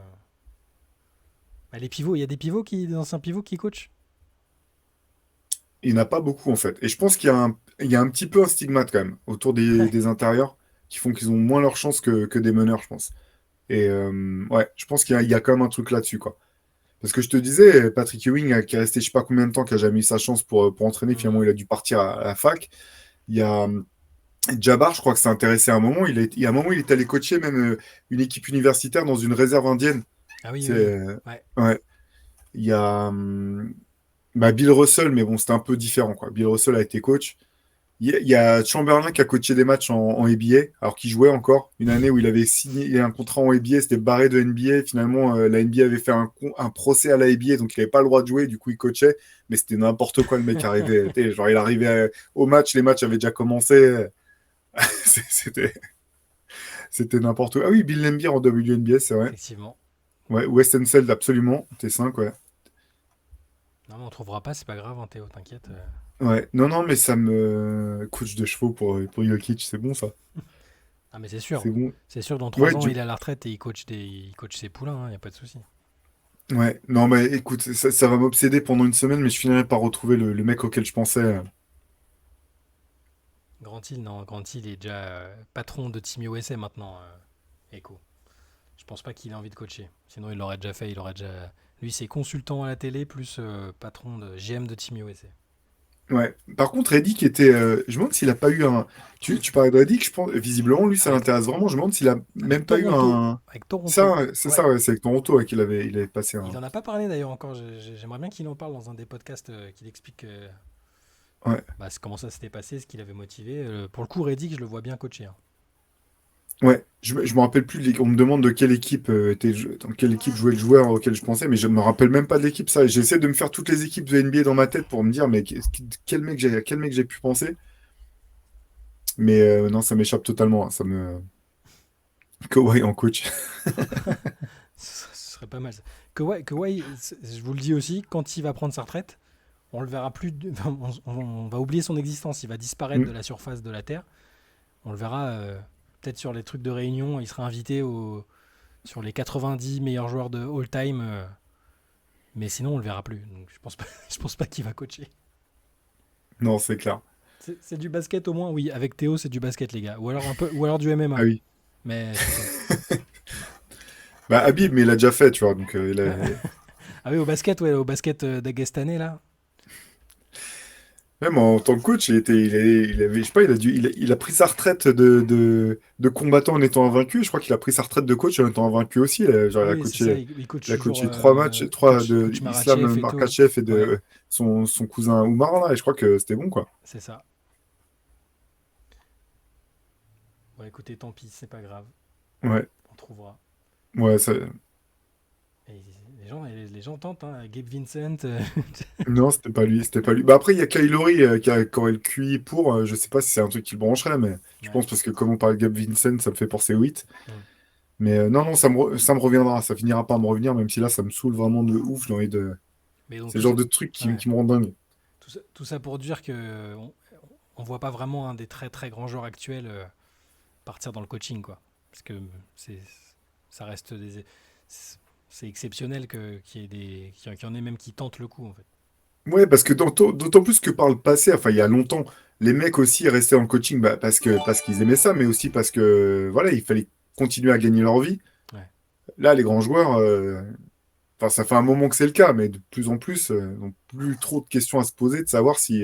Speaker 3: Bah, les pivots, il y a des anciens pivots qui coachent.
Speaker 4: Il n'y en a pas beaucoup, en fait. Et je pense qu'il y a un petit peu un stigmate, quand même, autour des intérieurs, qui font qu'ils ont moins leur chance que des meneurs, je pense. Et ouais, je pense qu'il y a quand même un truc là-dessus, quoi. Parce que je te disais, Patrick Ewing, qui est resté je sais pas combien de temps, qui a jamais eu sa chance pour entraîner, finalement,
Speaker 3: Hmm.
Speaker 4: il a dû partir à la fac. Il y a Jabbar, je crois que s'est intéressé à un moment. Il y a un moment, il est allé coacher même une équipe universitaire dans une réserve indienne.
Speaker 3: Ah oui,
Speaker 4: C'est,
Speaker 3: oui, oui. Ouais.
Speaker 4: ouais. Il y a bah, Bill Russell, mais bon, c'était un peu différent, quoi. Bill Russell a été coach. Il y a Chamberlain qui a coaché des matchs en NBA, alors qu'il jouait encore. Une année où il avait signé un contrat en NBA, c'était barré de NBA. Finalement, la NBA avait fait un procès à la NBA, donc il n'avait pas le droit de jouer. Du coup, il coachait, mais c'était n'importe quoi. Le mec arrivait, tu sais, genre il arrivait au match, les matchs avaient déjà commencé. C'était c'était n'importe quoi. Ah oui, Bill Laimbeer en WNBA, c'est vrai.
Speaker 3: Effectivement.
Speaker 4: Ouais, West Unseld, absolument. T5, ouais.
Speaker 3: Non, mais on trouvera pas, c'est pas grave, hein, Théo, t'inquiète.
Speaker 4: Ouais, non, non, mais ça me. Coach de chevaux pour Jokic, c'est bon ça.
Speaker 3: Ah, mais c'est sûr.
Speaker 4: C'est bon.
Speaker 3: C'est sûr, dans
Speaker 4: Ouais,
Speaker 3: 3 ans, il est à la retraite et il coach ses poulains, il n'y a pas de souci.
Speaker 4: ouais, non, mais écoute, ça va m'obséder pendant une semaine, mais je finirai par retrouver le mec auquel je pensais.
Speaker 3: Grand Hill, non, Grand Hill est déjà patron de Team USA maintenant, Echo. Je pense pas qu'il ait envie de coacher. Sinon, il l'aurait déjà fait. Lui, c'est consultant à la télé plus patron de GM de Team USA.
Speaker 4: Ouais. Par contre, Reddick était. Je me demande s'il a pas eu un. Tu parlais de Reddick, je pense. Visiblement, lui, ça
Speaker 3: Avec,
Speaker 4: l'intéresse vraiment. Je me demande s'il a
Speaker 3: avec
Speaker 4: même pas eu
Speaker 3: Toronto.
Speaker 4: un.
Speaker 3: Avec Toronto.
Speaker 4: Ça, c'est
Speaker 3: Ouais.
Speaker 4: ça, ouais, c'est avec Toronto ouais, qu'il avait passé
Speaker 3: Il
Speaker 4: un.
Speaker 3: en a pas parlé d'ailleurs encore. J'aimerais bien qu'il en parle dans un des podcasts, qu'il explique
Speaker 4: Ouais.
Speaker 3: bah, comment ça s'était passé, ce qui l'avait motivé. Pour le coup, Reddick, je le vois bien coacher, hein.
Speaker 4: Ouais, je me rappelle plus. On me demande de quelle équipe dans quelle équipe jouait le joueur auquel je pensais, mais je me rappelle même pas de l'équipe. Ça, j'essaie de me faire toutes les équipes de NBA dans ma tête pour me dire, mais quel mec j'ai pu penser. Mais non, ça m'échappe totalement, hein. Kawhi en coach.
Speaker 3: Ce serait pas mal, ça. Kawhi, je vous le dis aussi, quand il va prendre sa retraite, on le verra plus. Enfin, on va oublier son existence. Il va disparaître de
Speaker 4: Mm.
Speaker 3: la surface de la Terre. On le verra peut-être sur les trucs de réunion. Il sera invité sur les 90 meilleurs joueurs de all time. Mais sinon, on le verra plus. Donc, je pense pas, je pense pas qu'il va coacher.
Speaker 4: Non, c'est clair.
Speaker 3: C'est du basket au moins, oui. Avec Théo, c'est du basket, les gars. Ou alors un peu, ou alors du
Speaker 4: Ah
Speaker 3: MMA.
Speaker 4: oui.
Speaker 3: Mais c'est tout.
Speaker 4: Bah, Habib, mais il a déjà fait, tu vois. Donc,
Speaker 3: Ah oui, au basket, ouais, au basket d'Aguestané, là.
Speaker 4: même en tant que coach, il avait, je sais pas, il a pris sa retraite de combattant en étant invaincu. Je crois qu'il a pris sa retraite de coach en étant invaincu aussi. Genre,
Speaker 3: Oui, c'est ça. Il coach
Speaker 4: il a
Speaker 3: toujours.
Speaker 4: coaché trois matchs, trois
Speaker 3: Il
Speaker 4: de
Speaker 3: coach
Speaker 4: Islam
Speaker 3: Marachev et tout.
Speaker 4: Makhachev et
Speaker 3: Ouais,
Speaker 4: de son cousin Oumar, là. Et je crois que c'était bon, quoi.
Speaker 3: c'est ça. Bon, écoutez, tant pis, c'est pas grave.
Speaker 4: Ouais,
Speaker 3: On trouvera.
Speaker 4: ouais,
Speaker 3: Et les gens tentent, hein. Gabe Vincent.
Speaker 4: non, c'était pas lui, c'était pas lui. Bah après, il y a Kylori qui aurait le QI pour. Je sais pas si c'est un truc qui le brancherait, mais je
Speaker 3: Ouais.
Speaker 4: pense parce que comme on parle de Gab Vincent, ça me fait penser au hit.
Speaker 3: Mm.
Speaker 4: Mais non, non, ça me reviendra. Ça finira par me revenir, même si là, ça me saoule vraiment de ouf. J'ai envie de.
Speaker 3: Mais donc
Speaker 4: C'est le genre de truc qui,
Speaker 3: ouais.
Speaker 4: qui me rend dingue.
Speaker 3: Tout ça pour dire que on voit pas vraiment un des très très grands joueurs actuels partir dans le coaching, quoi. Parce que c'est, ça reste c'est exceptionnel qu'il y en ait même qui tentent le coup, en fait.
Speaker 4: Ouais, parce que d'autant plus que par le passé, enfin, il y a longtemps, les mecs aussi restaient en coaching bah, parce qu'ils aimaient ça, mais aussi parce que voilà, il fallait continuer à gagner leur vie.
Speaker 3: Ouais.
Speaker 4: Là, les grands joueurs, enfin, ça fait un moment que c'est le cas, mais de plus en plus, n'ont plus trop de questions à se poser de savoir si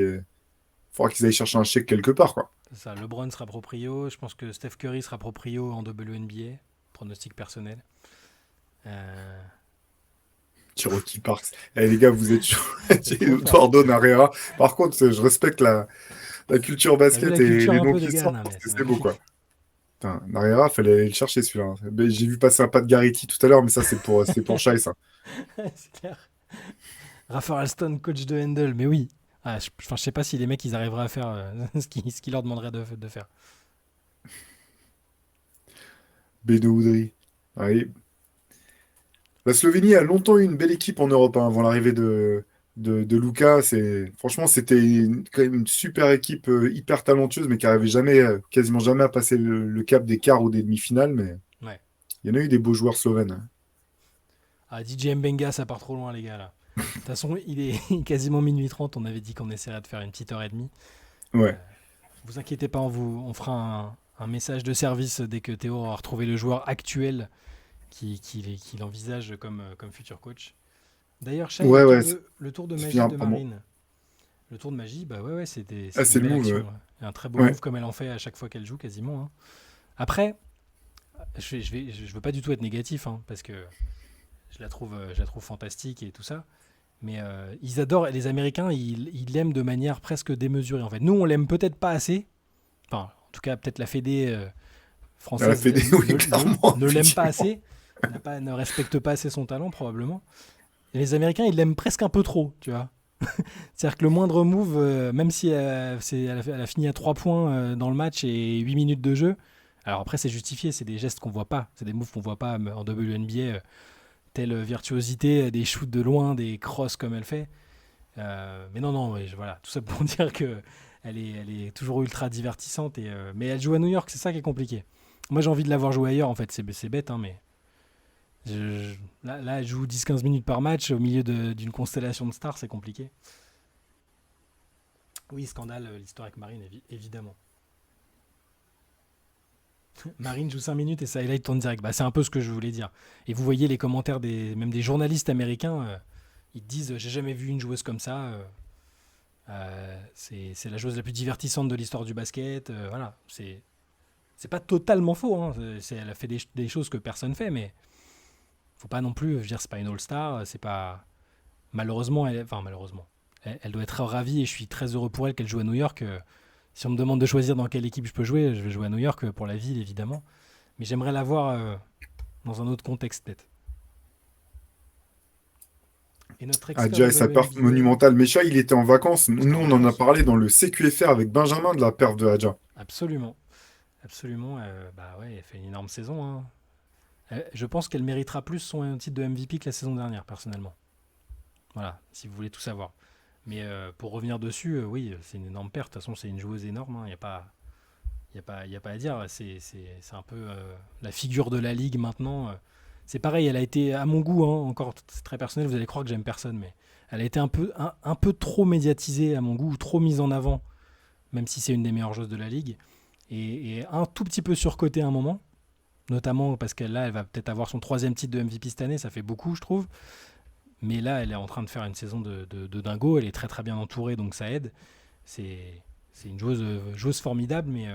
Speaker 4: faudra qu'ils aillent chercher un chèque quelque part, quoi.
Speaker 3: C'est ça. LeBron sera proprio. Je pense que Steph Curry sera proprio en WNBA pronostic personnel.
Speaker 4: Cherokee Parks. Eh, les gars, vous êtes chaud.
Speaker 3: C'est trop fort.
Speaker 4: Eduardo Narea. Par contre, je respecte la culture
Speaker 3: T'as vu
Speaker 4: basket
Speaker 3: la
Speaker 4: et
Speaker 3: culture
Speaker 4: les
Speaker 3: un
Speaker 4: noms
Speaker 3: peu
Speaker 4: qui
Speaker 3: des gars?
Speaker 4: sortent
Speaker 3: Non,
Speaker 4: parce
Speaker 3: mais
Speaker 4: que
Speaker 3: c'est
Speaker 4: c'est beau, quoi.
Speaker 3: magnifique.
Speaker 4: Putain, Narea, fallait aller le chercher celui-là. Ben, j'ai vu passer un pas de Garrity tout à l'heure, mais ça, c'est pour Shai, ça.
Speaker 3: C'est clair. Rafa Alston, coach de Handel, mais oui. Ah, je sais pas si les mecs ils arriveraient à faire ce qu'ils leur demanderaient de faire.
Speaker 4: Bedo Udrih. Oui. La Slovénie a longtemps eu une belle équipe en Europe hein, avant l'arrivée de Luka. Franchement, c'était quand même une super équipe hyper talentueuse, mais qui n'arrivait jamais, quasiment jamais à passer le cap des quarts ou des demi-finales. Mais
Speaker 3: Ouais.
Speaker 4: il y en a eu des beaux joueurs slovènes. Hein.
Speaker 3: Ah, DJ Mbenga, ça part trop loin, les gars, là. De toute façon, il est quasiment minuit 30. On avait dit qu'on essaierait de faire une petite heure et demie.
Speaker 4: Ouais.
Speaker 3: Vous inquiétez pas, on fera un message de service dès que Théo aura retrouvé le joueur actuel qu'il envisage comme futur coach. D'ailleurs, Shai,
Speaker 4: Ouais, ouais.
Speaker 3: le tour de
Speaker 4: C'est
Speaker 3: magie
Speaker 4: bien,
Speaker 3: de
Speaker 4: pardon.
Speaker 3: Marine. Le tour de magie, bah ouais,
Speaker 4: Ah,
Speaker 3: c'est
Speaker 4: c'est
Speaker 3: une
Speaker 4: le
Speaker 3: belle
Speaker 4: move.
Speaker 3: action.
Speaker 4: Ouais.
Speaker 3: Ouais. Et un très beau
Speaker 4: Ouais.
Speaker 3: move comme elle en fait à chaque fois qu'elle joue, quasiment. Hein. Après, je veux pas du tout être négatif, hein, parce que je la trouve fantastique et tout ça. Mais ils adorent, les Américains, ils l'aiment de manière presque démesurée, en fait. Nous, on l'aime peut-être pas assez. Enfin, en tout cas, peut-être la Fédé
Speaker 4: Elle a
Speaker 3: française
Speaker 4: fait des. Oui, clairement,
Speaker 3: ne l'aime pas
Speaker 4: effectivement.
Speaker 3: assez, ne respecte pas assez son talent, probablement. Et les Américains, ils l'aiment presque un peu trop, tu vois. C'est-à-dire que le moindre move, même si elle a fini à 3 points dans le match et 8 minutes de jeu, alors après c'est justifié, c'est des gestes qu'on voit pas, c'est des moves qu'on voit pas en WNBA, telle virtuosité, des shoots de loin, des crosses comme elle fait. Mais non, ouais, voilà, tout ça pour dire que elle est toujours ultra divertissante, mais elle joue à New York, c'est ça qui est compliqué. Moi j'ai envie de la voir jouer ailleurs, en fait, c'est bête, hein, mais là, elle joue 10-15 minutes par match au milieu d'une constellation de stars, c'est compliqué. Oui, scandale, l'histoire avec Marine, évidemment. Marine joue 5 minutes et ça highlight ton direct. Bah, c'est un peu ce que je voulais dire. Et vous voyez les commentaires même des journalistes américains, ils te disent j'ai jamais vu une joueuse comme ça. C'est la joueuse la plus divertissante de l'histoire du basket. Voilà, c'est pas totalement faux. Hein. Elle a fait des choses que personne fait, mais faut pas non plus. Je veux dire, c'est pas une All-Star. C'est pas malheureusement. Malheureusement, elle doit être ravie et je suis très heureux pour elle qu'elle joue à New York. Si on me demande de choisir dans quelle équipe je peux jouer, je vais jouer à New York pour la ville, évidemment. Mais j'aimerais la voir dans un autre contexte, peut-être. Et notre expert
Speaker 4: Adja et sa perf
Speaker 3: WNBA,
Speaker 4: monumentale. Mais Shai, il était en vacances.
Speaker 3: c'était
Speaker 4: Nous,
Speaker 3: en
Speaker 4: on en a
Speaker 3: vacances.
Speaker 4: parlé dans le CQFR avec Benjamin de la perf de Adja.
Speaker 3: Absolument. Absolument. Bah ouais, elle fait une énorme saison. Hein. Je pense qu'elle méritera plus son titre de MVP que la saison dernière, personnellement. Voilà, si vous voulez tout savoir. Mais pour revenir dessus, oui, c'est une énorme perte. De toute façon, c'est une joueuse énorme. Il n'y a pas. Y a pas à dire, c'est un peu la figure de la ligue maintenant. C'est pareil, elle a été, à mon goût, hein, encore c'est très personnel, vous allez croire que j'aime personne, mais elle a été un peu trop médiatisée à mon goût, ou trop mise en avant, même si c'est une des meilleures joueuses de la ligue, et un tout petit peu surcotée à un moment, notamment parce qu'elle là, elle va peut-être avoir son 3e titre de MVP cette année, ça fait beaucoup, je trouve, mais là, elle est en train de faire une saison de dingo, elle est très très bien entourée, donc ça aide. C'est une joueuse formidable, mais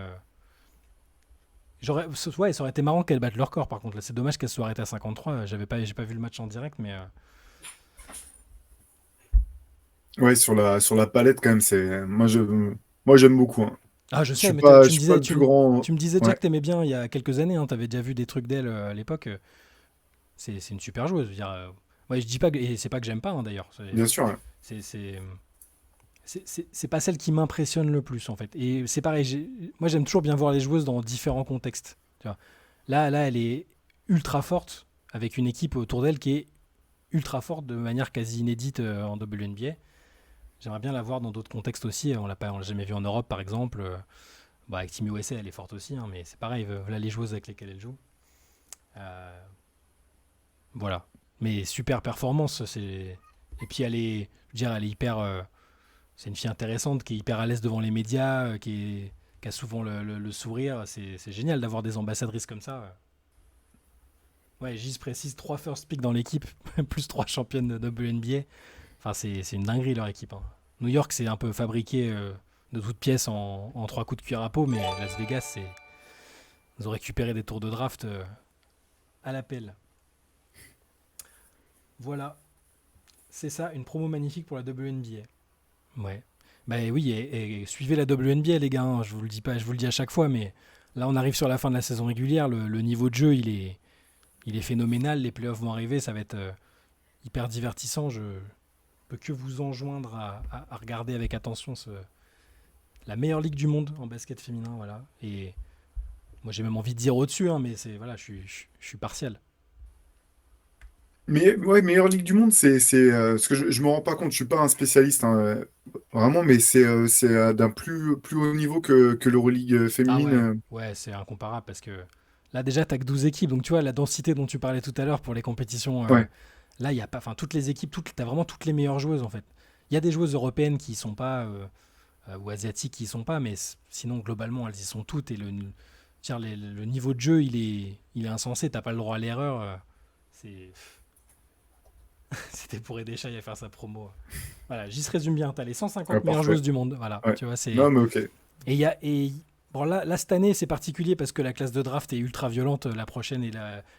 Speaker 3: ouais, ça aurait été marrant qu'elle batte leur corps par contre. Là, c'est dommage qu'elle soit arrêtée à 53. J'ai pas vu le match en direct, mais
Speaker 4: Ouais, sur la palette, quand même, moi, j'aime beaucoup. Hein.
Speaker 3: ah, je
Speaker 4: Je
Speaker 3: sais,
Speaker 4: suis
Speaker 3: mais
Speaker 4: pas, je suis pas le plus grand.
Speaker 3: tu me disais déjà
Speaker 4: Ouais,
Speaker 3: que t'aimais bien il y a quelques années. Hein, t'avais déjà vu des trucs d'elle à l'époque. C'est une super joueuse. Je veux dire, ouais, je dis pas et c'est pas que j'aime pas hein, d'ailleurs.
Speaker 4: bien sûr. Ouais.
Speaker 3: C'est c'est c'est pas celle qui m'impressionne le plus en fait. Et c'est pareil. Moi, j'aime toujours bien voir les joueuses dans différents contextes. Tu vois. Là, elle est ultra forte avec une équipe autour d'elle qui est ultra forte de manière quasi inédite en WNBA. J'aimerais bien la voir dans d'autres contextes aussi. On l'a jamais vu en Europe, par exemple. Bah, avec Team USA, elle est forte aussi, hein, mais c'est pareil. Voilà les joueuses avec lesquelles elle joue. Euh, voilà. Mais super performance. Et puis je veux dire, elle est hyper. C'est une fille intéressante qui est hyper à l'aise devant les médias, qui a souvent le sourire. C'est génial d'avoir des ambassadrices comme ça. Ouais, Gis précise 3 first pick dans l'équipe, plus 3 championnes de WNBA. Enfin, c'est une dinguerie leur équipe. Hein. New York, c'est un peu fabriqué de toutes pièces en 3 coups de cuir à peau, mais Las Vegas, ils ont récupéré des tours de draft à l'appel. Voilà, c'est ça, une promo magnifique pour la WNBA. Ouais. Bah oui, et suivez la WNBA les gars, hein, je vous le dis pas, je vous le dis à chaque fois, mais là on arrive sur la fin de la saison régulière, le niveau de jeu il est phénoménal, les playoffs vont arriver, ça va être hyper divertissant, je peux que vous enjoindre à regarder avec attention la meilleure ligue du monde en basket féminin, voilà. Et moi j'ai même envie de dire au-dessus, hein, mais c'est voilà, je suis partial.
Speaker 4: Mais ouais, meilleure ligue du monde, parce que je me rends pas compte, je suis pas un spécialiste, hein, vraiment, mais c'est d'un plus haut niveau que l'Euroleague
Speaker 3: Ah
Speaker 4: féminine.
Speaker 3: ouais, ouais, c'est incomparable parce que là déjà t'as que 12 équipes, donc tu vois la densité dont tu parlais tout à l'heure pour les compétitions,
Speaker 4: Ouais.
Speaker 3: là il y a pas, enfin toutes les équipes, t'as vraiment toutes les meilleures joueuses en fait. Il y a des joueuses européennes qui y sont pas ou asiatiques qui y sont pas, mais sinon globalement elles y sont toutes et le niveau de jeu il est insensé, t'as pas le droit à l'erreur. C'est C'était pour aider Shai à faire sa promo. Voilà, j'y se résume bien. T'as les
Speaker 4: Ah,
Speaker 3: 150 meilleures
Speaker 4: parfait.
Speaker 3: joueuses du monde. Voilà,
Speaker 4: Ouais.
Speaker 3: tu vois,
Speaker 4: Non,
Speaker 3: c'est.
Speaker 4: mais ok.
Speaker 3: Et bon, là, cette année, c'est particulier parce que la classe de draft est ultra violente, la prochaine et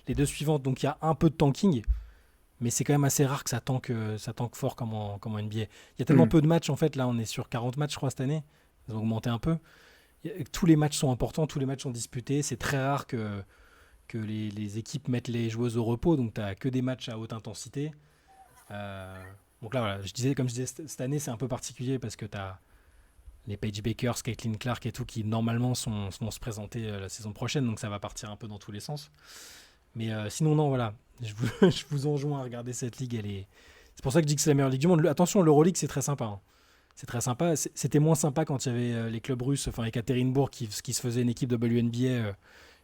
Speaker 3: les deux suivantes. Donc il y a un peu de tanking, mais c'est quand même assez rare que ça tanque fort comme en NBA. Il y a tellement
Speaker 4: Hmm.
Speaker 3: peu de matchs, en fait. Là, on est sur 40 matchs, je crois, cette année. Ils ont augmenté un peu. Tous les matchs sont importants, tous les matchs sont disputés. C'est très rare que les équipes mettent les joueuses au repos. Donc tu n'as que des matchs à haute intensité. Euh, donc là, voilà, comme je disais, cette année, c'est un peu particulier parce que tu as les Paige Bakers, Caitlin Clark et tout qui normalement vont se présenter la saison prochaine, donc ça va partir un peu dans tous les sens. Mais sinon, non, voilà, je vous enjoins à regarder cette ligue. C'est pour ça que je dis que c'est la meilleure ligue du monde. Attention, l'Euroleague, c'est très sympa, hein. C'est très sympa. C'était moins sympa quand il y avait les clubs russes, enfin Ekaterinbourg qui se faisait une équipe de WNBA,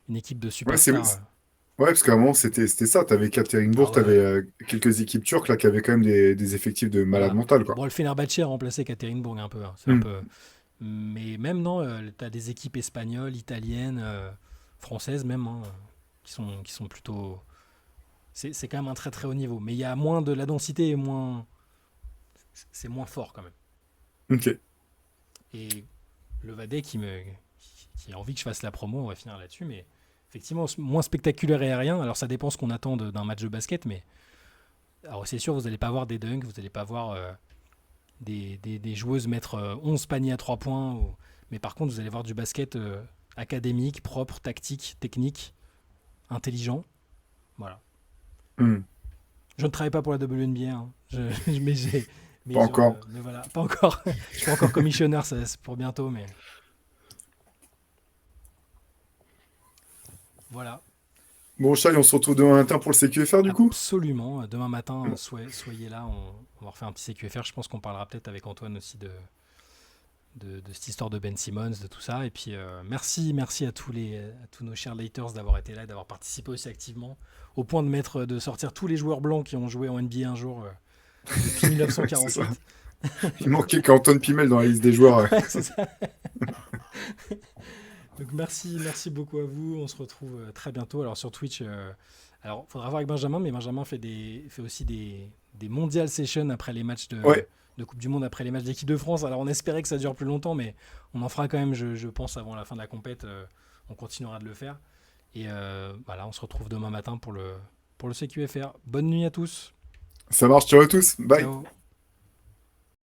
Speaker 3: une équipe de
Speaker 4: Ouais,
Speaker 3: superstars.
Speaker 4: ouais, parce qu'à un moment, c'était ça. T'avais
Speaker 3: Ah
Speaker 4: Ekaterinbourg, t'avais
Speaker 3: ouais,
Speaker 4: quelques équipes turques là, qui avaient quand même des effectifs de malade
Speaker 3: voilà.
Speaker 4: mental, quoi.
Speaker 3: Bon, le Fenerbahçe a remplacé Ekaterinbourg un peu, hein. C'est un
Speaker 4: Hmm.
Speaker 3: peu. Mais même, non, tu as des équipes espagnoles, italiennes, françaises même, hein, qui sont plutôt. C'est quand même un très très haut niveau. Mais il y a moins de la densité et moins. C'est moins fort quand même.
Speaker 4: Ok.
Speaker 3: Et le Vadé qui a envie que je fasse la promo, on va finir là-dessus. Mais effectivement, moins spectaculaire et aérien. Alors ça dépend ce qu'on attend d'un match de basket. Mais alors c'est sûr, vous n'allez pas voir des dunks, vous n'allez pas voir des joueuses mettre 11 paniers à 3 points. Mais par contre, vous allez voir du basket académique, propre, tactique, technique, intelligent. Voilà.
Speaker 4: Hmm.
Speaker 3: Je ne travaille pas pour la WNBA, hein. Mais
Speaker 4: Pas encore.
Speaker 3: mais voilà, pas encore. Je suis pas encore commissionneur, c'est pour bientôt, mais voilà.
Speaker 4: Bon, Charles, on se retrouve demain matin pour le CQFR, du coup?
Speaker 3: Absolument. Demain matin, soyez là, on va refaire un petit CQFR. Je pense qu'on parlera peut-être avec Antoine aussi de cette histoire de Ben Simmons, de tout ça. Et puis merci à tous nos chers Laters d'avoir été là, et d'avoir participé aussi activement, au point de sortir tous les joueurs blancs qui ont joué en NBA un jour depuis
Speaker 4: C'est ça.
Speaker 3: 1948.
Speaker 4: Il manquait qu'Antoine Pimel dans la liste des joueurs. Ouais.
Speaker 3: Ouais, c'est ça. Donc merci beaucoup à vous. On se retrouve très bientôt. Alors sur Twitch, alors faudra voir avec Benjamin, mais Benjamin fait aussi des mondial sessions après les matchs
Speaker 4: Ouais.
Speaker 3: de Coupe du Monde, après les matchs d'équipe de France. Alors on espérait que ça dure plus longtemps, mais on en fera quand même, je pense, avant la fin de la compète. On continuera de le faire. Et voilà, on se retrouve demain matin pour le CQFR. Bonne nuit à tous.
Speaker 4: Ça marche, ciao à tous. Bye.
Speaker 3: Ciao.